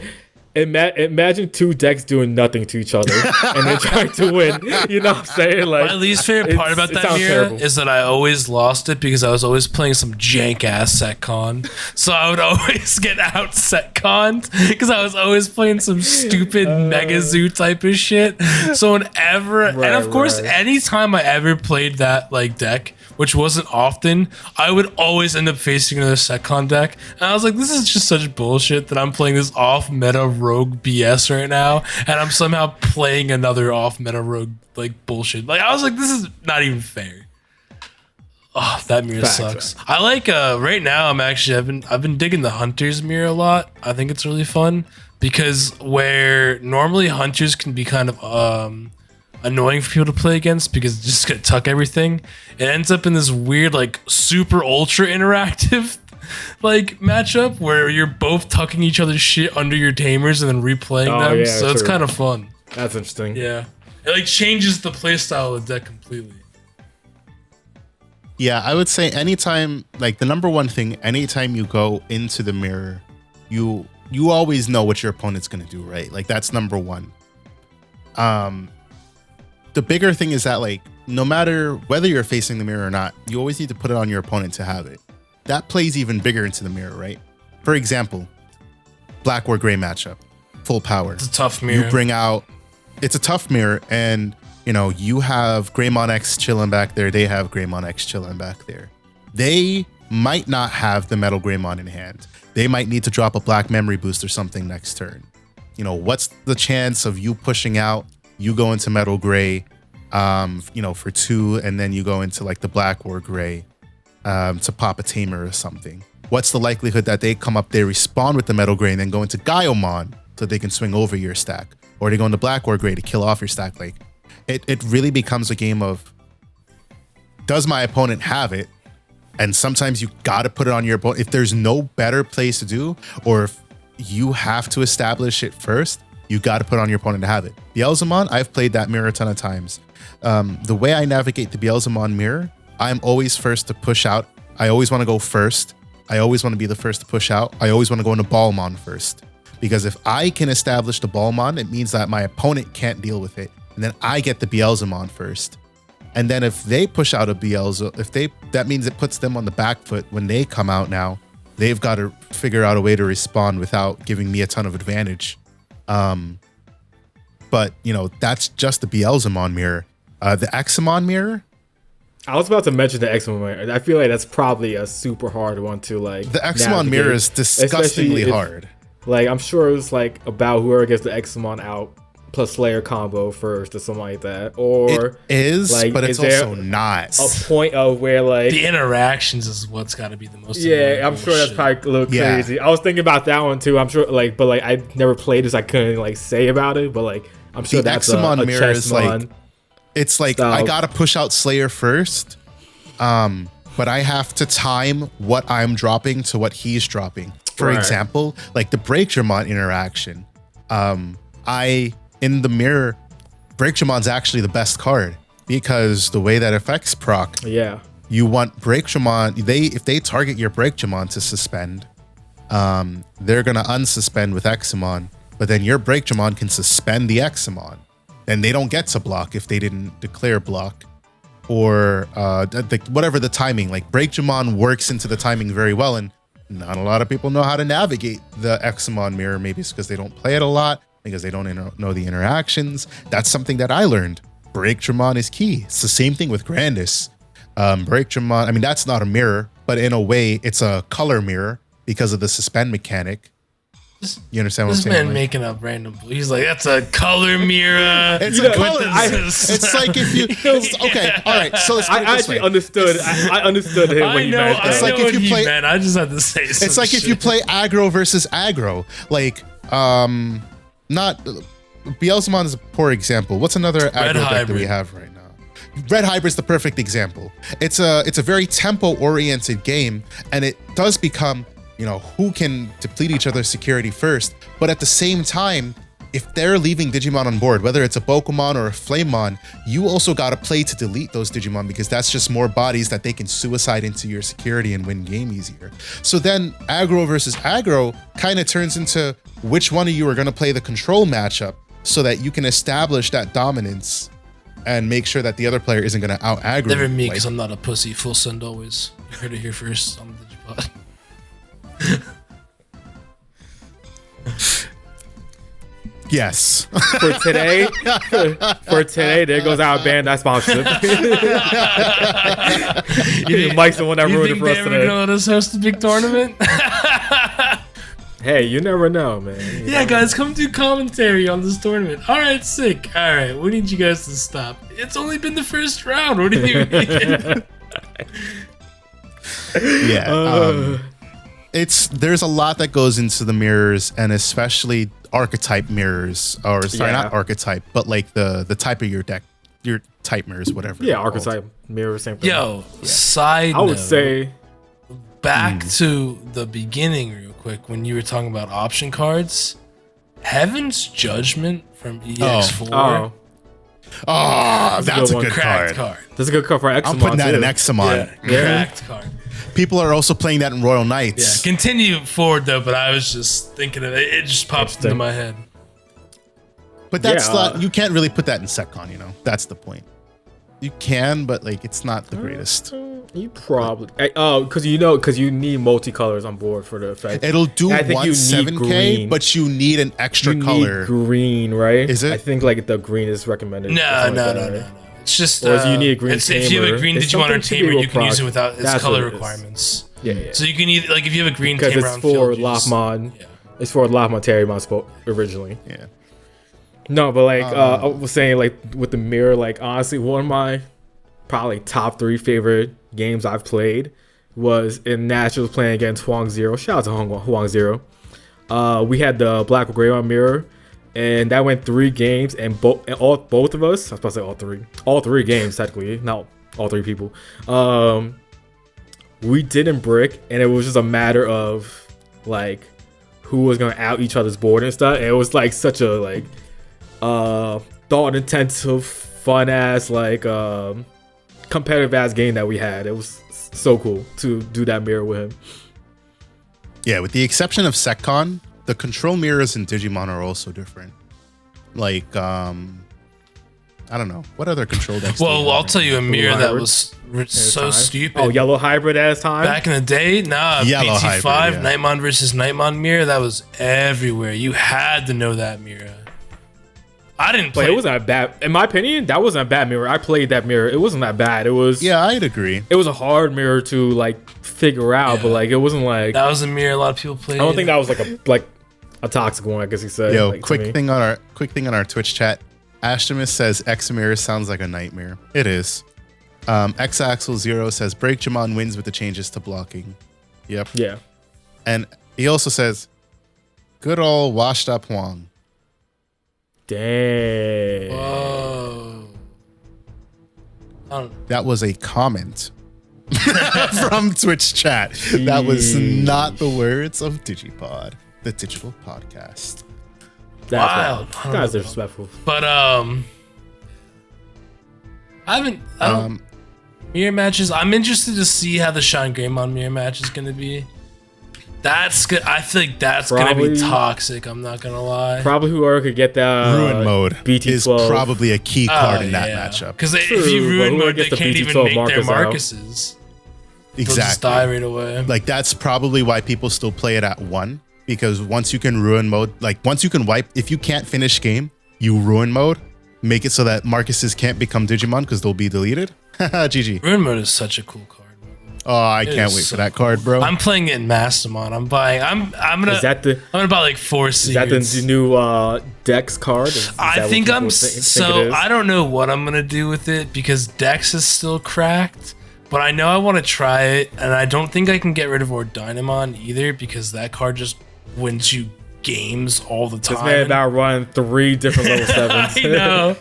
C: Imagine two decks doing nothing to each other and then trying to win. You know what I'm saying? Like,
B: my least favorite part about that mirror is that I always lost it because I was always playing some jank ass Setcon. So I would always get out Setconned because I was always playing some stupid Mega Zoo type of shit. So whenever, and of course, anytime I ever played that like deck, which wasn't often, I would always end up facing another Setcon deck. And I was like, this is just such bullshit that I'm playing this off-meta rogue BS right now, and I'm somehow playing another off-meta rogue, like, bullshit. Like, I was like, this is not even fair. Oh, that mirror sucks. I like, right now, I've been digging the Hunter's mirror a lot. I think it's really fun, because where normally Hunters can be kind of, annoying for people to play against because it's just gonna tuck everything. It ends up in this weird, like, super ultra interactive like matchup where you're both tucking each other's shit under your tamers and then replaying them. Yeah, so it's kind of fun.
C: That's interesting.
B: Yeah. It like changes the playstyle of the deck completely.
A: Yeah, I would say anytime, like the number one thing, anytime you go into the mirror, you always know what your opponent's gonna do, right? Like that's number one. The bigger thing is that like no matter whether you're facing the mirror or not, you always need to put it on your opponent to have it. That plays even bigger into the mirror, right? For example, black or gray matchup, full power.
B: It's a tough mirror.
A: You bring out, it's a tough mirror, and you know, you have Greymon X chilling back there. They have Greymon X chilling back there. They might not have the Metal Greymon in hand. They might need to drop a black memory boost or something next turn. You know, what's the chance of you pushing out, you go into Metal Gray, you know, for 2, and then you go into like the black or gray to pop a Tamer or something? What's the likelihood that they come up, they respawn with the Metal Gray and then go into Gaiomon so they can swing over your stack? Or they go into black or gray to kill off your stack? Like, it really becomes a game of, does my opponent have it? And sometimes you got to put it on your opponent. If there's no better place to do, or if you have to establish it first, you got to put it on your opponent to have it. Beelzemon, I've played that mirror a ton of times. The way I navigate the Beelzemon mirror, I'm always first to push out. I always want to go first. I always want to be the first to push out. I always want to go into Ballmon first. Because if I can establish the Ballmon, it means that my opponent can't deal with it. And then I get the Beelzemon first. And then if they push out a Beelzemon, that means it puts them on the back foot when they come out now. They've got to figure out a way to respond without giving me a ton of advantage. But, you know, that's just the Beelzemon mirror. The Examon mirror?
C: I was about to mention the Examon mirror. I feel like that's probably a super hard one to like.
A: The Examon mirror is disgustingly hard.
C: Like, I'm sure it was like about whoever gets the Examon out plus Slayer combo first or something like that. Or
A: it is, like, but it's also not.
C: A point of where like
B: the interactions is what's got to be the most.
C: Yeah, I'm sure that's probably a little crazy. I was thinking about that one too. I'm sure, like, but like I never played this, I couldn't like say about it. But like, I'm sure
A: the
C: that's
A: Examon mirror is like, it's like style. I gotta push out Slayer first, but I have to time what I'm dropping to what he's dropping. For example, like the Breakdramon interaction, in the mirror, Breakdramon's actually the best card because the way that affects proc.
C: Yeah.
A: You want Breakdramon, if they target your Breakdramon to suspend, they're gonna unsuspend with Examon, but then your Breakdramon can suspend the Examon. And they don't get to block if they didn't declare block. Or whatever the timing, like Breakdramon works into the timing very well, and not a lot of people know how to navigate the Examon mirror. Maybe it's because they don't play it a lot, because they don't know the interactions. That's something that I learned. Breakdramon is key. It's the same thing with Grandis. Breakdramon, I mean, that's not a mirror, but in a way, it's a color mirror because of the suspend mechanic. You understand what I'm saying?
B: This man making up random. He's like, that's a color mirror.
A: It's a color. It's like if you. Okay, all right. So let's.
C: I actually understood. I understood him when he meant that.
A: It's like if you play.
B: I just had to say.
A: It's like if you play aggro versus aggro. Like, not Beelzemon is a poor example. What's another aggro deck that we have right now? Red Hybrid is the perfect example. It's a very tempo oriented game, and it does become, you know, who can deplete each other's security first. But at the same time, if they're leaving Digimon on board, whether it's a Bokumon or a Flamemon, you also got to play to delete those Digimon because that's just more bodies that they can suicide into your security and win game easier. So then aggro versus aggro kind of turns into which one of you are going to play the control matchup so that you can establish that dominance and make sure that the other player isn't going to out aggro.
B: Never me, because I'm not a pussy. Full send always. You heard it here first on the DigiPod.
A: Yes.
C: For today, there goes our Bandai sponsorship. Mike's the one that ruined it for us today.
B: You think us host a big tournament?
C: Hey, you never know, man.
B: Yeah, guys, come do commentary on this tournament. All right, sick. All right, we need you guys to stop. It's only been the first round. What do you mean?
A: Yeah. There's a lot that goes into the mirrors, and especially archetype mirrors, or sorry, not archetype, but like the type of your deck, your type mirrors, whatever.
C: Yeah, archetype mirrors, same thing.
B: Side note,
C: I would say
B: back to the beginning real quick when you were talking about option cards. Heaven's Judgment from EX4.
A: Oh, that's a good
B: Cracked
A: card.
C: That's a good card for Examon.
A: I'm putting that
C: too.
A: in Examon.
B: Yeah, cracked card.
A: People are also playing that in Royal
B: Yeah,
A: Knights.
B: continue forward though, but I was just thinking of it. It just popped into my head.
A: But that's not, you can't really put that in SecCon, you know? That's the point. You can, but like it's not the greatest.
C: You probably because you need multicolors on board for the effect.
A: It'll do
C: I think you need
A: 7K,
C: green.
A: but you need an extra color.
C: Need green, right?
A: Is it?
C: I think like the green is recommended.
B: No. It's just
C: Or you need a green
B: if you have a green
C: It's
B: Digimon or
C: something to be
B: tamer, you can use it
C: proc-
B: without its
C: That's
B: color
C: what it is.
B: requirements.
C: Yeah.
B: So you can either like if you have a green
C: Because
B: tamer
C: it's
B: on
C: for
B: field, you
C: Lothmon.
B: just-
C: It's for Lothmon Terrymon originally.
A: Yeah.
C: No, but like I was saying, like with the mirror, like honestly, one of my probably top 3 favorite games I've played was in Nationals playing against Huang Zero. Shout out to Huang Zero. We had the Black Greymon mirror, and that went 3 games, and both of us. I was supposed to say all three games technically, not all 3 people. We didn't brick, and it was just a matter of like who was gonna out each other's board and stuff. And it was like such a like thought intensive, fun ass like competitive ass game that we had. It was so cool to do that mirror with him.
A: Yeah, with the exception of SecCon, the control mirrors in Digimon are also different. Like, I don't know. What other control decks?
B: Well, I'll tell you a mirror that
C: hybrid
B: was so
C: time.
B: stupid.
C: Oh, yellow hybrid at time.
B: Back in the day, nah,
A: Yellow
B: BT5,
A: hybrid, yeah.
B: Nightmon versus Nightmon mirror, that was everywhere. You had to know that mirror. I didn't play.
C: But it wasn't that bad. In my opinion, that wasn't a bad mirror. I played that mirror. It wasn't that bad. It was.
A: Yeah, I'd agree.
C: It was a hard mirror to like figure out, but like it wasn't like.
B: That was a mirror a lot of people played.
C: I don't think that was like a toxic one. I guess you said.
A: Yo,
C: like, to
A: quick
C: me.
A: thing on our Twitch chat. Ashtimus says X mirror sounds like a nightmare. It is. X Axel 0 says Breakjamon wins with the changes to blocking. Yep.
C: Yeah.
A: And he also says, good old washed up Huang.
C: Dang.
B: Whoa.
A: That was a comment from Twitch chat. That was not the words of DigiPod, the digital podcast.
C: That's
B: Wild.
C: wild. That's disrespectful.
B: But I don't mirror matches. I'm interested to see how the Sean Greymon mirror match is gonna be. That's good. I feel like that's gonna be toxic. I'm not gonna lie.
C: Probably whoever could get that
A: Ruin mode
C: BT12
A: is probably a key card in that matchup.
B: Because if
C: True,
B: you
C: but
B: ruin
C: whoever
B: mode, they
C: gets the
B: can't even
C: BT12
B: make their
C: Marcus out.
B: Marcuses. They'll just die
A: Exactly.
B: right away.
A: Like that's probably why people still play it at 1, because once you can ruin mode, like once you can wipe, if you can't finish game, you ruin mode, make it so that Marcuses can't become Digimon because they'll be deleted. GG.
B: Ruin mode is such a cool card.
A: Oh, I
B: It
A: can't
B: is
A: wait
B: so
A: for that card, bro.
B: I'm playing it in Mastermon. I'm buying. I'm gonna.
C: Is that the?
B: I'm gonna buy like 4
C: Is that
B: seeds.
C: the new Dex card? Is
B: I
C: that
B: think
C: what
B: I'm
C: people think it
B: so
C: is?
B: I don't know what I'm gonna do with it because Dex is still cracked, but I know I want to try it, and I don't think I can get rid of Dynamon either because that card just wins you games all the time.
C: This man about run 3 different level 7s.
B: I know.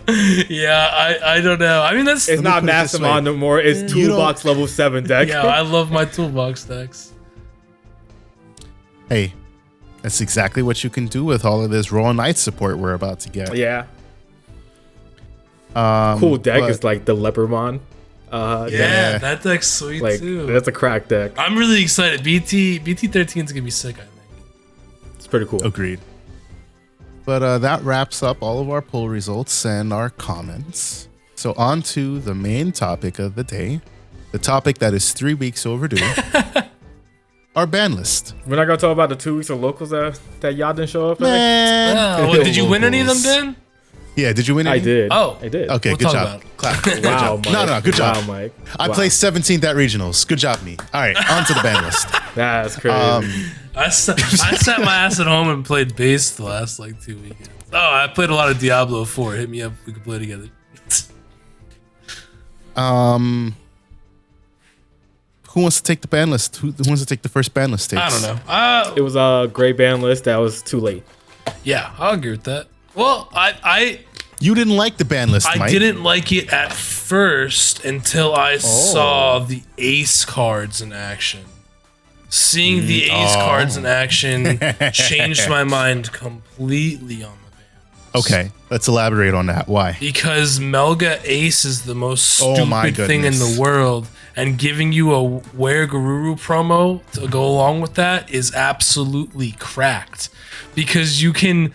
B: Yeah, I don't know. I mean that's
C: It's not
A: put it this way.
C: Mastermind no more. It's
A: You
C: Toolbox level 7 deck.
B: yeah. I love my toolbox decks.
A: Hey, that's exactly what you can do with all of this Royal Knight support we're about to get.
C: Yeah. Cool deck
A: but-
C: is like the Leopardmon.
B: Yeah,
A: Yeah.
B: that deck's sweet
C: Like
B: too.
C: that's a crack deck.
B: I'm really excited. BT13 is gonna be sick. I think.
C: It's pretty cool.
A: Agreed. But that wraps up all of our poll results and our comments. So on to the main topic of the day, the topic that is 3 weeks overdue, our ban list.
C: We're not gonna talk about the 2 weeks of locals that y'all didn't show up.
A: Man.
B: Oh, well, did you win any of them,
A: Locals.
B: Dan?
A: Yeah, did you win
C: I
A: any?
C: did.
B: Oh.
C: I did.
A: Okay,
B: We'll
A: good
B: talk
A: job.
B: about it.
A: Clap. Good
C: Wow,
A: job.
C: Mike.
A: No, good job.
C: Wow, Mike.
A: I
C: Wow.
A: placed 17th at regionals. Good job, me. All right, on to the ban list.
C: That's crazy.
B: I sat my ass at home and played base the last like 2 weekends. Oh, I played a lot of Diablo 4. Hit me up. We could play together.
A: Who wants to take the ban list? Who wants to take the first ban list?
B: I don't know.
C: It was a great ban list that was too late.
B: Yeah, I'll agree with that. Well, I
A: You didn't like the ban list, Mike.
B: didn't like it at first until I saw the ace cards in action. Seeing the ace cards in action changed my mind completely on the ban.
A: Okay, let's elaborate on that. Why?
B: Because Melga Ace is the most
A: Oh my
B: stupid thing in the world, and giving you a Were Garuru promo to go along with that is absolutely cracked. Because you can,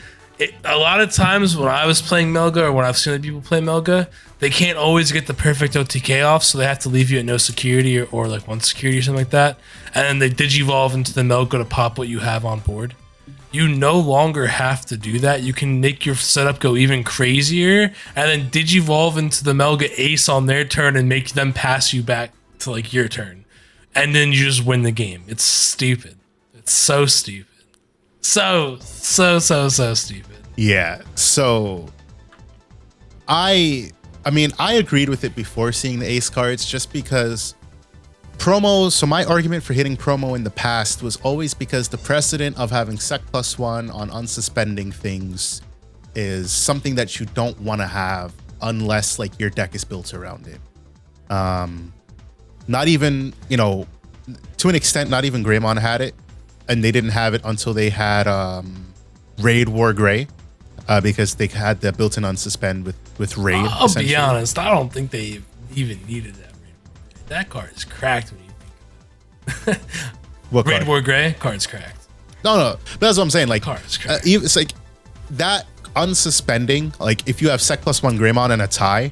B: a lot of times when I was playing Melga, or when I've seen other people play Melga, they can't always get the perfect OTK off, so they have to leave you at no security or like 1 security or something like that, and then they digivolve into the Melga to pop what you have on board. You no longer have to do that. You can make your setup go even crazier and then digivolve into the Melga Ace on their turn and make them pass you back to like your turn. And then you just win the game. It's stupid. It's so stupid. So stupid.
A: Yeah. So I mean, I agreed with it before seeing the Ace cards just because promos. So my argument for hitting promo in the past was always because the precedent of having sec +1 on unsuspending things is something that you don't want to have unless like your deck is built around it. Not even, you know, to an extent, not even Greymon had it, and they didn't have it until they had Raid War Grey, because they had the built-in unsuspend with Raid.
B: I'll be honest, I don't think they even needed that. That card is cracked when you think of it.
A: What
B: Raid
A: card?
B: War Grey, card's cracked.
A: No, that's what I'm saying. Like,
B: Card's cracked.
A: it's like that unsuspending. Like, if you have sec +1 Greymon and a tie,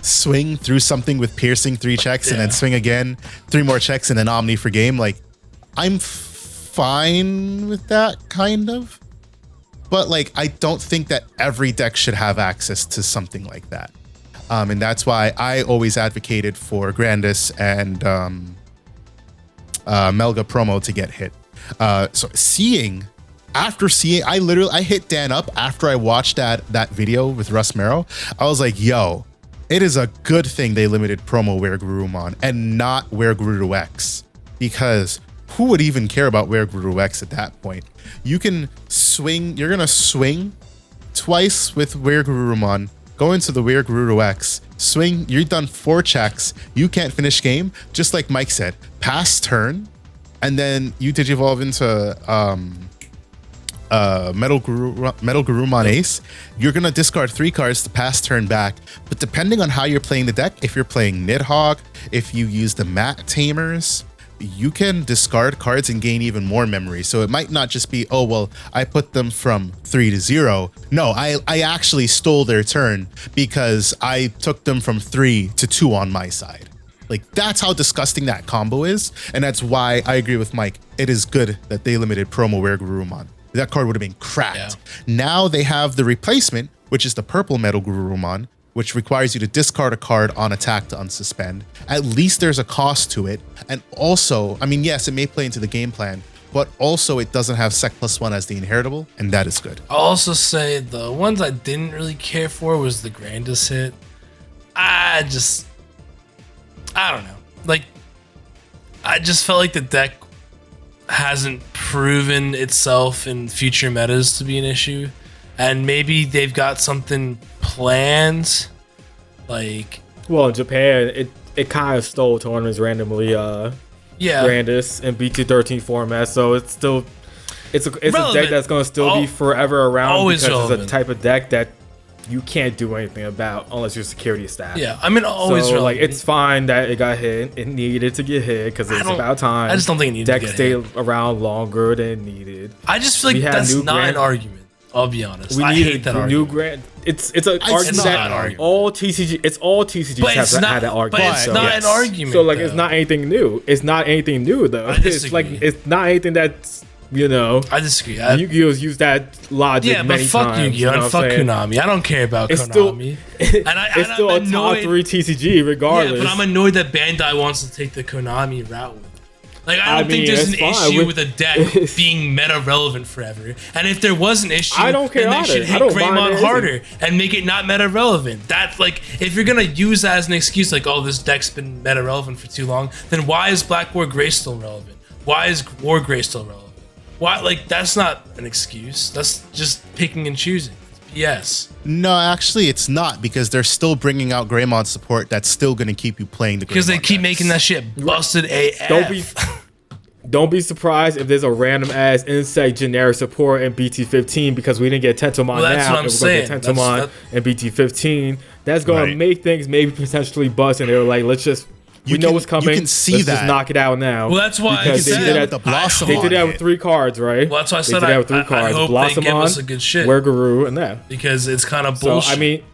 A: swing through something with piercing 3 checks and then swing again, 3 more checks and then Omni for game. Like, I'm fine with that kind of, but like, I don't think that every deck should have access to something like that. And that's why I always advocated for Grandis and Melga promo to get hit. So I hit Dan up after I watched that video with Russ Merrow. I was like, yo, it is a good thing they limited promo Were Garurumon and not Were Garuru X, because who would even care about Were Garuru X at that point? You can swing, you're gonna swing twice with Were Garurumon, go into the Were Garuru X, swing, you're done 4 checks, you can't finish game, just like Mike said, pass turn, and then you digivolve into Metal Garurumon Ace. You're gonna discard 3 cards to pass turn back, but depending on how you're playing the deck, if you're playing Nidhogg, if you use the Mat Tamers, you can discard cards and gain even more memory. So it might not just be, oh, well, I put them from 3 to 0. No, I actually stole their turn because I took them from 3 to 2 on my side. Like, that's how disgusting that combo is. And that's why I agree with Mike. It is good that they limited promo Were Garurumon. That card would have been cracked. Yeah. Now they have the replacement, which is the purple Metal Garurumon, which requires you to discard a card on attack to unsuspend. At least there's a cost to it. And also, I mean, yes, it may play into the game plan, but also it doesn't have sec +1 as the inheritable, and that is good.
B: I'll also say the ones I didn't really care for was the Grandis hit. I don't know. Like, I just felt like the deck hasn't proven itself in future metas to be an issue. And maybe they've got something planned, like...
C: Well, in Japan, it kind of stole tournaments randomly, Grandis and B213 format, so it's still... It's a deck that's going to still be forever around because relevant. It's a type of deck that you can't do anything about unless you're security staff.
B: Yeah, I mean, always
C: so,
B: relevant.
C: like, it's fine that it got hit. It needed to get hit because it's about time.
B: I just don't think it needed to get hit.
C: Deck stayed around longer than it needed.
B: I just feel like that's not an argument. I'll be honest.
C: We
B: hate that argument.
C: It's an argument that all TCGs have had that argument.
B: But it's not an argument.
C: So like, it's not anything new. It's not anything new though. It's like, it's not anything that's, you know.
B: I disagree.
C: Yu-Gi-Oh's used that logic many times.
B: Yeah, but fuck Yu-Gi-Oh and fuck Konami. I don't care about Konami.
C: It's still a top 3 TCG regardless.
B: Yeah, but I'm annoyed that Bandai wants to take the Konami route with it. Like, I don't think there's an issue with a deck being meta relevant forever. And if there was an issue,
C: I don't care
B: then they should hit Greymon harder and make it not meta relevant. That, like, if you're gonna use that as an excuse, like, oh, this deck's been meta relevant for too long, then why is Black War Grey still relevant? Why is War Grey still relevant? Why? Like, that's not an excuse. That's just picking and choosing. Yes.
A: No, actually, it's not, because they're still bringing out Greymon support that's still going to keep you playing the Greymon
B: because they keep
A: decks.
B: making that shit busted AF.
C: don't be surprised if there's a random ass insect generic support in BT15 because we didn't get Tentomon
B: that's
C: now.
B: what I'm saying.
C: We're going to get Tentomon in BT15. That's going to make things maybe potentially bust. And they were like, let's just. We know what's coming. You can see let's just knock it out now.
B: Well, that's why
C: because they did that with 3 cards, right?
B: Well, that's why I said
C: they did that with 3 cards.
B: I hope
C: Blossomon,
B: they give us a good shit.
C: Wergaroo, and that.
B: Because it's kind of bullshit.
C: So, I mean,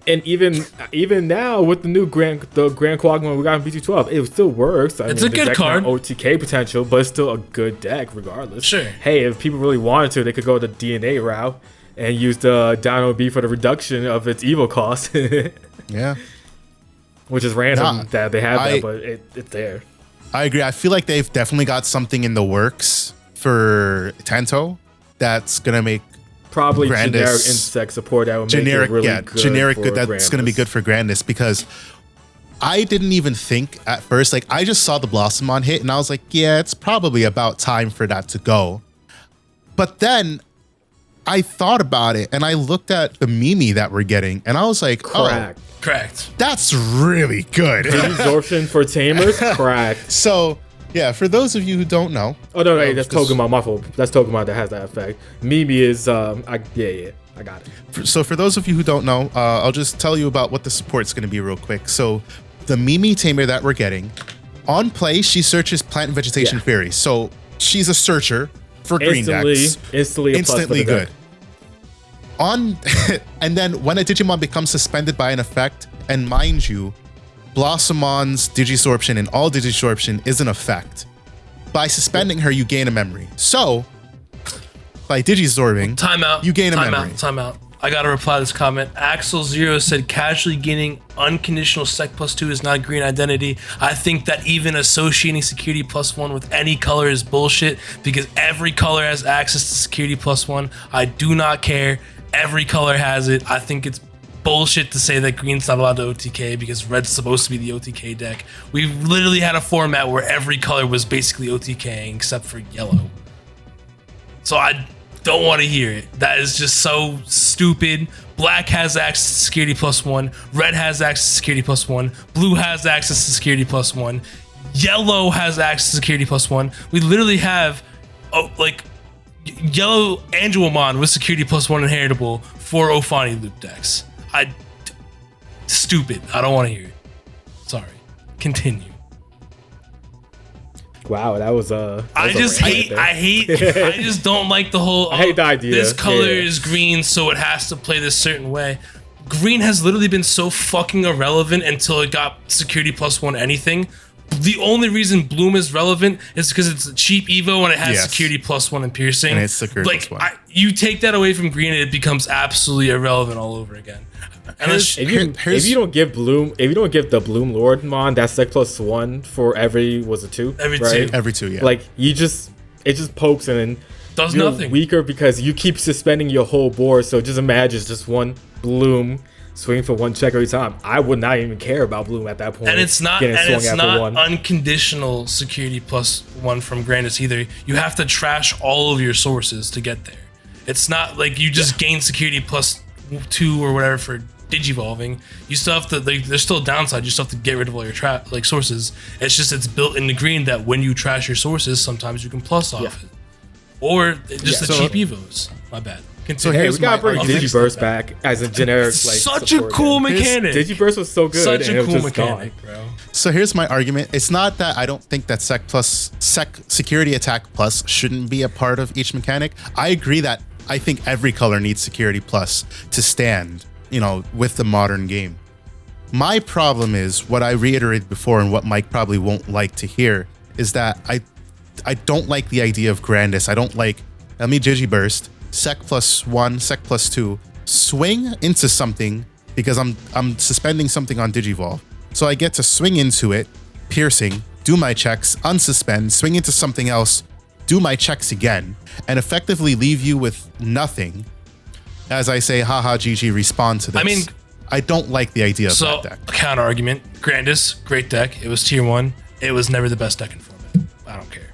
C: and even now with the new Grand Quagmon we got in BT12, it still works.
B: It's a good card.
C: OTK potential, but it's still a good deck regardless.
B: Sure.
C: Hey, if people really wanted to, they could go the DNA route and use the Dino B for the reduction of its Evo cost.
A: Yeah.
C: Which is random that they have that, but it's there.
A: I agree. I feel like they've definitely got something in the works for Tento that's going to make
C: probably
A: Grandis,
C: generic insect support that would make it really good.
A: That's going to be good for Grandis because I didn't even think at first, like I just saw the Blossomon hit and I was like, yeah, it's probably about time for that to go. But then I thought about it and I looked at the Mimi that we're getting and I was like,
B: Correct.
A: That's really good.
C: Absorption for Tamers, cracked.
A: So, yeah, for those of you who don't know.
C: Oh, no, that's Togumon, my fault. That's Togumon that has that effect. Mimi is, I got it.
A: So for those of you who don't know, I'll just tell you about what the support's going to be real quick. So the Mimi Tamer that we're getting, on play, she searches plant and vegetation fairies. So she's a searcher for green decks. Instantly good. And then when a Digimon becomes suspended by an effect, and mind you, Blossomon's Digisorption and all Digisorption is an effect. By suspending her, you gain a memory. So, by Digisorbing, you gain a memory.
B: Time out. I gotta reply to this comment. Axel Zero said casually gaining unconditional Sec +2 is not green identity. I think that even associating security +1 with any color is bullshit because every color has access to security +1. I do not care. Every color has it. I think it's bullshit to say that green's not allowed to OTK because red's supposed to be the OTK deck. We literally had a format where every color was basically OTKing except for yellow. So I don't want to hear it. That is just so stupid. Black has access to security +1. Red has access to security +1. Blue has access to security +1. Yellow has access to security +1. We literally have Yellow Angelomon with security +1 inheritable for Ophani loop decks. Stupid. I don't want to hear it. Sorry. Continue.
C: Wow, that was
B: I just don't like the whole.
C: I hate the idea.
B: This color is green, so it has to play this certain way. Green has literally been so fucking irrelevant until it got security +1 anything. The only reason Bloom is relevant is because it's a cheap Evo and it has security +1 and piercing.
A: And it's security +1.
B: You take that away from green, and it becomes absolutely irrelevant all over again.
C: If you don't give the Bloom Lord Mon that Sec +1 for every 2?
A: Every 2, yeah.
C: Like it just pokes and
B: does
C: you're
B: nothing.
C: Weaker because you keep suspending your whole board. So just imagine just one Bloom swing for 1 check every time. I would not even care about Bloom at that point.
B: And it's not unconditional security +1 from Grandis either. You have to trash all of your sources to get there. It's not like you just gain security +2 or whatever for Digivolving. You still have to, there's still a downside. You still have to get rid of all your sources. It's just it's built into green that when you trash your sources, sometimes you can plus off it. Or just the cheap Evos. My bad.
C: So we gotta bring Digiburst back as a generic
B: such a cool mechanic.
C: Digiburst was so good.
B: Such a cool mechanic, bro.
A: So here's my argument. It's not that I don't think that Sec Security Attack Plus shouldn't be a part of each mechanic. I agree that I think every color needs Security Plus to stand, with the modern game. My problem is what I reiterated before and what Mike probably won't like to hear is that I don't like the idea of Grandis. I don't like, let me Digiburst, Sec +1, Sec +2, swing into something because I'm suspending something on Digivolve. So I get to swing into it, piercing, do my checks, unsuspend, swing into something else, do my checks again, and effectively leave you with nothing. As I say, haha, GG, respond to this. I mean, I don't like the idea of that deck.
B: Counter argument, Grandis, great deck. It was tier 1. It was never the best deck in format. I don't care.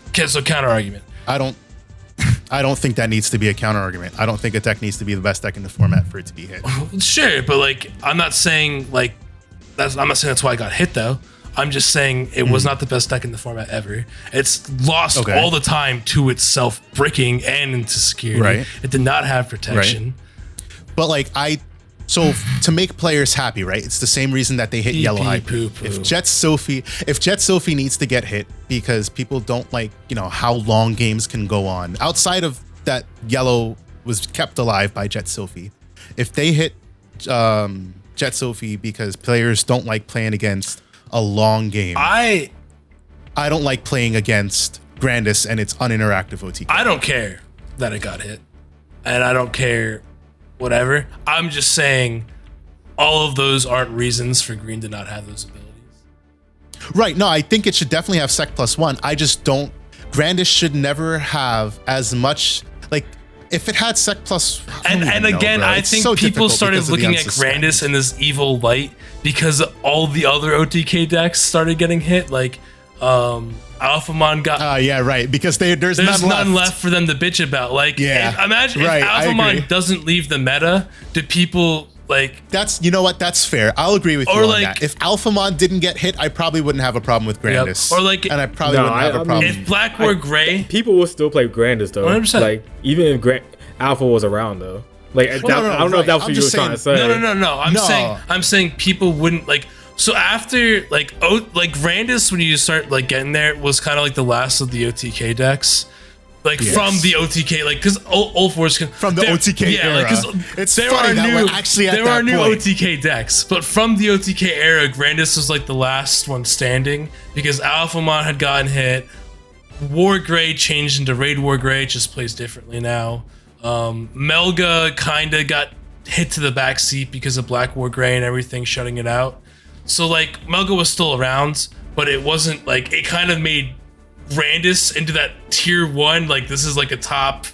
B: Okay, so counter argument.
A: I don't think that needs to be a counter argument. I don't think a deck needs to be the best deck in the format for it to be hit.
B: Sure, but I'm not saying I'm not saying that's why I got hit though. I'm just saying it was not the best deck in the format ever. It's lost all the time to itself bricking and into security.
A: Right.
B: It did not have protection.
A: Right. But like so to make players happy, right? It's the same reason that they hit yellow high. If Jet Sophie needs to get hit because people don't like, how long games can go on. Outside of that, yellow was kept alive by Jet Sophie. If they hit Jet Sophie because players don't like playing against a long game. I don't like playing against Grandis and its uninteractive OTK.
B: I don't care that it got hit. And I don't care whatever. I'm just saying all of those aren't reasons for green to not have those abilities.
A: Right. No, I think it should definitely have Sec +1. I just don't. Grandis should never have as much, like, if it had Sec plus.
B: And again, I think people started looking at Grandis in this evil light because all the other OTK decks started getting hit. Like, Alphamon got.
A: Yeah, right. Because there's none left
B: for them to bitch about. Like, imagine if Alphamon doesn't leave the meta, do people like?
A: You know what? That's fair. I'll agree with you on that. If Alphamon didn't get hit, I probably wouldn't have a problem with Grandis.
B: Or like,
A: and I probably wouldn't have a problem.
B: If Black were gray,
C: people would still play Grandis though. 100%. Like even if Alpha was around though. Like I don't know if that's what you were trying to say.
B: No. I'm saying people wouldn't like. So after like Grandis, when you start like getting there, was kind of like the last of the OTK decks, like from the OTK, like because Old Force
A: from the OTK era.
B: Like, it's there funny are that new actually at there that are new point. OTK decks, but from the OTK era, Grandis was like the last one standing because Alphamon had gotten hit. War Gray changed into Raid War Gray, it just plays differently now. Melga kinda got hit to the back seat because of Black War Gray and everything shutting it out. So like Melga was still around, but it wasn't like it kind of made Grandis into that tier 1. Like this is like a top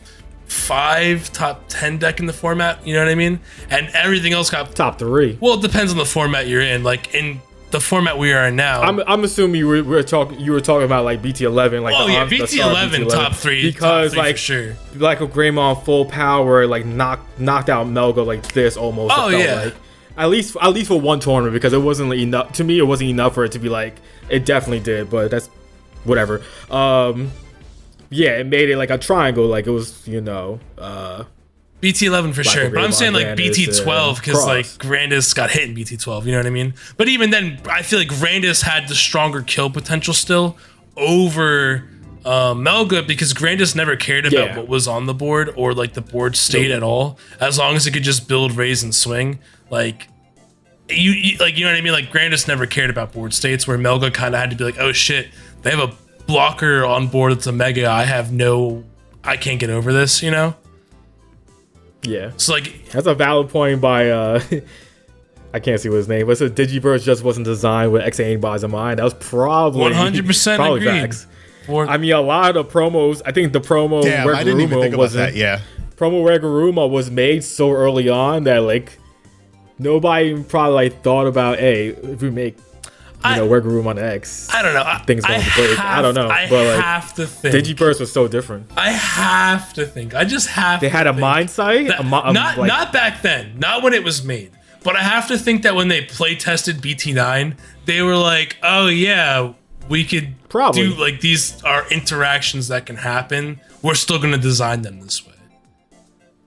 B: 5, top 10 deck in the format. You know what I mean? And everything else got
C: top 3.
B: Well, it depends on the format you're in. Like in the format we are in now,
C: I'm assuming you were talking about like BT11, like
B: BT11 top 3
C: because
B: top 3
C: like
B: for sure.
C: Like a Greymon full power like knocked out Melga like this almost. Like. At least for one tournament because it wasn't enough to me. It wasn't enough for it to be like it definitely did, but that's whatever. It made it like a triangle, like it was
B: BT11 for sure. But I'm saying like BT12 because like Grandis got hit in BT12. You know what I mean? But even then, I feel like Grandis had the stronger kill potential still over Melga because Grandis never cared about what was on the board or like the board state at all, as long as it could just build, raise, and swing. Like you know what I mean? Like Grandis never cared about board states, where Melga kind of had to be like, oh shit, they have a blocker on board that's a mega. I can't get over this, you know?
C: Yeah.
B: So like
C: that's a valid point by I can't see what his name, but so Digiverse just wasn't designed with XA bars in mind. That was probably
B: 100% agreed.
C: Facts. I mean, a lot of the promos. I think the promo Reguruma wasn't. Promo Reguruma was made so early on that like nobody probably like thought about, hey, if we make Reguruma on X,
B: I don't know,
C: things going to break. I don't know, but like
B: have to think
C: Digiverse was so different.
B: I have to think. I just have.
C: They had a mind sight.
B: Not back then. Not when it was made. But I have to think that when they play tested BT9, they were like, oh yeah, we could probably do like these are interactions that can happen. We're still going to design them this way.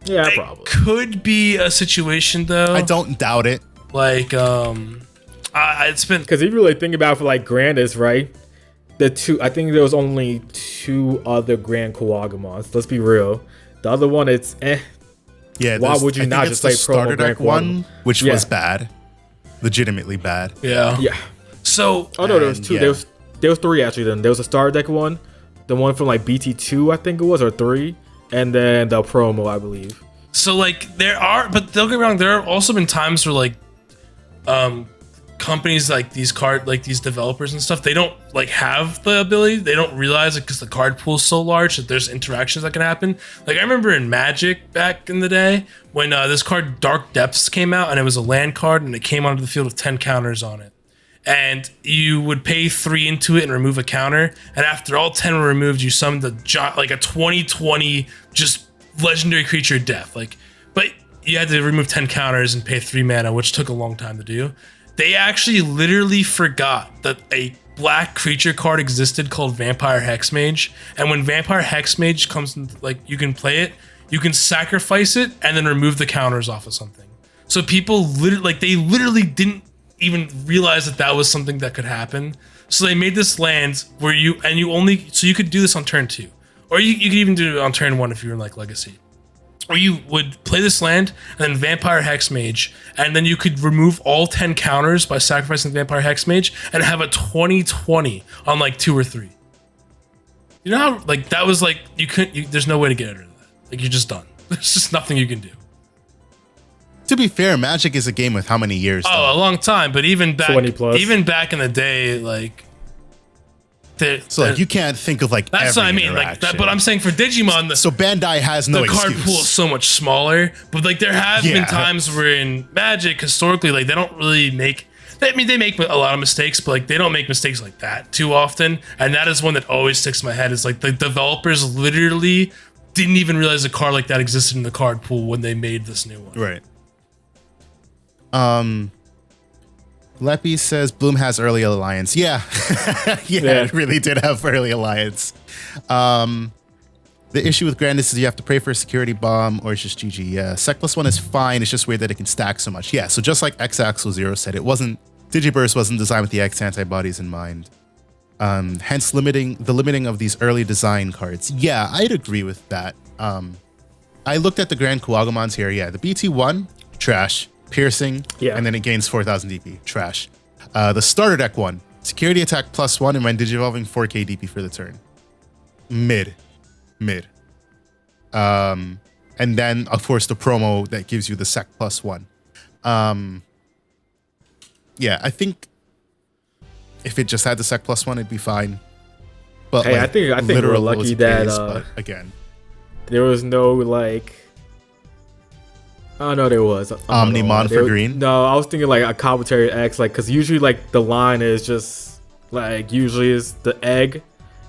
C: Yeah,
B: it
C: probably.
B: Could be a situation though.
A: I don't doubt it.
B: Like, it's been
C: because if you really think about it for like Grandis, right? I think there was only 2 other Grand Kawagamons. Let's be real. The other one, it's
A: Yeah.
C: Why would you not just play
A: starter deck one, which was bad, legitimately bad.
B: Yeah. So
C: there was 2. Yeah. There was 3 actually. Then there was a starter deck one, the one from like BT2, I think it was, or 3. And then the promo, I believe.
B: So like but don't get me wrong, there have also been times where like companies like these developers and stuff, they don't like have the ability, they don't realize it because the card pool is so large that there's interactions that can happen. Like I remember in Magic back in the day when this card Dark Depths came out, and it was a land card and it came onto the field with 10 counters on it. And you would pay 3 into it and remove a counter. And after all 10 were removed, you summoned a 2020 just legendary creature death. But you had to remove 10 counters and pay 3 mana, which took a long time to do. they actually literally forgot that a black creature card existed called Vampire Hexmage, and when Vampire Hexmage comes, like, you can play it, you can sacrifice it and then remove the counters off of something. So people literally didn't even realize that was something that could happen. So they made this land where you could do this on turn 2, or you could even do it on turn 1 if you were in like Legacy. Or you would play this land and then Vampire Hexmage, and then you could remove all 10 counters by sacrificing Vampire Hexmage and have a 20/20 on like 2 or 3. You know how like that was like there's no way to get rid of that. Like you're just done. There's just nothing you can do.
A: To be fair, Magic is a game with how many years?
B: Oh, a long time. But even back in the day, like.
A: Like you can't think of like
B: that's what I mean, like that. But I'm saying for Digimon,
A: so Bandai has no excuse.
B: The card pool is so much smaller. But like there have been times where in Magic historically, like they don't really make. I mean, they make a lot of mistakes, but like they don't make mistakes like that too often. And that is one that always sticks in my head. Is like the developers literally didn't even realize a card like that existed in the card pool when they made this new one.
A: Right. Leppy says Bloom has early alliance. Yeah. It really did have early alliance. The issue with Grandis is you have to pray for a security bomb or it's just GG. Yeah, Sec +1 is fine. It's just weird that it can stack so much. Yeah, so just like X-Axel0 said, Digiburst wasn't designed with the X antibodies in mind. Hence the limiting of these early design cards. Yeah, I'd agree with that. I looked at the Grand Kuwagamons here. Yeah, the BT1, trash. Piercing, and then it gains 4,000 DP. Trash. The starter deck one, security attack +1, and when digivolving 4k DP for the turn. Mid. And then, of course, the promo that gives you the sec +1. Yeah, I think if it just had the sec +1, it'd be fine. But
C: hey, like, I think we're lucky that
A: again,
C: there was no like. Oh no, there was
A: Omnimon for green.
C: No, I was thinking like a commentary X, like because usually like the line is just like usually is the egg,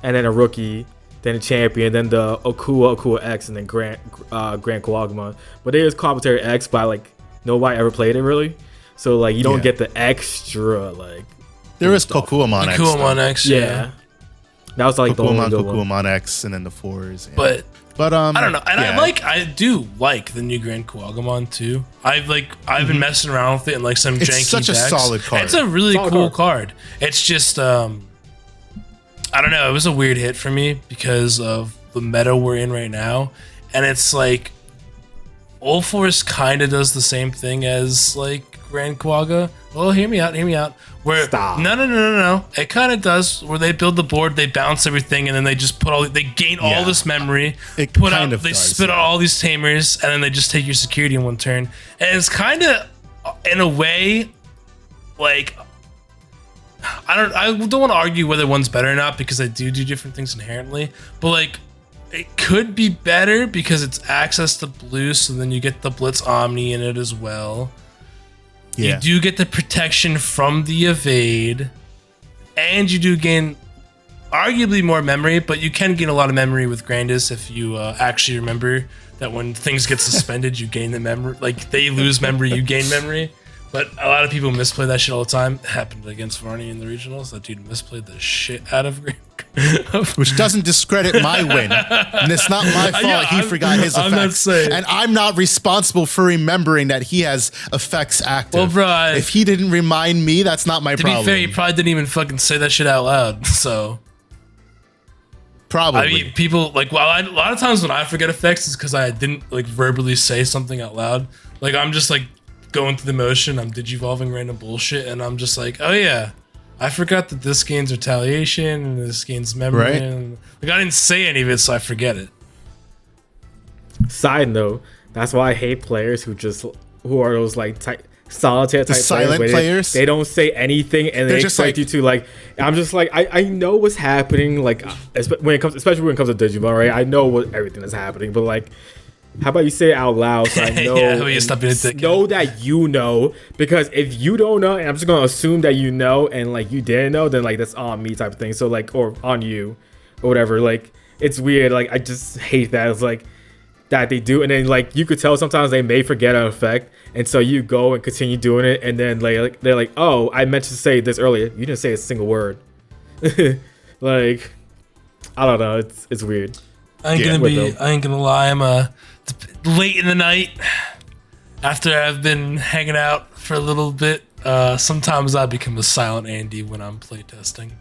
C: and then a rookie, then a champion, then the Akua X, and then Grand Kuwagamon. But there is commentary X, but like nobody ever played it really, so like you don't get the extra like.
A: There is Kokuamon X.
B: Kokuamon X,
C: yeah. That was like
A: Kokuamon X, and then the 4s.
B: Yeah. But I don't know, and I do like the new Grand Kuwagamon too. I've been messing around with it in like some janky decks. It's
A: such a solid card.
B: It's a really cool card. It's just I don't know. It was a weird hit for me because of the meta we're in right now, and it's like Ulforce kind of does the same thing as like Grand Kuwaga. Well, hear me out. Where no. It kind of does. Where they build the board, they bounce everything, and then they just they gain all this memory. They spit out all these tamers, and then they just take your security in one turn. And it's kind of, in a way, like I don't want to argue whether one's better or not because they do different things inherently. But like, it could be better because it's access to blue, so then you get the Blitz Omni in it as well. Yeah. You do get the protection from the evade, and you do gain arguably more memory, but you can gain a lot of memory with Grandis if you actually remember that when things get suspended, you gain the memory. Like, they lose memory, you gain memory. But a lot of people misplay that shit all the time. It happened against Varney in the regionals. That dude misplayed the shit out of
A: which doesn't discredit my win. And it's not my fault he forgot his effects. And I'm not responsible for remembering that he has effects active.
B: Well, bro,
A: if he didn't remind me, that's not my problem.
B: To be fair, he probably didn't even fucking say that shit out loud. So
A: probably.
B: I mean, people like, well, a lot of times when I forget effects, it's because I didn't like verbally say something out loud. Like, I'm just like going through the motion, I'm digivolving random bullshit, and I'm just like, oh yeah, I forgot that this gains retaliation and this gains memory. Right. And, like, I didn't say any of it, so I forget it.
C: Side note, that's why I hate players who are those like solitaire type
A: silent players.
C: They don't say anything and they expect like, you to like. I'm just like, I know what's happening. Like especially when it comes to Digimon, right? I know what everything is happening, but like, how about you say it out loud so I know, know that you know? Because if you don't know, and I'm just gonna assume that you know, and like you didn't know, then like that's on me type of thing. So like, or on you, or whatever. Like, it's weird. Like, I just hate that. It's like, that they do, and then like you could tell sometimes they may forget an effect, and so you go and continue doing it, and then like they're like, oh, I meant to say this earlier, you didn't say a single word. Like, I don't know, it's weird.
B: I ain't gonna lie, I'm late in the night after I've been hanging out for a little bit. Sometimes I become a silent Andy when I'm playtesting.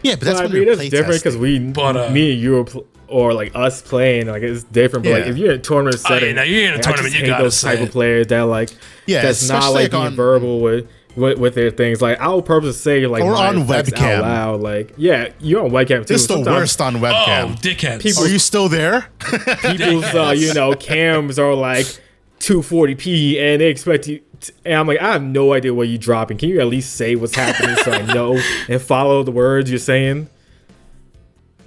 A: Yeah, but that's
C: I mean, it's different because me and you or like us playing, like it's different. But like if you're in a tournament setting,
B: you're in a tournament, you got
C: those type of players that like that's not like being verbal with their things. Like I'll purposely say like
A: or on webcam
C: out loud. Like you're on webcam too.
A: It's the worst on webcam.
B: Oh, dickheads!
A: Are you still there?
C: People's cams are like 240p, and they expect you. And I'm like, I have no idea what you're dropping. Can you at least say what's happening so I know and follow the words you're saying?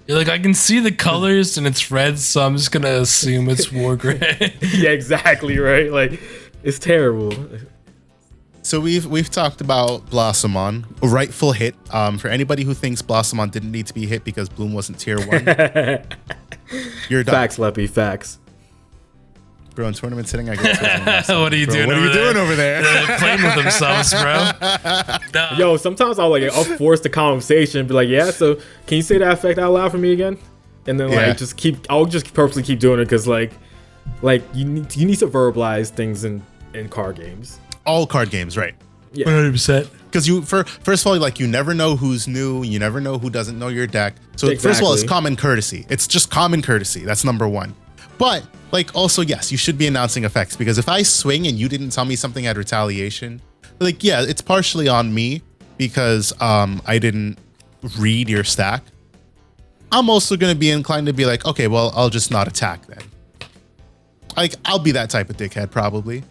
B: You're like, I can see the colors and it's red, so I'm just gonna assume it's war gray.
C: Yeah, exactly, right? Like, it's terrible.
A: So we've talked about Blossomon, a rightful hit. For anybody who thinks Blossomon didn't need to be hit because Bloom wasn't tier 1, you're done.
C: Facts, Leppy, facts.
A: Bro, in tournament setting, I get
B: What are you doing?
A: What are you doing over there?
B: They're playing with themselves, bro. No.
C: Yo, sometimes I'll force the conversation, be like, yeah, so can you say that effect out loud for me again? And then I'll just purposely keep doing it because like you need to verbalize things in card games.
A: All card games, right?
B: Yeah, 100%.
A: Because first of all, like you never know who's new, you never know who doesn't know your deck. So first of all, it's common courtesy. It's just common courtesy. That's number one. But like also, yes, you should be announcing effects because if I swing and you didn't tell me something at retaliation, like yeah, it's partially on me because I didn't read your stack. I'm also gonna be inclined to be like, okay, well, I'll just not attack then. Like I'll be that type of dickhead probably.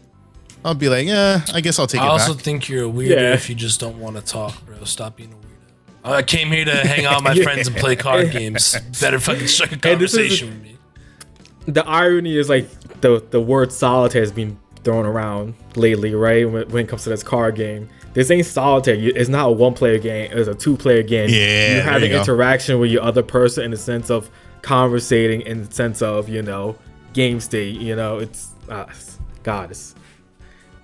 A: I'll be like, yeah, I guess I'll take it back.
B: I also think you're a weirdo if you just don't want to talk, bro. Stop being a weirdo. I came here to hang out with my friends and play card games. Better fucking strike a conversation with me.
C: The irony is like the word solitaire has been thrown around lately, right? When it comes to this card game, this ain't solitaire. It's not a one-player game. It's a two-player game.
A: Yeah,
C: you have the interaction with your other person in the sense of conversating, in the sense of game state. It's God,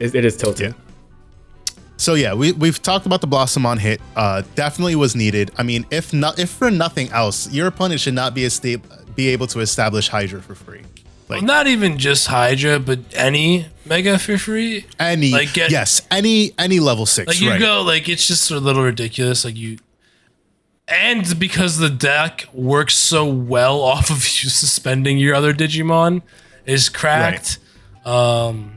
C: it is tilted.
A: Yeah. So yeah, we've talked about the Blossomon hit. Definitely was needed. I mean, if for nothing else, your opponent should not be able to establish Hydra for free. Like,
B: well, not even just Hydra, but any Mega for free.
A: Any level 6.
B: Like you go, like it's just a little ridiculous. Like and because the deck works so well off of you suspending your other Digimon is cracked.
A: Right.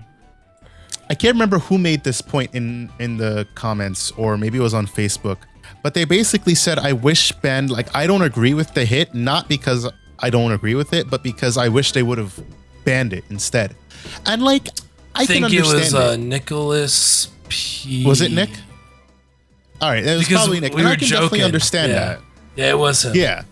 A: I can't remember who made this point in the comments, or maybe it was on Facebook, but they basically said, I wish banned, like I don't agree with the hit, not because I don't agree with it, but because I wish they would have banned it instead. And like, I think it was
B: Nicholas P.
A: Was it Nick? All right, it was probably Nick. And I can definitely understand that.
B: Yeah, it was him.
A: Yeah.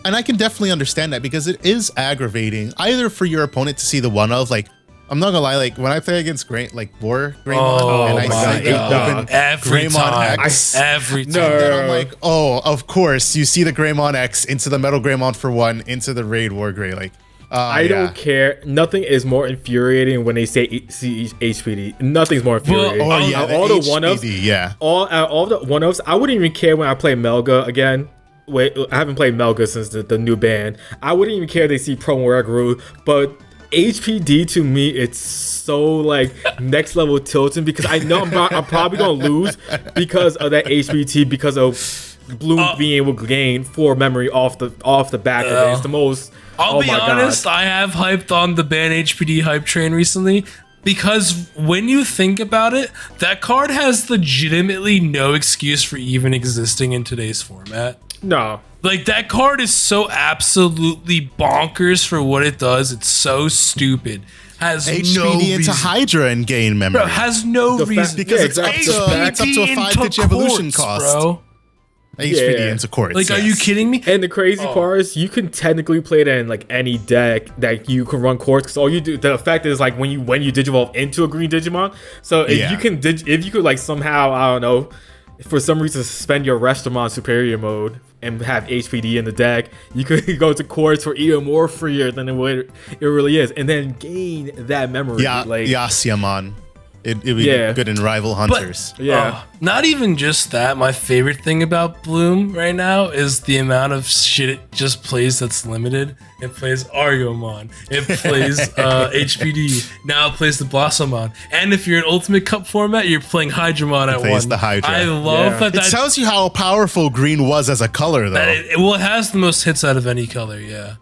A: And I can definitely understand that because it is aggravating either for your opponent to see the one of like, I'm not gonna lie, like when I play against War Greymon and I see Greymon X
B: every time,
A: then I'm like, oh, of course, you see the Greymon X into the Metal Greymon for 1 into the Raid War Grey. Like,
C: I don't care. Nothing is more infuriating when they say HPD. Nothing's more infuriating.
A: All the one-ups,
C: all the one-ups. I wouldn't even care when I play Melga again. Wait, I haven't played Melga since the new ban. I wouldn't even care if they see Pro Guru, but HPD to me, it's so like next level tilting because I know I'm probably gonna lose because of that HPT, because of Bloom being able to gain 4 memory off the back of it. It's the most.
B: I'll be honest, I have hyped on the ban HPD hype train recently because when you think about it, that card has legitimately no excuse for even existing in today's format.
C: No.
B: Like, that card is so absolutely bonkers for what it does. It's so stupid. Has
A: HPD
B: no reason.
A: into Hydra and gain memory.
B: Bro, has no reason.
A: Because it's up to a 5-digit evolution cost.
B: Bro.
A: HPD into quartz.
B: Like, are you kidding me?
C: And the crazy part is you can technically play that in like any deck that you can run quartz, because all you do, the effect is like when you digivolve into a green Digimon. So if you could like somehow, I don't know, for some reason suspend your Restaurant Superior mode and have HPD in the deck, you could go to Quartz for even more freer than what it really is, and then gain that memory.
A: Yeah,
C: like
A: Yasyaman. It'd be good in Rival Hunters.
B: Not even just that. My favorite thing about Bloom right now is the amount of shit it just plays that's limited. It plays Argomon. It plays HPD. Now it plays the Blossomon. And if you're in Ultimate Cup format, you're playing Hydramon at
A: plays
B: one.
A: the Hydra.
B: I love that.
A: It tells you how powerful green was as a color, though.
B: It has the most hits out of any color, yeah.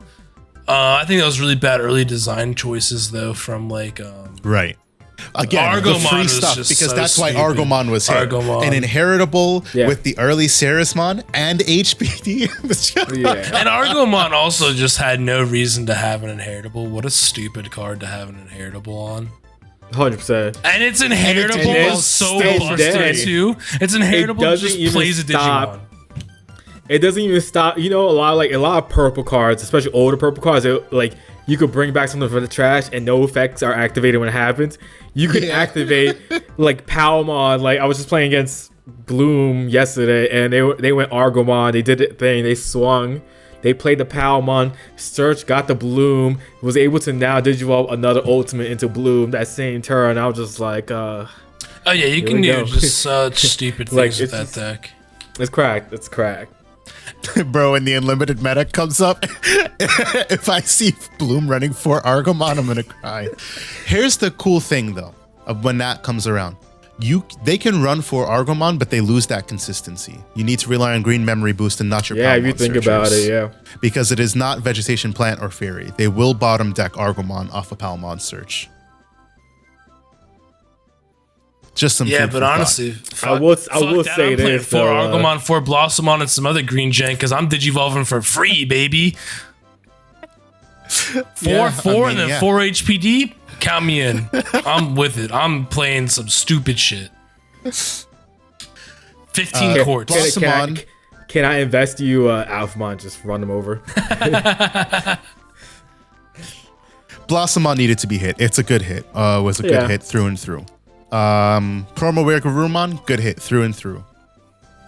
B: I think that was really bad early design choices, though, from like...
A: right. Again, the free stuff, because that's why Argomon was hit. An inheritable with the early Ceresmon and HPD.
B: And Argomon also just had no reason to have an inheritable. What a stupid card to have an inheritable on.
C: 100%.
B: And its inheritable is so busted too. Its inheritable just plays a Digimon.
C: It doesn't even stop. You know, a lot of purple cards, especially older purple cards, like you could bring back something from the trash and no effects are activated when it happens. You could activate like Palmon. Like I was just playing against Bloom yesterday, and they went Argomon. They did the thing. They swung. They played the Palmon. Search got the Bloom. Was able to now digivolve another ultimate into Bloom that same turn. I was just like,
B: oh yeah, you can do just such stupid things with that deck.
C: It's cracked. It's cracked.
A: Bro, when the unlimited meta comes up, if I see Bloom running for Argomon, I'm gonna cry. Here's the cool thing, though, of when that comes around. They can run for Argomon, but they lose that consistency. You need to rely on green memory boost and not your
C: Palmon
A: if you think
C: searchers. About it, yeah.
A: Because it is not Vegetation Plant or Fairy. They will bottom deck Argomon off a Palmon search. Just some
B: but honestly,
C: I will say this:
B: for Argomon, for Blossomon, and some other green gen, because I'm digivolving for free, baby. 4 and then 4 HPD. Count me in. I'm with it. I'm playing some stupid shit. 15 courts.
C: Can I invest you, Alphamon? Just run them over.
A: Blossomon needed to be hit. It's a good hit. Was a good hit through and through. Promo Garurumon, good hit through and through.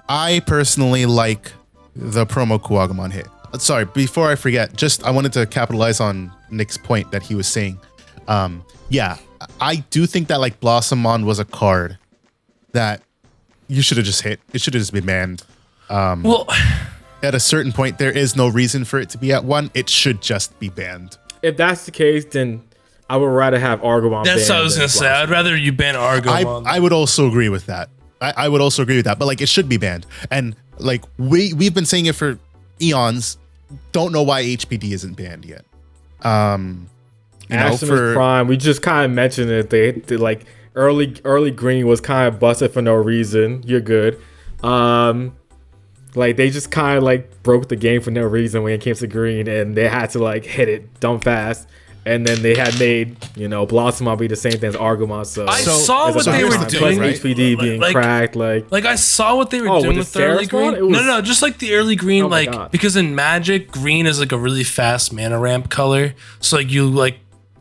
A: I personally like the promo Kuwagamon hit. Sorry, before I forget, I wanted to capitalize on Nick's point that he was saying. I do think that like Blossomon was a card that you should have just hit. It should have just been banned. At a certain point, there is no reason for it to be at 1. It should just be banned.
C: If that's the case, then I would rather have Argomon.
B: That's what I was gonna say. I'd rather you ban Argomon.
A: I would also agree with that. I would also agree with that. But like, it should be banned. And like, we've been saying it for eons. Don't know why HPD isn't banned yet.
C: For Prime, we just kind of mentioned it. They like early green was kind of busted for no reason. You're good. Like they just kind of like broke the game for no reason when it came to green, and they had to like hit it dumb fast. And then they had made, Blossomon be the same thing as Argomon. So
B: I saw what they were doing.
C: Plus HPD being cracked, like
B: I saw what they were doing with the early green. No, just like the early green, because in Magic, green is like a really fast mana ramp color. So like you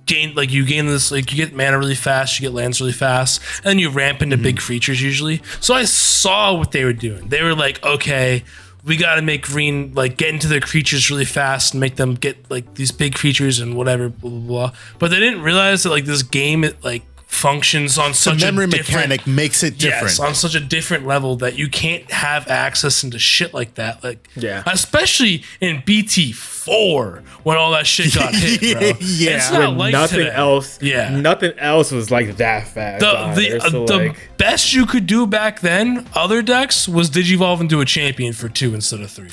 B: gain this, like you get mana really fast, you get lands really fast, and then you ramp into big creatures usually. So I saw what they were doing. They were like, okay, we got to make green like get into their creatures really fast and make them get like these big creatures and whatever, blah blah blah. But they didn't realize that like this game it like functions on such a
A: memory
B: different
A: mechanic makes it different.
B: Yes, on such a different level that you can't have access into shit like that. Like, especially in BT4 when all that shit got hit, bro. It's not like
C: nothing
B: today.
C: else. Yeah, nothing else was like that fast.
B: The best you could do back then, other decks, was digivolve into a champion for 2 instead of 3.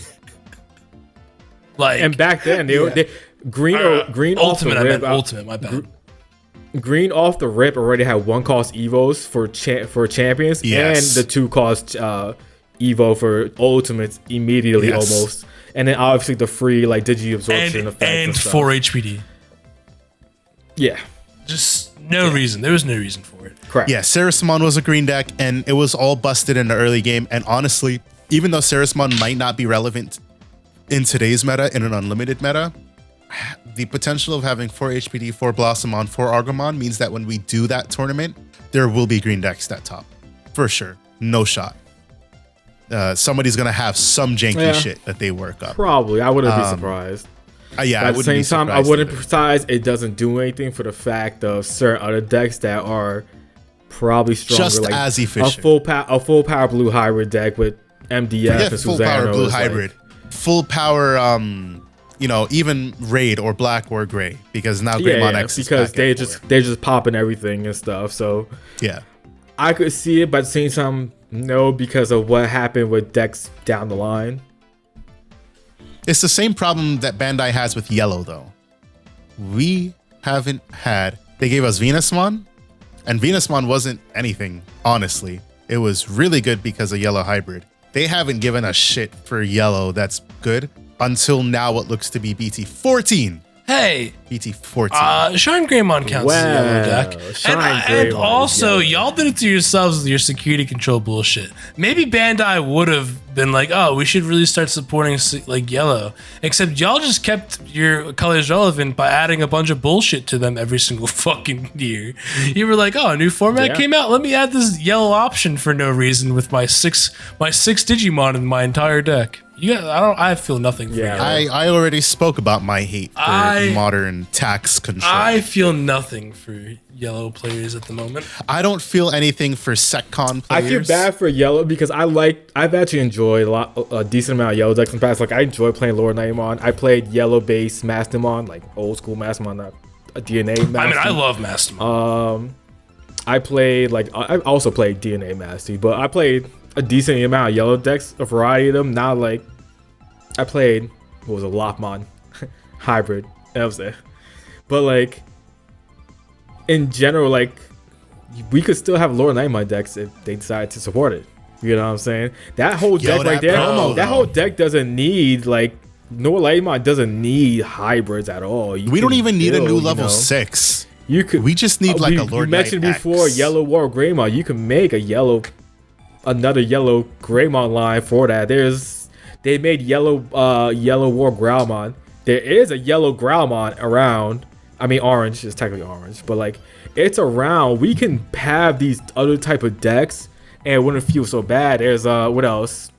B: Like,
C: and back then they green
B: ultimate. I meant ultimate. My bad.
C: Green off the rip already had 1 cost evos for champions, and the 2 cost evo for ultimates immediately almost, and then obviously the free like digi absorption effect
B: and 4 HPD.
C: Yeah,
B: just no reason. There was no reason for it.
C: Correct.
A: Yeah, Ceresmon was a green deck, and it was all busted in the early game. And honestly, even though Ceresmon might not be relevant in today's meta, in an unlimited meta, the potential of having 4 HPD, 4 Blossomon, 4 Argomon means that when we do that tournament, there will be green decks that top. For sure. No shot. somebody's gonna have some janky shit that they work up.
C: Probably, I wouldn't be surprised.
A: Yeah,
C: but at the same time, I wouldn't be surprised it doesn't do anything for the fact of certain other decks that are probably stronger,
A: just
C: like
A: as efficient.
C: A full power blue hybrid deck with MDF and
A: full power blue hybrid, full power. Even raid or black or gray, because now Greymon X is
C: because
A: they're
C: just popping everything and stuff. So
A: yeah,
C: I could see it, but at the same time, no, because of what happened with decks down the line.
A: It's the same problem that Bandai has with yellow, though. We haven't had. They gave us Venusmon, and Venusmon wasn't anything, honestly. It was really good because of yellow hybrid. They haven't given us shit for yellow that's good until now what looks to be BT14.
B: Hey,
A: BT14.
B: Shine Greymon counts as a yellow deck. And also, y'all did it to yourselves with your security control bullshit. Maybe Bandai would have been like, oh, we should really start supporting like yellow. Except y'all just kept your colors relevant by adding a bunch of bullshit to them every single fucking year. You were like, oh, a new format came out. Let me add this yellow option for no reason with my six Digimon in my entire deck. I feel nothing for yellow.
A: I already spoke about my hate for modern tax control.
B: I feel nothing for yellow players at the moment.
A: I don't feel anything for SecCon players.
C: I feel bad for yellow because I've actually enjoyed a decent amount of yellow decks in the past. Like I enjoy playing Lord Nightmon. I played yellow based Mastamon, like old school Mastamon, not a DNA Mastamon.
B: I mean, I love Mastamon.
C: I also played DNA Masty, but I played a decent amount of yellow decks, a variety of them. Not like I played what was a Lockmon hybrid. That was it. But like in general, like we could still have Lord Nightmare decks if they decide to support it. You know what I'm saying? That whole deck right there, that whole deck doesn't need like Lord Nightmare doesn't need hybrids at all.
A: We don't even need a new level 6.
C: You could.
A: We just need like a Lord.
C: You mentioned before Yellow War Greymon. You can make another yellow Greymon line for that. They made yellow War Growlmon. There is a yellow Growlmon around. I mean, orange is technically orange, but like it's around. We can have these other type of decks, and it wouldn't feel so bad. There's what else?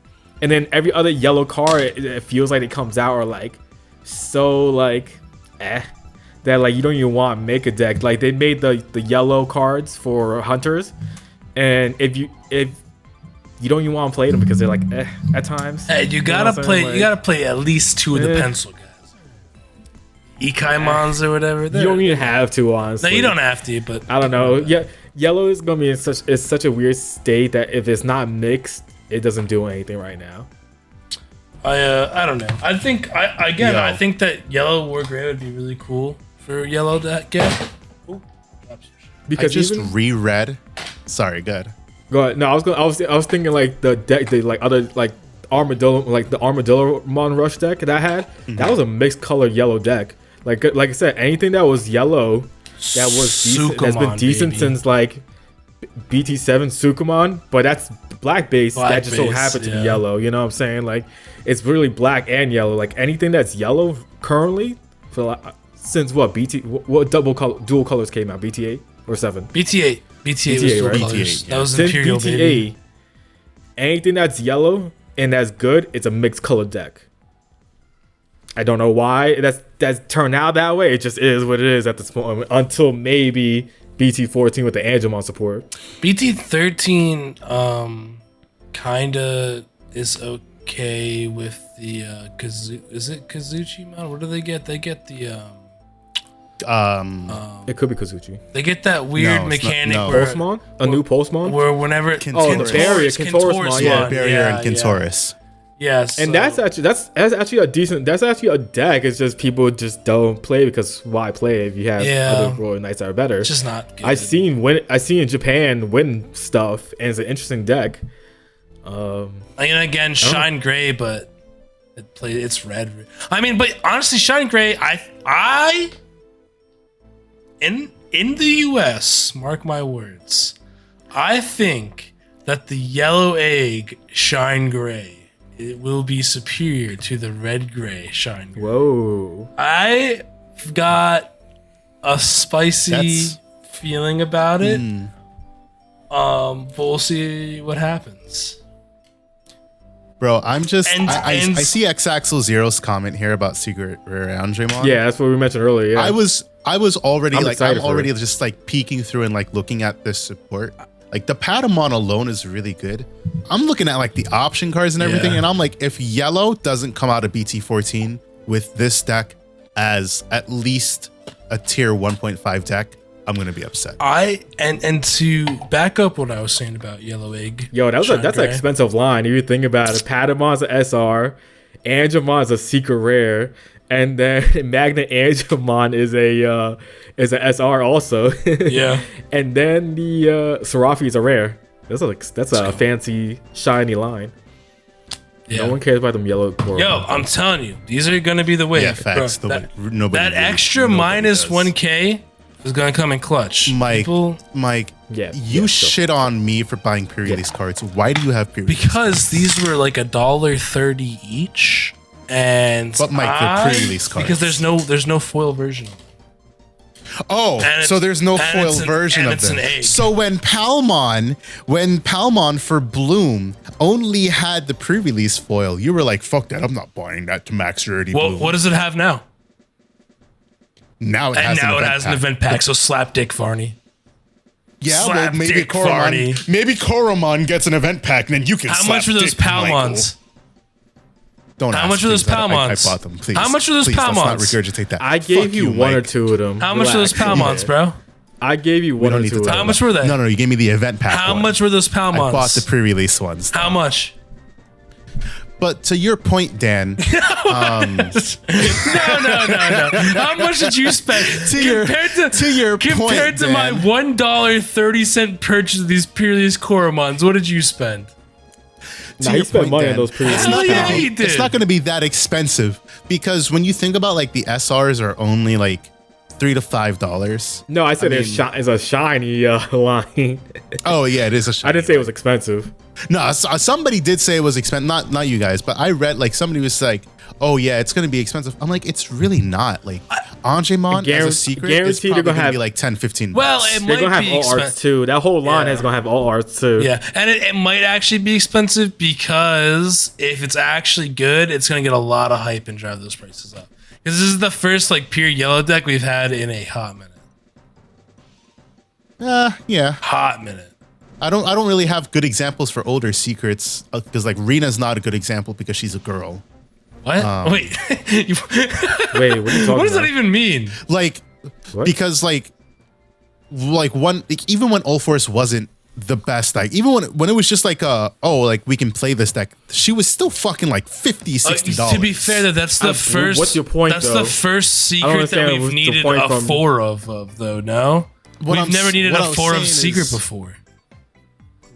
C: And then every other yellow card, it feels like it comes out or like so like that like you don't even want to make a deck. Like they made the yellow cards for hunters, and if you don't even want to play them because they're like at times.
B: Hey, you gotta play. Like, you gotta play at least 2 of the pencil guys, Ikaimons or whatever.
C: You don't even have to, honestly.
B: No, you don't have to. But
C: I don't know. Yeah, yellow is gonna be in such a weird state that if it's not mixed, it doesn't do anything right now.
B: I don't know. I think I think that yellow War Gray would be really cool for yellow deck.
A: Because I just reread. Sorry, good.
C: Go ahead. No, I was thinking like the deck, the Armadillo, like the Armadillo Mon Rush deck that I had. Mm-hmm. That was a mixed color yellow deck. Like I said, anything that was yellow that was decent, that's been decent since like BT7 Sukumon, but that's black base that just so happened to be yellow. You know what I'm saying? Like it's really black and yellow. Like anything that's yellow currently for like, since what dual colors came out? BT8 or 7?
B: BT8. BT8 was dual
C: right?
B: colors.
C: BT8,
B: that was Imperial,
C: BT8,
B: baby.
C: Anything that's yellow and that's good, it's a mixed color deck. I don't know why that's turned out that way. It just is what it is at this point until maybe BT14 with the Angemon support.
B: BT13 kinda is okay with the is it Kazuchi Mon? What do they get? They get the
C: it could be Kazuchi.
B: They get that weird mechanic where
C: Pulsemon? A new Pulsemon?
B: Where whenever
C: the barrier, Kintaurus,
A: yeah, barrier and Kintaurus.
B: Yes,
C: and that's actually a decent. That's actually a deck. It's just people just don't play because why play if you have other Royal Knights that are better?
B: It's just not good.
C: I seen in Japan win stuff, and it's an interesting deck.
B: And again, Shine Gray, but it's red. I mean, but honestly, Shine Gray, I in the US, mark my words, I think that the yellow egg Shine Gray, it will be superior to the red gray Shine Gray.
C: Whoa.
B: I've got a spicy feeling about it. But we'll see what happens.
A: Bro, I'm just
B: And-
A: I
B: and-
A: see X Axel Zero's comment here about Secret Rare Andremon.
C: Yeah, that's what we mentioned earlier. Yeah.
A: I was already
C: I'm
A: like
C: excited
A: I'm
C: for
A: already
C: it.
A: just like peeking through and like looking at this support. Like the Patamon alone is really good. I'm looking at like the option cards and everything,
B: Yeah.
A: and I'm like, if yellow doesn't come out of BT14 with this deck as at least a tier 1.5 deck, I'm gonna be upset.
B: And to back up what I was saying about Yellow Egg.
C: Yo, that's an
B: Chandra,
C: expensive line. If you think about it, Patamon's an SR, Angemon's a secret rare, and then Magnet Angemon is an SR also.
B: Yeah.
C: And then the Serafi's a rare. That's a fancy shiny line.
B: Yeah.
C: No one cares about them yellow core.
B: Yo, I'm telling you, these are gonna be the way.
A: Yeah, facts.
B: Bro,
A: Nobody
B: that
A: really-
B: extra
A: nobody
B: minus
A: does.
B: 1K is gonna come in clutch.
A: Mike,
C: Yeah,
A: you
C: yeah, sure.
A: shit on me for buying pre-release cards. Why do you have pre-release?
B: Because these were like $1.30 each, and
A: But, Mike, they're pre-release cards.
B: because there's no foil version.
A: Oh,
B: And
A: so there's no
B: and
A: foil
B: it's an-
A: version
B: and
A: of
B: it's an
A: them.
B: egg.
A: So when Palmon for Bloom only had the pre-release foil, you were like, "Fuck that! I'm not buying that to max rarity."
B: Well,
A: Bloom.
B: what does it have now?
A: Now it
B: And
A: has
B: now
A: an
B: it has an event pack. So slap dick, Varney.
A: Yeah, well,
B: slap
A: maybe
B: dick, Varney.
A: Koromon gets an event pack, and then you can.
B: How
A: slap
B: much were those
A: dick, Michael.
B: Palmons?
A: Don't.
B: How
A: ask,
B: much were those
A: please. I
B: Palmons?
A: bought them. Please.
B: How much were those
A: Please, let's not
B: Palmons?
A: regurgitate that.
C: I gave
A: Fuck
C: you one or
A: Mike.
C: two of them.
B: How much were those
C: Relax.
B: Palmons, bro?
C: I gave you
A: We
C: one
A: don't
C: or
A: need
C: two
A: to
C: of
A: talk
C: them.
B: How
A: about
B: much were
A: that.
B: they?
A: No, you gave me the event pack.
B: How
A: one.
B: much were those Palmons?
A: I bought the pre-release ones.
B: How much?
A: But to your point, Dan,
B: No. How much did you spend
A: To your
B: compared
A: point,
B: to my
A: Dan.
B: $1.30 purchase of these pre-release Koromons? What did you spend?
C: Nah,
A: your
C: you spent
A: point,
C: money
A: Dan,
C: on those pre-release.
B: Hell yeah, he
A: it's
B: did.
A: not going to be that expensive because when you think about like the SRs are only like $3 to $5.
C: No, I said
A: I
C: it's a shiny line.
A: Oh yeah, it is a.
C: I
A: shiny
C: didn't say it
A: line.
C: was expensive.
A: No, somebody did say it was expensive. Not you guys, but I read like somebody was like, "Oh yeah, it's gonna be expensive." I'm like, it's really not. Like Angemon as a secret is
C: guaranteed
A: probably
C: they're gonna
A: gonna
C: have-
A: be like $10-15.
B: Well,
A: bucks.
B: it
C: They're
B: might
C: gonna have
B: be
C: all arts
B: expensive.
C: too. That whole line
B: Yeah.
C: is gonna have all arts too.
B: Yeah, and it might actually be expensive because if it's actually good, it's gonna get a lot of hype and drive those prices up. Because this is the first like pure yellow deck we've had in a hot minute.
A: Yeah.
B: Hot minute.
A: I don't really have good examples for older secrets because like Rena's not a good example because she's a girl.
B: What? Wait.
C: Wait, what are you talking
B: What does
C: about?
B: that even mean?
A: Like
C: What?
A: because like even when Ulforce wasn't the best deck, even when it was just like we can play this deck, she was still fucking like $50-$60.
B: To be fair, that's the first.
C: what's your point,
B: That's
C: though?
B: the first
C: I don't
B: secret that
C: understand
B: we've
C: what's the
B: needed
C: point
B: a
C: from-
B: 4 of though. No,
A: What
B: we've
A: I'm
B: never
A: s-
B: needed
A: what
B: a
A: I was
B: 4 of
A: saying
B: secret
A: is-
B: before.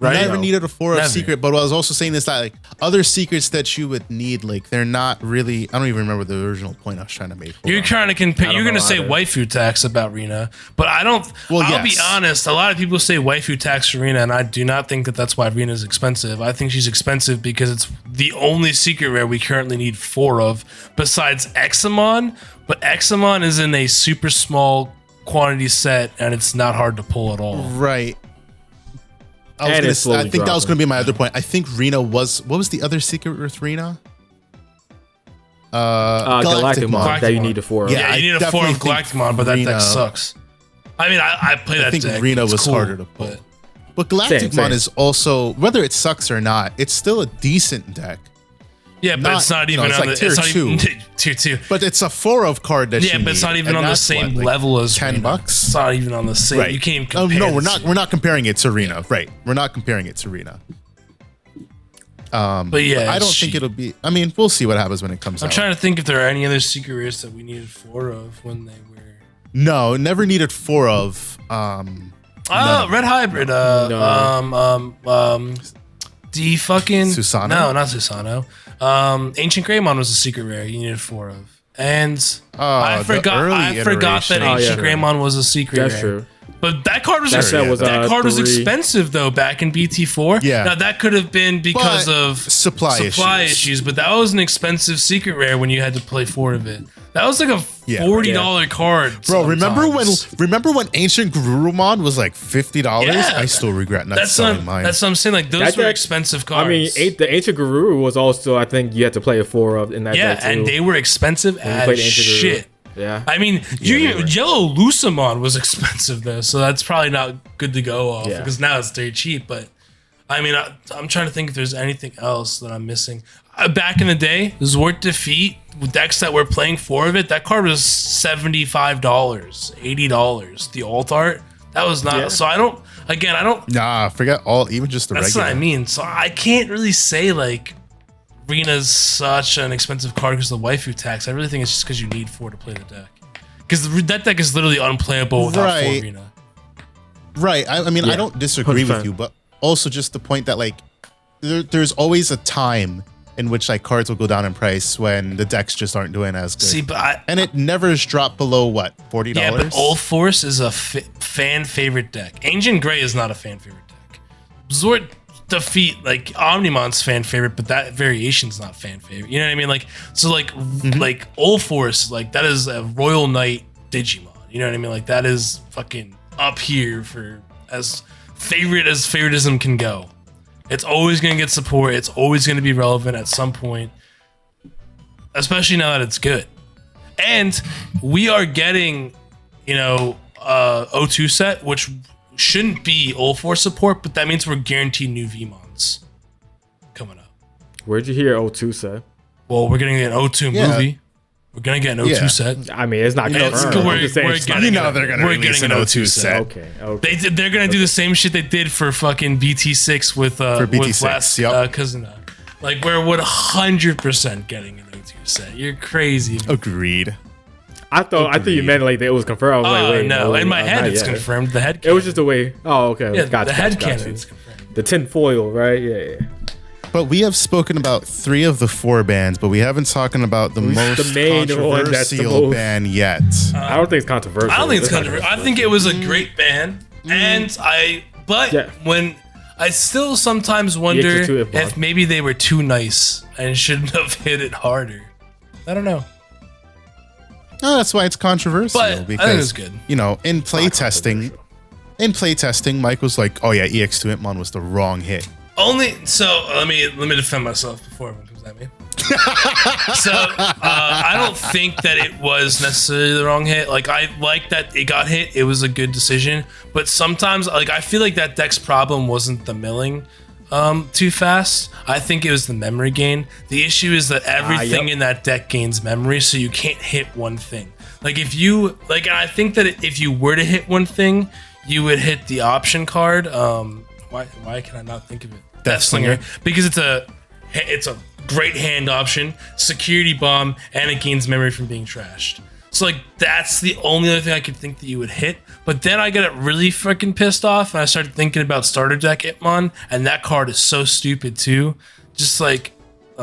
A: I
B: Right?
A: never needed a 4 of
B: Never.
A: secret, but what I was also saying is that like other secrets that you would need, like they're not really. I don't even remember the original point I was trying to make. Hold
B: You're
A: on.
B: trying to compare.
C: don't
B: You're going to
C: know
B: say
C: either.
B: waifu tax about Rena, but I don't.
A: Well,
B: I'll be
A: yes.
B: honest. A lot of people say waifu tax for Rena, and I do not think that that's why Rena's expensive. I think she's expensive because it's the only secret rare we currently need 4 of, besides Examon. But Examon is in a super small quantity set, and it's not hard to pull at all.
A: Right.
C: And it's slowly
A: I think that was
C: dropping.
A: going to be my other point. I think Rena was. What was the other secret with Rena?
C: Galacticmon that you
B: Galacticmon.
C: need a 4 of.
A: Yeah,
B: Yeah,
A: I
B: you need a 4 of
A: definitely think
B: Galacticmon, but that
A: Rena-
B: deck sucks. I mean, I play that
A: think
B: deck.
A: Rena
B: It's
A: was
B: cool,
A: harder to pull.
B: but
A: But Galacticmon
C: Same.
A: is also, whether it sucks or not, it's still a decent deck.
B: yeah, but it's not even
A: it's
B: on
A: like
B: the
A: tier
B: it's not even-
A: 2.
B: tier 2.
A: But it's a 4 of card that
B: Yeah,
A: you
B: but it's
A: need,
B: not even
A: and
B: on the
A: that's
B: same
A: what, like,
B: level as
A: $10
B: Rena.
A: bucks?
B: It's not even on the same.
A: Right.
B: You can't even
A: Oh,
B: compare.
A: no, we're
B: the
A: not.
B: two.
A: We're not comparing it to Rena. Right. We're not comparing it to Rena.
B: But yeah,
A: I don't
B: it's
A: think
B: cheap.
A: it'll be. I mean, we'll see what happens when it comes
B: I'm
A: out.
B: trying to think if there are any other secret rares that we needed 4 of when they were.
A: No, never needed 4 of.
B: Red Hybrid. The fucking
A: Susano?
B: No, not Susano. Ancient Greymon was a secret rare you needed 4 of, and I
A: the
B: forgot.
A: early
B: I forgot that
A: iteration.
C: Oh, yeah.
B: Ancient Greymon was a secret
C: That's
B: rare.
C: true.
B: But that card was
C: was
B: expensive though back in BT4.
A: Yeah.
B: Now that could have been because of
A: supply
B: issues, but that was an expensive secret rare when you had to play 4 of it. That was like a $40 card.
A: Bro, remember when Ancient Garurumon was like $50?
B: Yeah.
A: I still regret not selling mine.
B: That's what I'm saying. Like those were expensive cards.
C: I mean, the Ancient Guru was also, I think, you had to play a 4 of in that.
B: Yeah,
C: day too.
B: and they were expensive as shit.
C: Yeah.
B: I mean, Yellow Lucamon was expensive though, so that's probably not good to go off because now it's very cheap. But I mean, I'm trying to think if there's anything else that I'm missing. Back in the day, Zort Defeat with decks that were playing 4 of it, that card was $75, $80. The alt art, that was not. So I don't.
A: Nah, forget even just the
B: that's
A: regular.
B: What I mean. So I can't really say like Rena's such an expensive card because of the waifu tax. I really think it's just because you need 4 to play the deck. Because that deck is literally unplayable without 4 Rena.
A: Right. I mean, I don't disagree with you, but also just the point that like there's always a time in which like cards will go down in price when the decks just aren't doing as good.
B: See, but
A: and it never has dropped below what, $40?
B: Yeah, but Old Force is a fan favorite deck. Ancient Grey is not a fan favorite deck. Zord Defeat, like Omnimon's fan favorite, but that variation's not fan favorite. You know what I mean? Like so, like Old Force, like that is a Royal Knight Digimon. You know what I mean? Like that is fucking up here for as favorite as favoritism can go. It's always going to get support. It's always going to be relevant at some point, especially now that it's good. And we are getting, O2 set, which shouldn't be Old Force support, but that means we're guaranteed new VMons coming up.
C: Where'd you hear O2 set?
B: Well, we're getting an O2 movie. We're gonna get an O2 set.
C: I mean, it's not confirmed.
B: We're getting an O2 set.
C: Okay.
B: They're gonna do the same shit they did for fucking BT6 with Kazuna. Like we're 100% getting an O2 set. You're crazy.
A: Agreed.
C: I thought you meant like it was confirmed. I was like, wait,
B: no. In my head, it's confirmed. The head.
C: It was just a way. Oh, okay.
B: Yeah,
C: gotcha,
B: the head
C: gotcha.
B: cannon is confirmed.
C: The tin foil, right? Yeah.
A: But we have spoken about 3 of the 4 bands, but we haven't talken about the most
C: main
A: controversial ban yet.
C: I don't think it's controversial.
B: I don't think it's controversial. I think it was a great ban, when I still sometimes wonder if maybe they were too nice and shouldn't have hit it harder. I don't know.
A: No, that's why it's controversial.
B: But
A: because,
B: I think it's good.
A: In playtesting, Mike was like, "Oh yeah, EX2 was the wrong hit."
B: Let me defend myself before everyone comes at me. I don't think that it was necessarily the wrong hit. Like I like that it got hit. It was a good decision. But sometimes, like I feel like that deck's problem wasn't the milling too fast. I think it was the memory gain. The issue is that everything in that deck gains memory, so you can't hit one thing. Like if you and I think that if you were to hit one thing, you would hit the option card. Why can I not think of it? Death Slinger, because it's a great hand option, security bomb, and it gains memory from being trashed. So like that's the only other thing I could think that you would hit. But then I got really freaking pissed off, and I started thinking about starter deck Itmon, and that card is so stupid too. Just like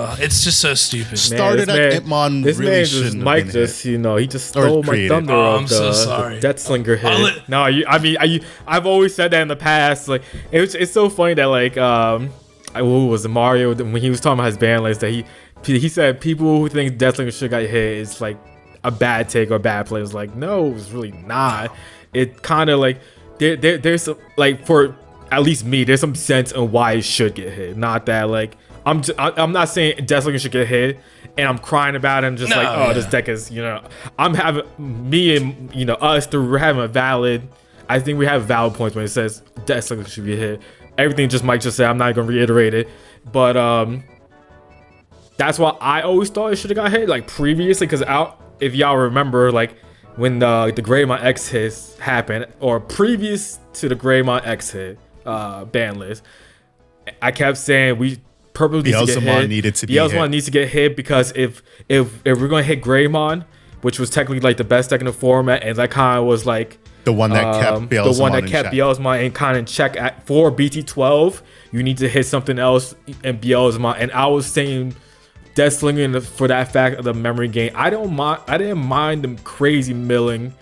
B: it's just so stupid.
A: Starter deck Itmon really shouldn't have
C: Mike
A: been
C: just
A: hit.
C: he just stole my thunder.
B: I'm so sorry.
C: The Death Slinger hit. I've always said that in the past. Like it's so funny that like what was it, Mario when he was talking about his ban list that he said people who think Death Slinger should got hit is like a bad take or bad play. It was like no, it's really not. It kind of like there's some, like for at least me there's some sense in why it should get hit. Not that like I'm not saying Death Slinger should get hit and I'm crying about it and just this deck is I'm having me and us we're having a valid. I think we have valid points when it says Death Slinger should be hit. Everything just Mike just said. I'm not gonna reiterate it, but that's why I always thought it should have got hit like previously. Because if y'all remember, like when the Greymon X hits happened, or previous to the Greymon X hit ban list, I kept saying we purposely needed to get hit because if we're gonna hit Greymon, which was technically like the best deck in the format, and that kind of was like
A: the one that kept
C: Beelzemon and kind of check for BT12. You need to hit something else in Beelzemon, and I was saying Death Slinger for that fact of the memory gain. I didn't mind the crazy milling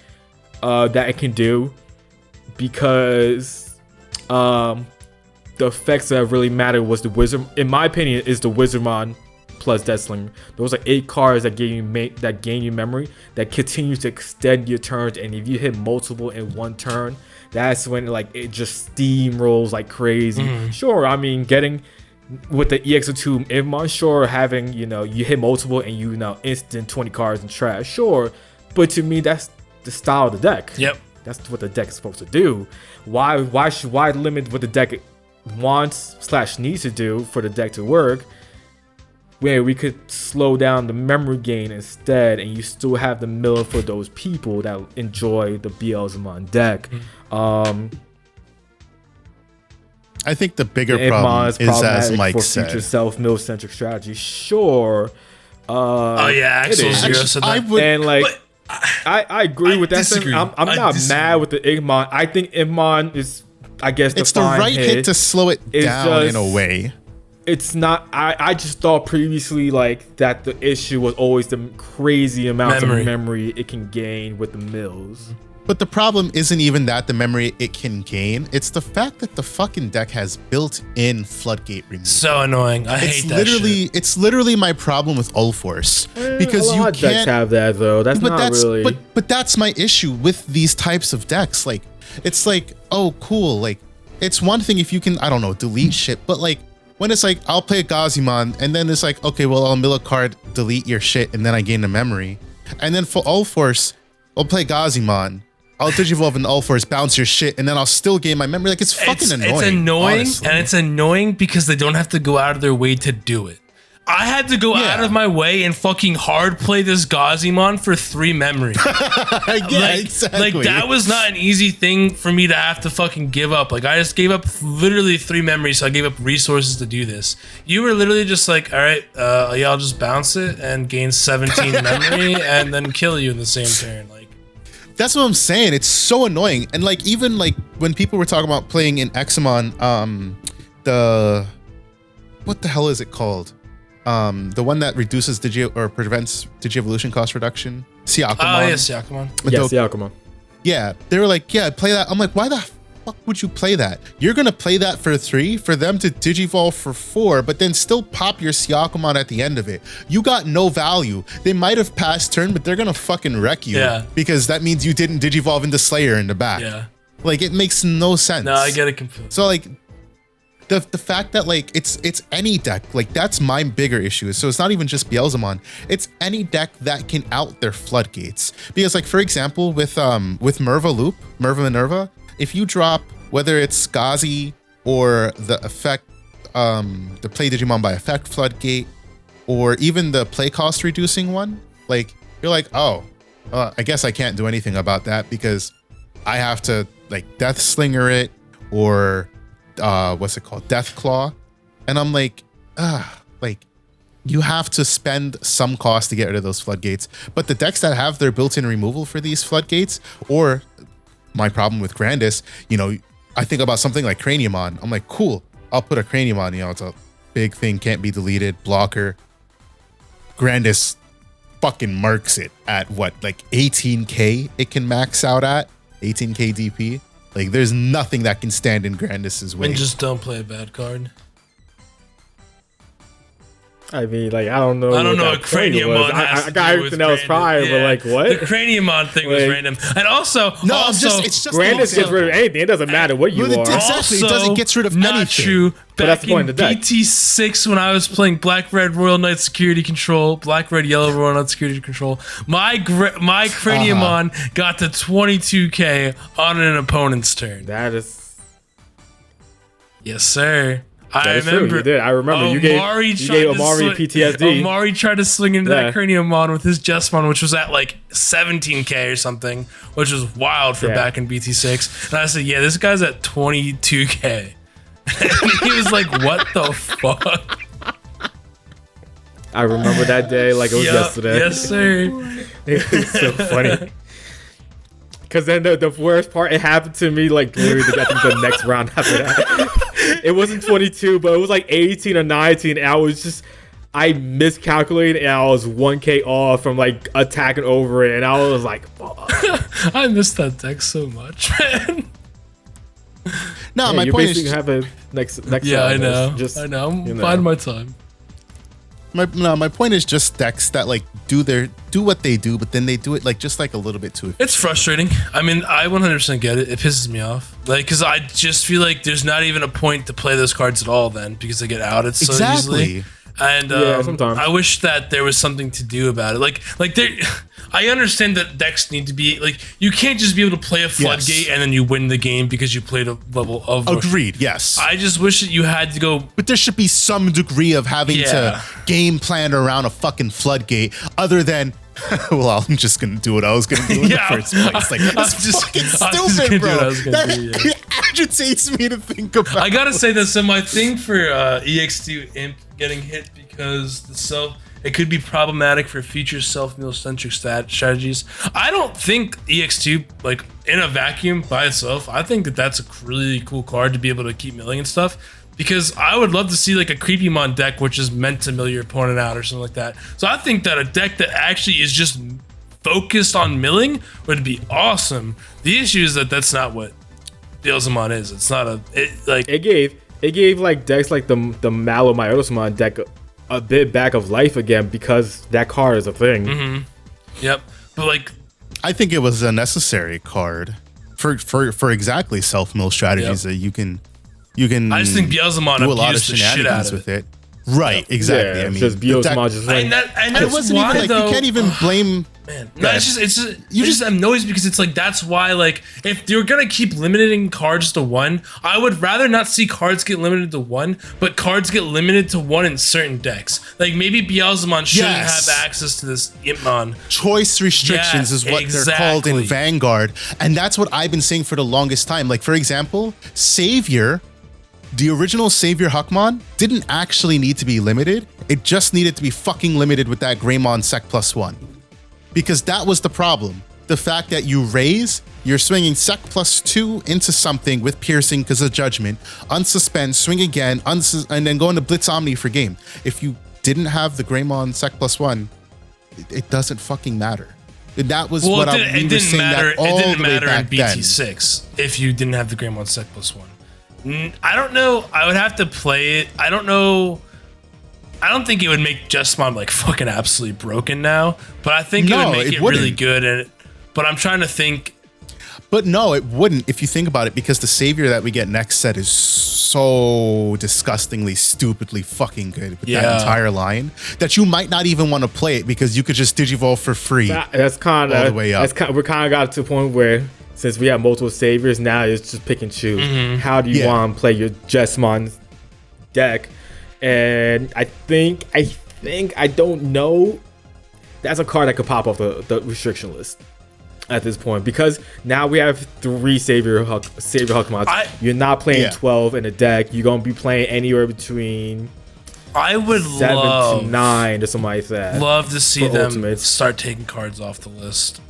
C: that it can do, because the effects that really mattered was the Wizard. In my opinion, is the Wizardmon plus Deathslinger. Those are 8 cards that gain you memory, that continues to extend your turns, and if you hit multiple in one turn, that's when like it just steamrolls like crazy. Sure, I mean getting with the EX02E18, sure, having you hit multiple and instant 20 cards in trash, sure, but to me that's the style of the deck.
B: Yep,
C: that's what the deck is supposed to do. Why limit what the deck wants / needs to do for the deck to work, where we could slow down the memory gain instead, and you still have the mill for those people that enjoy the Beelzemon deck.
A: I think the bigger problem is, as Mike
C: for
A: said,
C: future self-mill centric strategy. Sure.
B: Oh yeah, Axel Zero said that.
C: I agree with that. I'm not mad with the Igmon. I think Igmon is, I guess,
A: it's the right hit to slow it down in a way.
C: It's not. I just thought previously like that the issue was always the crazy amount of memory it can gain with the mills.
A: But the problem isn't even that the memory it can gain. It's the fact that the fucking deck has built-in floodgate removal.
B: So annoying. I hate that shit.
A: It's literally my problem with Ulforce. Because you can't
C: decks have that though.
A: But that's my issue with these types of decks. Like, it's like, oh cool. Like, it's one thing if you can, I don't know, delete shit. But like, when it's like, I'll play a Gazimon, and then it's like, okay, well, I'll mill a card, delete your shit, and then I gain the memory. And then for Ulforce, I'll play Gazimon, I'll Digivolve into Ulforce, bounce your shit, and then I'll still gain my memory. Like, it's fucking annoying.
B: It's annoying,
A: honestly.
B: And it's annoying because they don't have to go out of their way to do it. I had to go out of my way and fucking hard play this Gazimon for 3 memory.
A: Exactly.
B: Like, that was not an easy thing for me to have to fucking give up. Like, I just gave up literally 3 memories, so I gave up resources to do this. You were literally just like, all right, yeah, I'll just bounce it and gain 17 memory and then kill you in the same turn. Like,
A: that's what I'm saying. It's so annoying. And like, even like when people were talking about playing in Examon, what the hell is it called? The one that reduces prevents Digievolution cost reduction. Siakamon.
B: Oh, yeah, Siakamon.
C: Siakamon.
A: Yeah, they were like, yeah, play that. I'm like, why the fuck would you play that? You're gonna play that for 3, for them to Digivolve for 4, but then still pop your Siakamon at the end of it. You got no value. They might have passed turn, but they're gonna fucking wreck you.
B: Yeah.
A: Because that means you didn't Digivolve into Slayer in the back.
B: Yeah.
A: Like, it makes no sense.
B: No, I get it completely.
A: So like, the fact that like it's any deck, like that's my bigger issue. So it's not even just Beelzemon, it's any deck that can out their floodgates. Because like, for example, with Merva Minerva, if you drop, whether it's Gazi or the effect, the play Digimon by effect floodgate, or even the play cost reducing one, like you're like, oh, I guess I can't do anything about that because I have to like Death Slinger it or what's it called, Death Claw. And I'm like, like you have to spend some cost to get rid of those floodgates. But the decks that have their built-in removal for these floodgates, or my problem with Grandis, I think about something like Craniumon. I'm like, cool, I'll put a Craniumon, it's a big thing, can't be deleted, blocker. Grandis fucking marks it at what, like 18k it can max out at, 18k DP. Like, there's nothing that can stand in Grandis's way.
B: And just don't play a bad card.
C: I mean, like, I don't know
B: what Craniumon has
C: I got everything else prior, but like, what?
B: The Craniumon thing was random. And also,
A: it's just
C: Grandis gets rid of anything. It doesn't matter what you are.
A: Exactly, it gets rid of
B: not
A: anything.
B: True.
C: But that's the point of the deck.
B: BT6, when I was playing Black Red Royal Knight Security Control, Black Red Yellow Royal Knight Security Control, my Craniumon got to 22k on an opponent's turn.
C: That is...
B: Yes, sir.
C: I remember. True. You did. I remember. You gave Omari PTSD.
B: Omari tried to swing into that Craniumon with his Jessamon, which was at like 17k or something, which was wild for back in BT6. And I said, yeah, this guy's at 22k. And he was like, what the fuck?
C: I remember that day like it was yesterday.
B: Yes, sir.
C: It was so funny. Because then the worst part, it happened to me like literally the next round after that. It wasn't 22, but it was like 18 or 19. And I miscalculated and I was 1k off from like attacking over it. And I was like, fuck.
B: I missed that deck so much, man.
A: No, my
C: you
A: point
C: basically
A: is
C: have a next.
B: Yeah, I know.
C: Just,
B: I know. I'm finding my time.
A: my point is just decks that like do what they do, but then they do it like just like a little bit too.
B: It's frustrating. I mean, I 100% get it. It pisses me off. Like, because I just feel like there's not even a point to play those cards at all then, because they get outed so easily. And
C: sometimes.
B: I wish that there was something to do about it. Like there, I understand that decks need to be like, you can't just be able to play a floodgate and then you win the game because you played a level of.
A: Agreed. Yes.
B: I just wish that you had to go.
A: But there should be some degree of having to game plan around a fucking floodgate, other than. Well, I'm just gonna do what I was gonna do in the first place. Like, that's just fucking stupid, bro. That agitates me to think about.
B: I gotta say that. So my thing for EX2 Imp getting hit because it could be problematic for future self-mill centric strategies. I don't think EX2 like in a vacuum by itself. I think that that's a really cool card to be able to keep milling and stuff. Because I would love to see like a Creepymon deck which is meant to mill your opponent out or something like that. So I think that a deck that actually is just focused on milling would be awesome. The issue is that that's not what Digimon is. It's not it
C: gave like decks like the Malo Myotosmon deck a bit back of life again because that card is a thing.
B: Mm-hmm. Yep, but like
A: I think it was a necessary card for exactly self-mill strategies that you can. I
B: just think Beelzemon
A: do a lot of
B: abused the shit out
A: shenanigans
B: of
A: with it. Right, exactly.
C: Yeah,
A: I mean,
C: just Beelzemon just like,
B: and that's
A: it wasn't
B: why,
A: even like
B: though,
A: you can't even blame.
B: Man, no, it's just you just have noise because it's like that's why like if you're gonna keep limiting cards to one, I would rather not see cards get limited to one, but cards get limited to one in certain decks. Like maybe Beelzemon shouldn't have access to this Impmon.
A: Choice restrictions is what they're called in Vanguard, and that's what I've been saying for the longest time. Like for example, Savior. The original Savior Huckmon didn't actually need to be limited. It just needed to be fucking limited with that Greymon Sec +1. Because that was the problem. The fact that you raise, you're swinging Sec +2 into something with piercing because of judgment, unsuspend, swing again, and then go into Blitz Omni for game. If you didn't have the Greymon Sec +1, it doesn't fucking matter. That was what we were saying that all the way back then.
B: It didn't matter in BT6 if you didn't have the Greymon Sec +1. I don't know. I would have to play it. I don't know. I don't think it would make Justmon like fucking absolutely broken now, but I think it would make it really good. But I'm trying to think.
A: But no, it wouldn't if you think about it, because the Savior that we get next set is so disgustingly, stupidly fucking good with that entire line that you might not even want to play it because you could just Digivolve for free.
C: That's kind of all the way up. We're kind of got to a point where, since we have multiple Saviors, now it's just pick and choose. Mm-hmm. How do you want to play your Justmon deck? And I don't know. That's a card that could pop off the restriction list at this point, because now we have 3 Savior Huckmons. You're not playing 12 in a deck. You're gonna be playing anywhere between 7 to 9 or something like that.
B: Love to see them start taking cards off the list.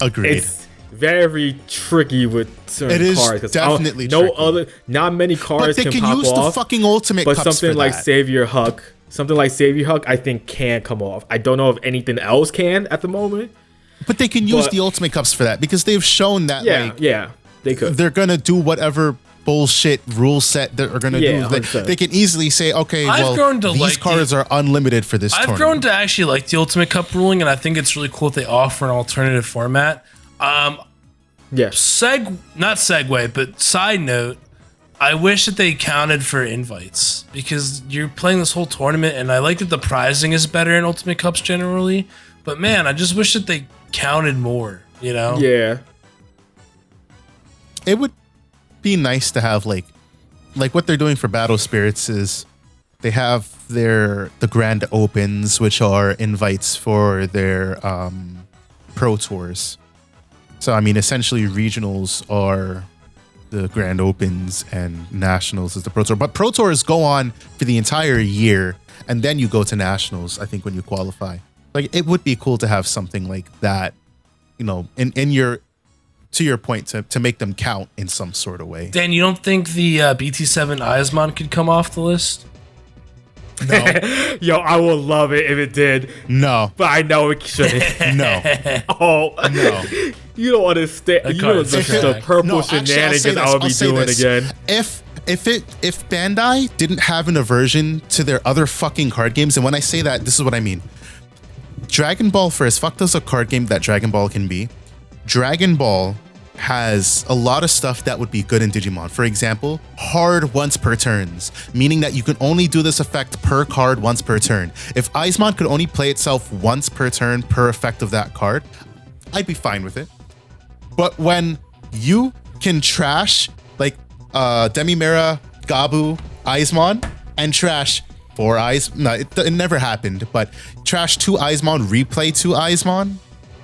A: Agreed.
C: It's very tricky with certain cards.
A: It is definitely tricky.
C: Not many cards
A: but they can
C: pop
A: use
C: off,
A: the fucking ultimate
C: but
A: cups
C: something
A: for
C: like
A: that.
C: Savior Huck, I think can come off. I don't know if anything else can at the moment.
A: But they can use the ultimate cups for that, because they've shown that
C: they could.
A: They're gonna do whatever bullshit rule set they're gonna do. They can easily say, okay, these cards are unlimited for this tournament.
B: I've grown to actually like the ultimate cup ruling, and I think it's really cool if they offer an alternative format. Not segue, but side note, I wish that they counted for invites, because you're playing this whole tournament, and I like that the prizing is better in Ultimate Cups generally, but man, I just wish that they counted more, you know?
C: Yeah.
A: It would be nice to have like what they're doing for Battle Spirits is they have the Grand Opens, which are invites for their Pro Tours. So, I mean, essentially regionals are the Grand Opens and nationals is the Pro Tour. But Pro Tours go on for the entire year, and then you go to nationals, I think, when you qualify. Like, it would be cool to have something like that, you know, to your point, to make them count in some sort of way.
B: Dan, you don't think the BT7 Eismon could come off the list?
A: No.
C: Yo, I would love it if it did.
A: No.
C: But I know it shouldn't.
A: No.
C: Oh.
A: No.
C: You don't understand.
B: That
C: You
B: card
C: know
B: is
C: the,
B: trash.
C: the purple
A: No, actually, I'll
C: shenanigans
A: say this,
C: I would
A: I'll
C: be
A: say
C: doing
A: this.
C: again.
A: If Bandai didn't have an aversion to their other fucking card games, and when I say that, this is what I mean. Dragon Ball, for as fucked as a card game that Dragon Ball can be, Dragon Ball has a lot of stuff that would be good in Digimon. For example, hard once per turns, meaning that you can only do this effect per card once per turn. If Aizmon could only play itself once per turn per effect of that card, I'd be fine with it. But when you can trash like Demimera, Gabu, Aizmon, and trash 4 eyes, no, it never happened, but trash 2 Aizmon, replay 2 Aizmon,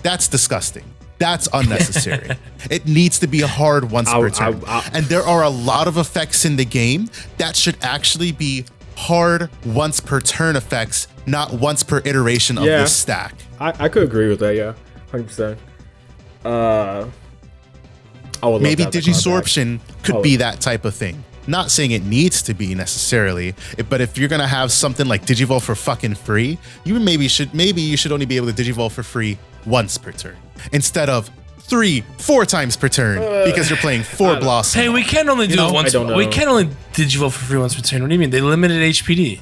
A: that's disgusting. That's unnecessary. It needs to be hard once per turn. And there are a lot of effects in the game that should actually be hard once per turn effects, not once per iteration of this stack.
C: I could agree with that, yeah. 100%.
A: Maybe Digisorption could be that type of thing. Not saying it needs to be necessarily, but if you're gonna have something like Digivolve for fucking free, maybe you should only be able to Digivolve for free once per turn instead of 3-4 times per turn because you're playing 4 Blossom.
B: Hey, we can't only do it once. We can't only Digivolve for free once per turn. What do you mean? They limited HPD.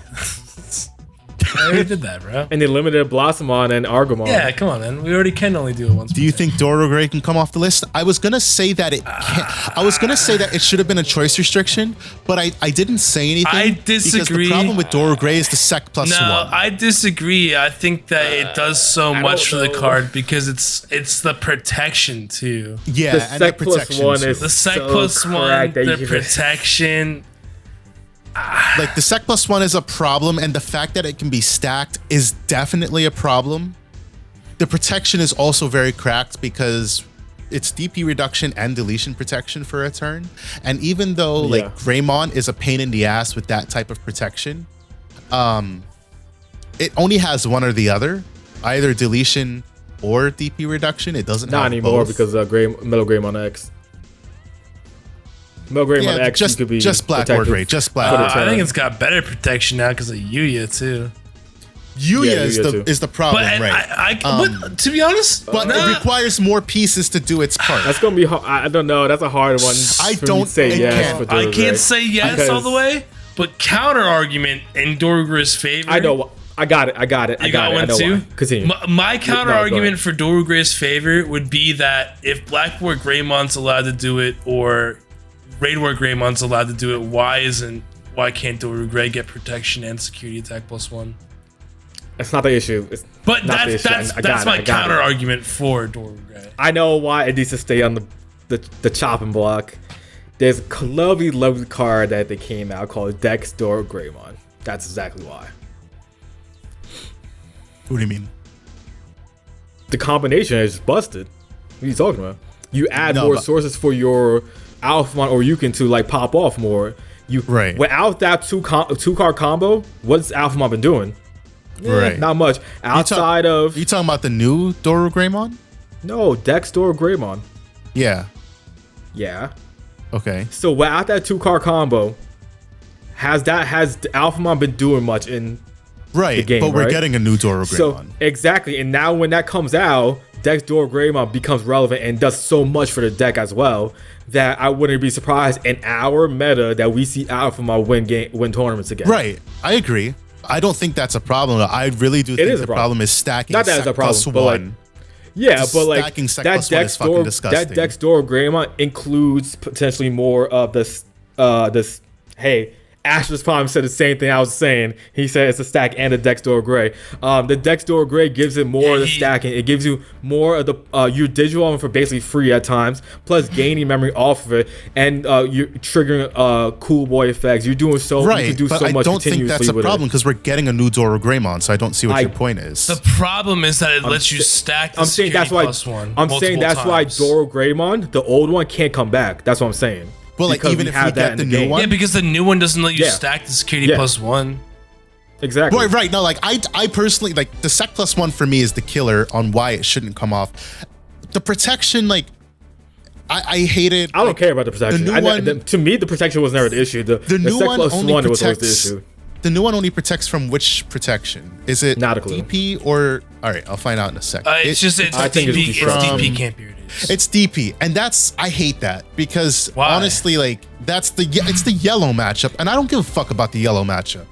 B: I already did that, bro.
C: And they limited Blossomon and Argomon.
B: Yeah, come on, man. We already can only do it once.
A: Do you think Dorogray can come off the list? I was gonna say that it can't. I was gonna say that it should have been a choice restriction, but I didn't say anything.
B: I disagree.
A: Because the problem with Dorogray is the sec plus
B: no,
A: 1.
B: I disagree. I think that it does so much for the card because it's the protection too.
A: Yeah,
C: the
A: and
C: sec
A: the
C: plus
A: protection
C: 1
A: too.
C: is
B: The sec
C: so
B: plus 1,
C: that
B: the
C: you-
B: protection.
A: Like the sec plus 1 is a problem, and the fact that it can be stacked is definitely a problem. The protection is also very cracked because it's DP reduction and deletion protection for a turn. And even though like Greymon is a pain in the ass with that type of protection, it only has one or the other, either deletion or DP reduction. It doesn't
C: Not
A: have
C: anymore
A: both.
C: because Metal Greymon X. Metal Greymon X could be
A: just Black
C: protected
A: Ward Ray, just Black.
B: I think it's got better protection now because of Yuya too.
A: Yuya is the problem,
B: But
A: right?
B: but to be honest,
A: But it requires more pieces to do its part.
C: That's gonna be hard. I don't know. That's a hard one.
A: I
C: for me
A: don't
C: to say
A: it
C: yes.
A: can't.
C: For
B: I
C: Dorogray.
B: can't say yes all the way. But counter argument in Dorugray's favor.
C: I know. I got it.
B: You got one too?
C: Continue.
B: My counter argument for Dorugray's favor would be that if Blackboard Greymon's allowed to do it or Raidwar Greymon's allowed to do it, why can't Dorugray get protection and security attack +1?
C: That's not the issue.
B: But
C: not the issue.
B: that's my counter argument for Dorugray.
C: I know why it needs to stay on the chopping block. There's a lovely card that they came out called Dex Door Greymon. That's exactly why.
A: What do you mean?
C: The combination is busted. What are you talking about? You add more sources for your Alphamon or Yukon to like pop off more.
A: Right.
C: Without that two card combo, what's Alphamon been doing?
A: Right.
C: Not much. Outside of
A: you talking about the new Doru Greymon?
C: No, Dex Door Greymon.
A: Yeah.
C: Yeah.
A: Okay.
C: So without that 2-card combo, has Alphamon been doing much in the game?
A: But we're
C: right?
A: getting a new Doru Greymon.
C: So exactly, and now when that comes out, Dex Door Greymon becomes relevant and does so much for the deck as well that I wouldn't be surprised in our meta that we see Alphamon win tournaments again.
A: Right. I agree. I don't think that's a problem. I really do think the problem is stacking.
C: Not that it's a problem,
A: plus
C: but like,
A: one.
C: Yeah, but like
A: stacking sec
C: that
A: plus one is fucking disgusting.
C: That Dex Door Greymon includes potentially more of this. Hey, Ashley's Prime said the same thing I was saying. He said it's a stack and a Dex Door Gray. The Dex Door Gray gives it more of the stacking. It gives you more of the your digital for basically free at times, plus gaining memory off of it, and you're triggering cool boy effects. You're doing so
A: right,
C: you can do
A: but
C: so much
A: I don't think that's a problem because we're getting a new Doru Greymon, so I don't see what your point is.
B: The problem is that it lets you stack the
C: I'm saying that's why
B: +1.
C: I'm saying that's why Doru Greymon, the old one, can't come back. That's what I'm saying.
A: Well, like even if we get the new one,
B: yeah, because the new one doesn't let you stack the security +1.
C: Exactly.
A: Right. No, like I personally like the sec +1 for me is the killer on why it shouldn't come off. The protection, like I hate it.
C: I don't care about the protection. To me, the protection was never the issue. The new
A: sec
C: one only was always the issue.
A: The new one only protects from which protection? Is it
C: not a clue.
A: DP or All right, I'll find out in a second.
B: It's
C: I think it's
B: DP can't be reduced.
A: It's DP, and I hate that because
B: Why?
A: honestly, like it's the yellow matchup, and I don't give a fuck about the yellow matchup.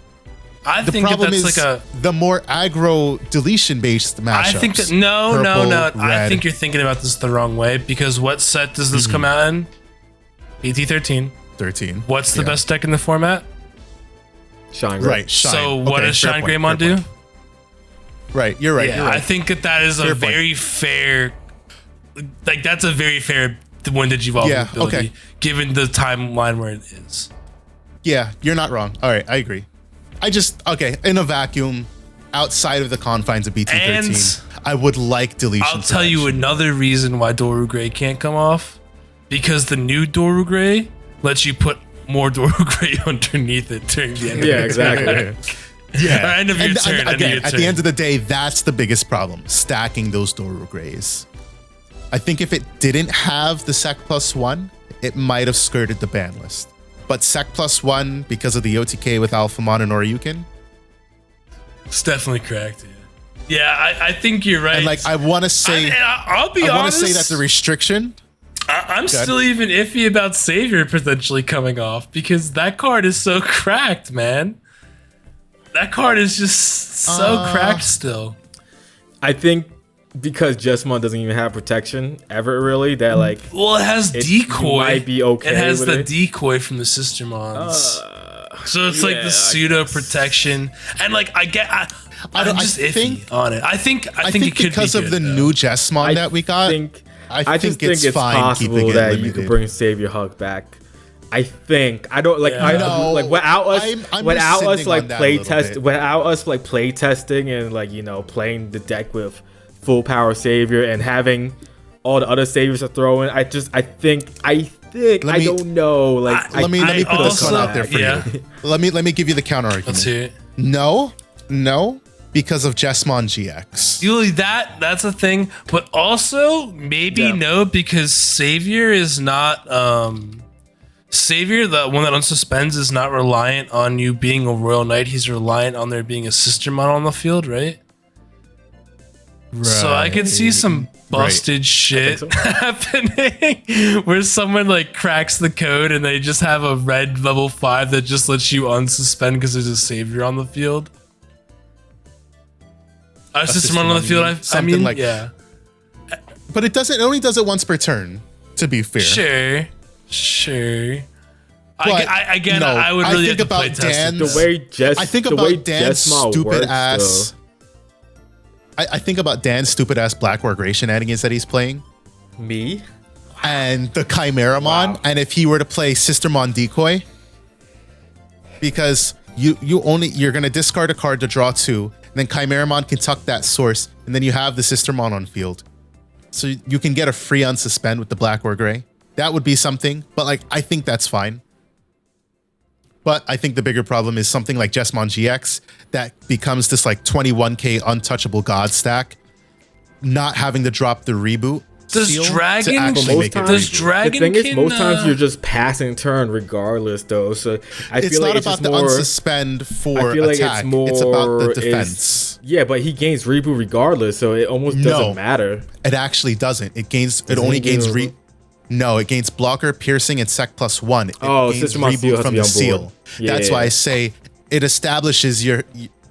B: I
A: The
B: think
A: problem
B: that's
A: is
B: like
A: the more aggro deletion based matchups.
B: I think that no. I
A: red.
B: think you're thinking about this the wrong way because what set does this come out in? BT13.
A: 13.
B: What's the best deck in the format?
C: Shine Gray.
A: Right. Shine.
B: So what
A: Okay,
B: does
A: fair
B: Shine
A: point,
B: Greymon
A: fair
B: do?
A: point. Right. You're right.
B: Yeah,
A: You're right.
B: I think that is a
A: Fair point.
B: very fair. Like that's a very fair one Digivolve
A: Yeah,
B: ability,
A: okay.
B: given the timeline where it is.
A: Yeah, you're not wrong. All right, I agree. In a vacuum, outside of the confines of BT13, I would like deletion.
B: I'll tell you another reason why Doru Gray can't come off, because the new Doru Gray lets you put more Doru Gray underneath it during the end of
C: Yeah,
B: your
C: exactly.
B: turn.
A: Yeah.
B: Or end of your turn.
A: Again, at the end of the day, that's the biggest problem, stacking those Doru Grays. I think if it didn't have the Sec +1, it might have skirted the ban list. But Sec +1, because of the OTK with Alphamon and Oryukin.
B: It's definitely cracked, yeah. Yeah, I think you're right.
A: And like, I want to say,
B: I'll be
A: I want
B: honest.
A: to say that the restriction.
B: I'm still even iffy about Savior potentially coming off because that card is so cracked, man. That card is just so cracked still.
C: I think because Jessamon doesn't even have protection ever really, that like
B: Well, it has decoy.
C: might be okay
B: It has
C: with
B: the
C: it.
B: decoy from the Sister Mons. So it's like
C: yeah,
B: the
C: I
B: pseudo
C: guess.
B: protection, and like I'm just iffy on it. I think it could
A: because
B: be
A: of
B: good,
A: the
B: though.
A: new Jessamon that we got,
C: I just think it's
A: fine
C: possible
A: keeping it
C: that you
A: limited.
C: could bring Savior Hug back. I think I don't like.
B: Yeah.
C: I
A: No,
C: like without us,
A: I'm
C: without us
A: rescinding
C: like
A: on that a
C: play
A: little
C: test,
A: bit.
C: without us like play testing and like playing the deck with full power Savior and having all the other Saviors to throw in. I think I don't know. Like
A: let me put this one
B: also-
A: out there for
B: yeah.
A: you. Let me give you the counter argument.
B: Let's hear it.
A: No, because of Jessamon GX.
B: Usually that's a thing, but also maybe no, because Savior is not Savior, the one that unsuspends, is not reliant on you being a Royal Knight. He's reliant on there being a Sister Mon on the field, right? So I can see some busted shit
C: so.
B: happening where someone like cracks the code and they just have a red level 5 that just lets you unsuspend because there's a Savior on the field. A Sister Mon on the field, I
A: something
B: mean,
A: like-
B: yeah.
A: But it only does it once per turn, to be fair.
B: Sure.
A: But,
B: I would really have
A: think
B: to play
A: about
B: test it.
A: Dan's.
C: the way
A: I think about Dan's stupid ass. I think about Dan's stupid ass Black War shenanigans that he's playing,
C: Me?
A: and the Chimeramon, and if he were to play Sistermon Decoy, because you're gonna discard a card to draw 2, and then Chimeramon can tuck that source, and then you have the Sistermon on field, so you can get a free unsuspend with the Black War Gray. That would be something, but like I think that's fine. But I think the bigger problem is something like Jessamon GX that becomes this like 21k untouchable god stack, not having to drop the reboot.
B: Does
A: seal to
B: Dragon-
A: actually
C: Most
A: make it
C: times-
B: Does
A: reboot.
B: Dragon
C: The thing is,
B: can,
C: most times you're just passing turn regardless, though. So I
A: It's
C: feel
A: not
C: like it's
A: about
C: just
A: the
C: more.
A: unsuspend for
C: I feel like
A: attack.
C: it's more.
A: It's about the
C: is-
A: defense.
C: Yeah, but he gains reboot regardless, so it almost
A: No.
C: doesn't matter.
A: It actually doesn't. It only
C: it gain
A: gains
C: reboot?
A: No, it gains blocker, piercing, and sec +1. It gains
C: Sistermon Seal has to
A: from
C: be
A: the
C: on
A: seal.
C: board. Yeah,
A: That's
C: yeah,
A: why
C: yeah.
A: I say it establishes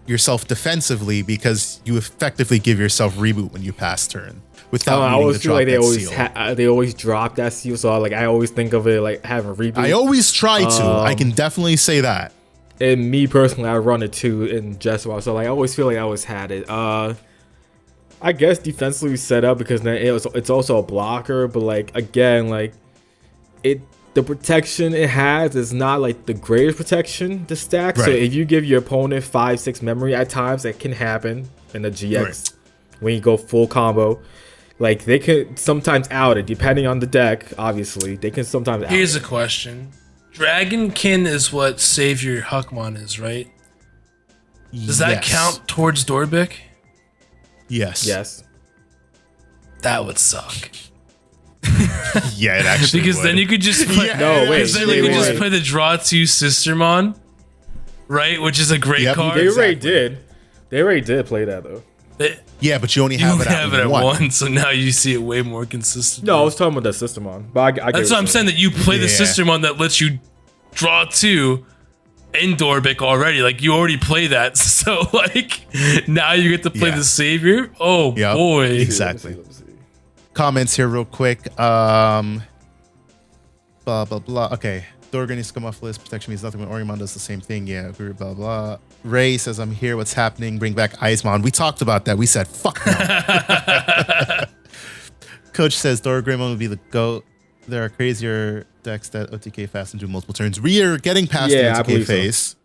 A: yourself defensively because you effectively give yourself reboot when you pass turn without
C: I
A: needing
C: always
A: to
C: feel
A: drop
C: like
A: that seal.
C: they always drop that seal, so I always think of it like having reboot.
A: I always try to. I can definitely say that.
C: And me personally, I run it too in Jessamon, so like I always feel like I always had it. I guess defensively set up because then it's also a blocker, but like again, like the protection it has is not like the greatest protection to stack. So
A: Right.
C: if you give your opponent 5-6 memory at times, that can happen in the GX
A: Right.
C: when you go full combo. Like they can sometimes out it depending on the deck. Obviously, they can sometimes out
B: Here's
C: it.
B: a question. Dragonkin is what Savior Huckmon is, right? Does that
A: Yes.
B: count towards Dorbic?
A: Yes.
C: Yes.
B: That would suck.
A: Yeah, it actually
B: Because
A: would.
B: then you could just play,
A: Yeah,
C: No, wait,
B: because then you could just
C: wait.
B: play the Draw 2 Sistermon, right? Which is a great
A: Yep.
B: card.
C: They already
A: Exactly.
C: did. They already did play that though.
A: Yeah, but you only
B: You
A: have
B: only
A: it
B: have it
A: at
B: at
A: one.
B: one, so now you see it way more consistent.
C: No, I was talking about the system on. But I get
B: That's what I'm saying, that you play the
A: Yeah.
B: system on that lets you draw 2 in Dorbic already. Like, you already play that. So, like, now you get to play
A: Yeah.
B: the Savior? Oh,
A: Yep,
B: boy.
A: exactly. Comments here real quick. Blah, blah, blah. Okay. Dorgan needs to come off list. Protection means nothing when Origmon does the same thing. Yeah, agree, blah, blah. Ray says, I'm here. What's happening? Bring back Icemon. We talked about that. We said, fuck no. Coach says, Dorgrimmon will be the GOAT. There are crazier decks that OTK fast and do multiple turns. We are getting past the OTK phase.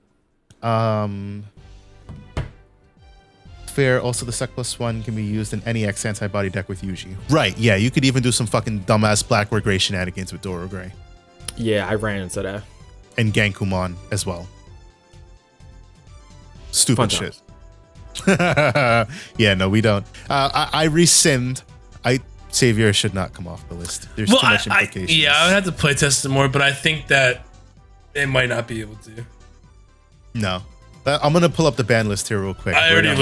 A: Fair. Also, the Sec +1 can be used in any X antibody deck with Yuji. Right. Yeah, you could even do some fucking dumbass black or gray shenanigans with Doro Gray.
C: Yeah, I ran into that.
A: And Gankumon as well. Stupid
C: Fun
A: shit. Yeah, no, we don't. I rescind. Savior should not come off the list. There's too much implications.
B: I would have to play test it more, but I think that it might not be able to.
A: No. I'm going to pull up the ban list here real quick.
B: I already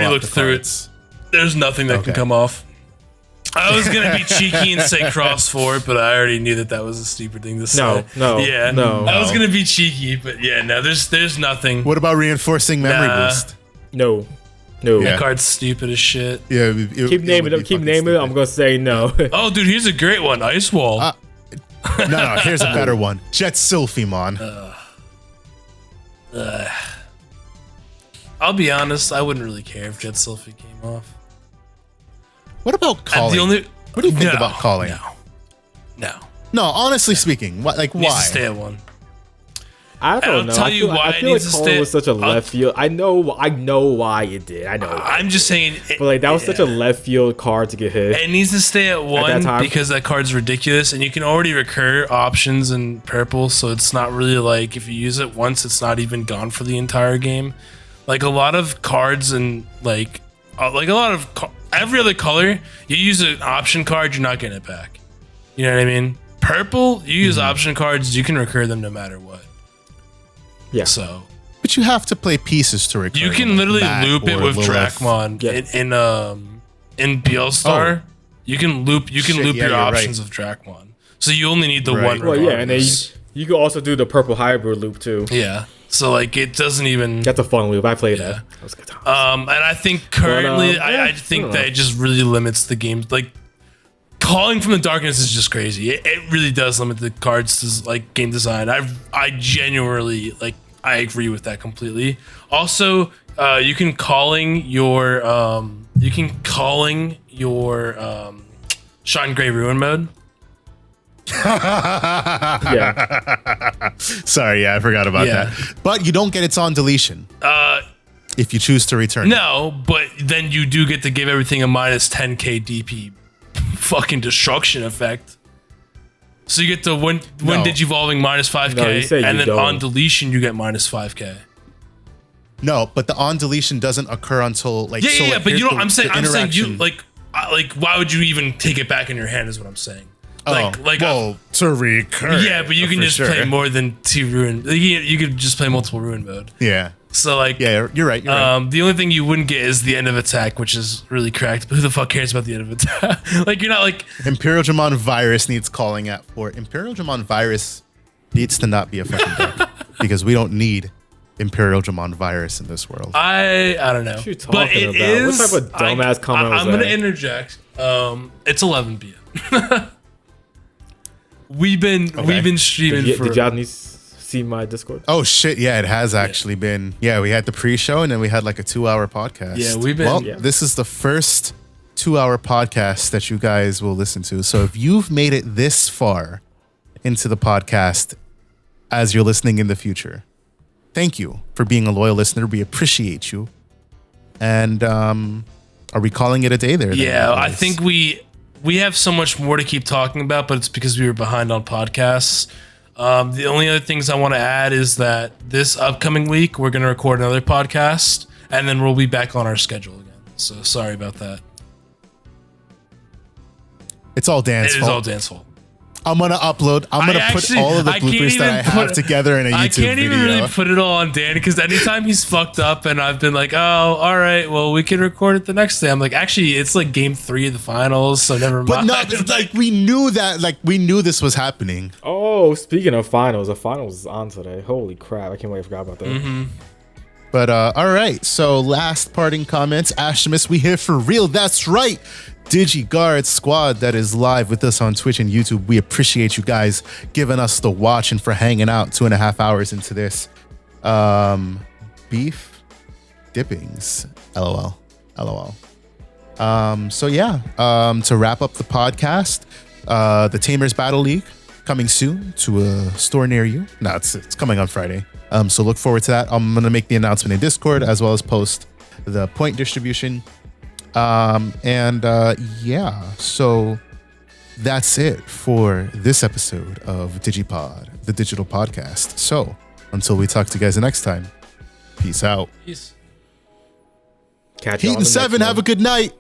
B: looked through it. There's nothing that can come off. I was going to be cheeky and say cross 4, but I already knew that was a stupid thing to say.
C: No.
B: I was going to be cheeky, but yeah, no, there's nothing.
A: What about reinforcing memory boost?
C: No.
B: That card's stupid as shit.
A: Yeah,
C: keep naming it. I'm gonna say no.
B: Oh, dude, here's a great one. Ice Wall.
A: No, here's a better one. Jet Sylphimon.
B: I'll be honest, I wouldn't really care if Jet Sylphy came off.
A: What about calling? What do you think about calling? No, honestly speaking, why?
B: Needs to stay at 1.
C: I don't know.
B: Tell you why
C: I
B: it
C: feel
B: needs
C: like
B: to
C: calling
B: stay.
C: was such a left field. I know why it did. I know.
B: I'm just saying.
C: But like that was such a left field card to get hit.
B: It needs to stay at 1 because that card's ridiculous, and you can already recur options in purple, so it's not really like if you use it once, it's not even gone for the entire game. Like a lot of cards and like a lot of every other color, you use an option card, you're not getting it back. You know what I mean? Purple, you use option cards, you can recur them no matter what.
C: Yeah.
B: So,
A: but you have to play pieces to recur.
B: You can literally loop it with Dracmon in Beelstar. You can loop your options of Dracmon. So you only need the one.
C: Well, yeah, and then you can also do the purple hybrid loop too.
B: Yeah. So like it doesn't even.
C: That's a fun loop. I played that. That was good times.
B: And I think currently, I think that it just really limits the game. Like calling from the darkness is just crazy. It really does limit the cards to like game design. I genuinely like. I agree with that completely. Also, you can calling your Shine Gray Ruin mode.
C: Yeah.
A: Sorry, I forgot about that. But you don't get its on deletion. If you choose to return.
B: No, but then you do get to give everything a minus 10k DP fucking destruction effect. So you get to when Digivolving minus 5k, and then on deletion you get minus 5k.
A: No, but the on deletion doesn't occur until like
B: but you know I'm saying you like why would you even take it back in your hand is what I'm saying. To
A: recur.
B: Yeah, but you can just play more than 2 ruin. You could just play multiple ruin mode.
A: Yeah.
B: So like
A: you're right.
B: The only thing you wouldn't get is the end of attack, which is really cracked. But who the fuck cares about the end of attack? Like you're not like
A: Imperial Dramon Virus needs calling at 4. Imperial Dramon Virus needs to not be a fucking deck because we don't need Imperial Dramon Virus in this world.
B: I don't know.
C: What are you talking about? What type of dumbass comment was that?
B: I'm gonna interject. It's 11 p.m. We've been streaming for.
C: Did y'all see my Discord?
A: Oh shit! Yeah, it has actually been. Yeah, we had the pre-show and then we had like a 2-hour podcast.
B: Yeah, we've been.
A: Well, this is the first 2-hour podcast that you guys will listen to. So if you've made it this far into the podcast, as you're listening in the future, thank you for being a loyal listener. We appreciate you. And are we calling it a day there?
B: Yeah, I think we have so much more to keep talking about, but it's because we were behind on podcasts. The only other things I want to add is that this upcoming week, we're going to record another podcast, and then we'll be back on our schedule again. So sorry about that.
A: It's all Dan's fault.
B: It is all Dan's fault.
A: I'm gonna upload. I'm gonna put all of the bloopers that I have together in a YouTube video.
B: I can't even really put it all on Dan because anytime he's fucked up and I've been like, oh, all right, well, we can record it the next day. I'm like, actually, it's like game 3 of the finals, so never mind.
A: But no, it's like we knew that, like we knew this was happening.
C: Oh, speaking of finals, the finals is on today. Holy crap! I can't wait. I forgot about that.
B: Mm-hmm.
A: But all right. So last parting comments, Ashtimus, we here for real. That's right. DigiGuard squad that is live with us on Twitch and YouTube. We appreciate you guys giving us the watch and for hanging out 2.5 hours into this. Beef dippings. LOL. So yeah, to wrap up the podcast, the Tamers Battle League coming soon to a store near you. No, it's coming on Friday. So look forward to that. I'm gonna make the announcement in Discord as well as post the point distribution. Yeah, so that's it for this episode of DigiPod, the digital podcast. So until we talk to you guys next time, peace out.
B: Peace.
C: Catch you
A: Heat
C: on
A: and
C: the
A: 7,
C: next
A: have
C: one.
A: a good night.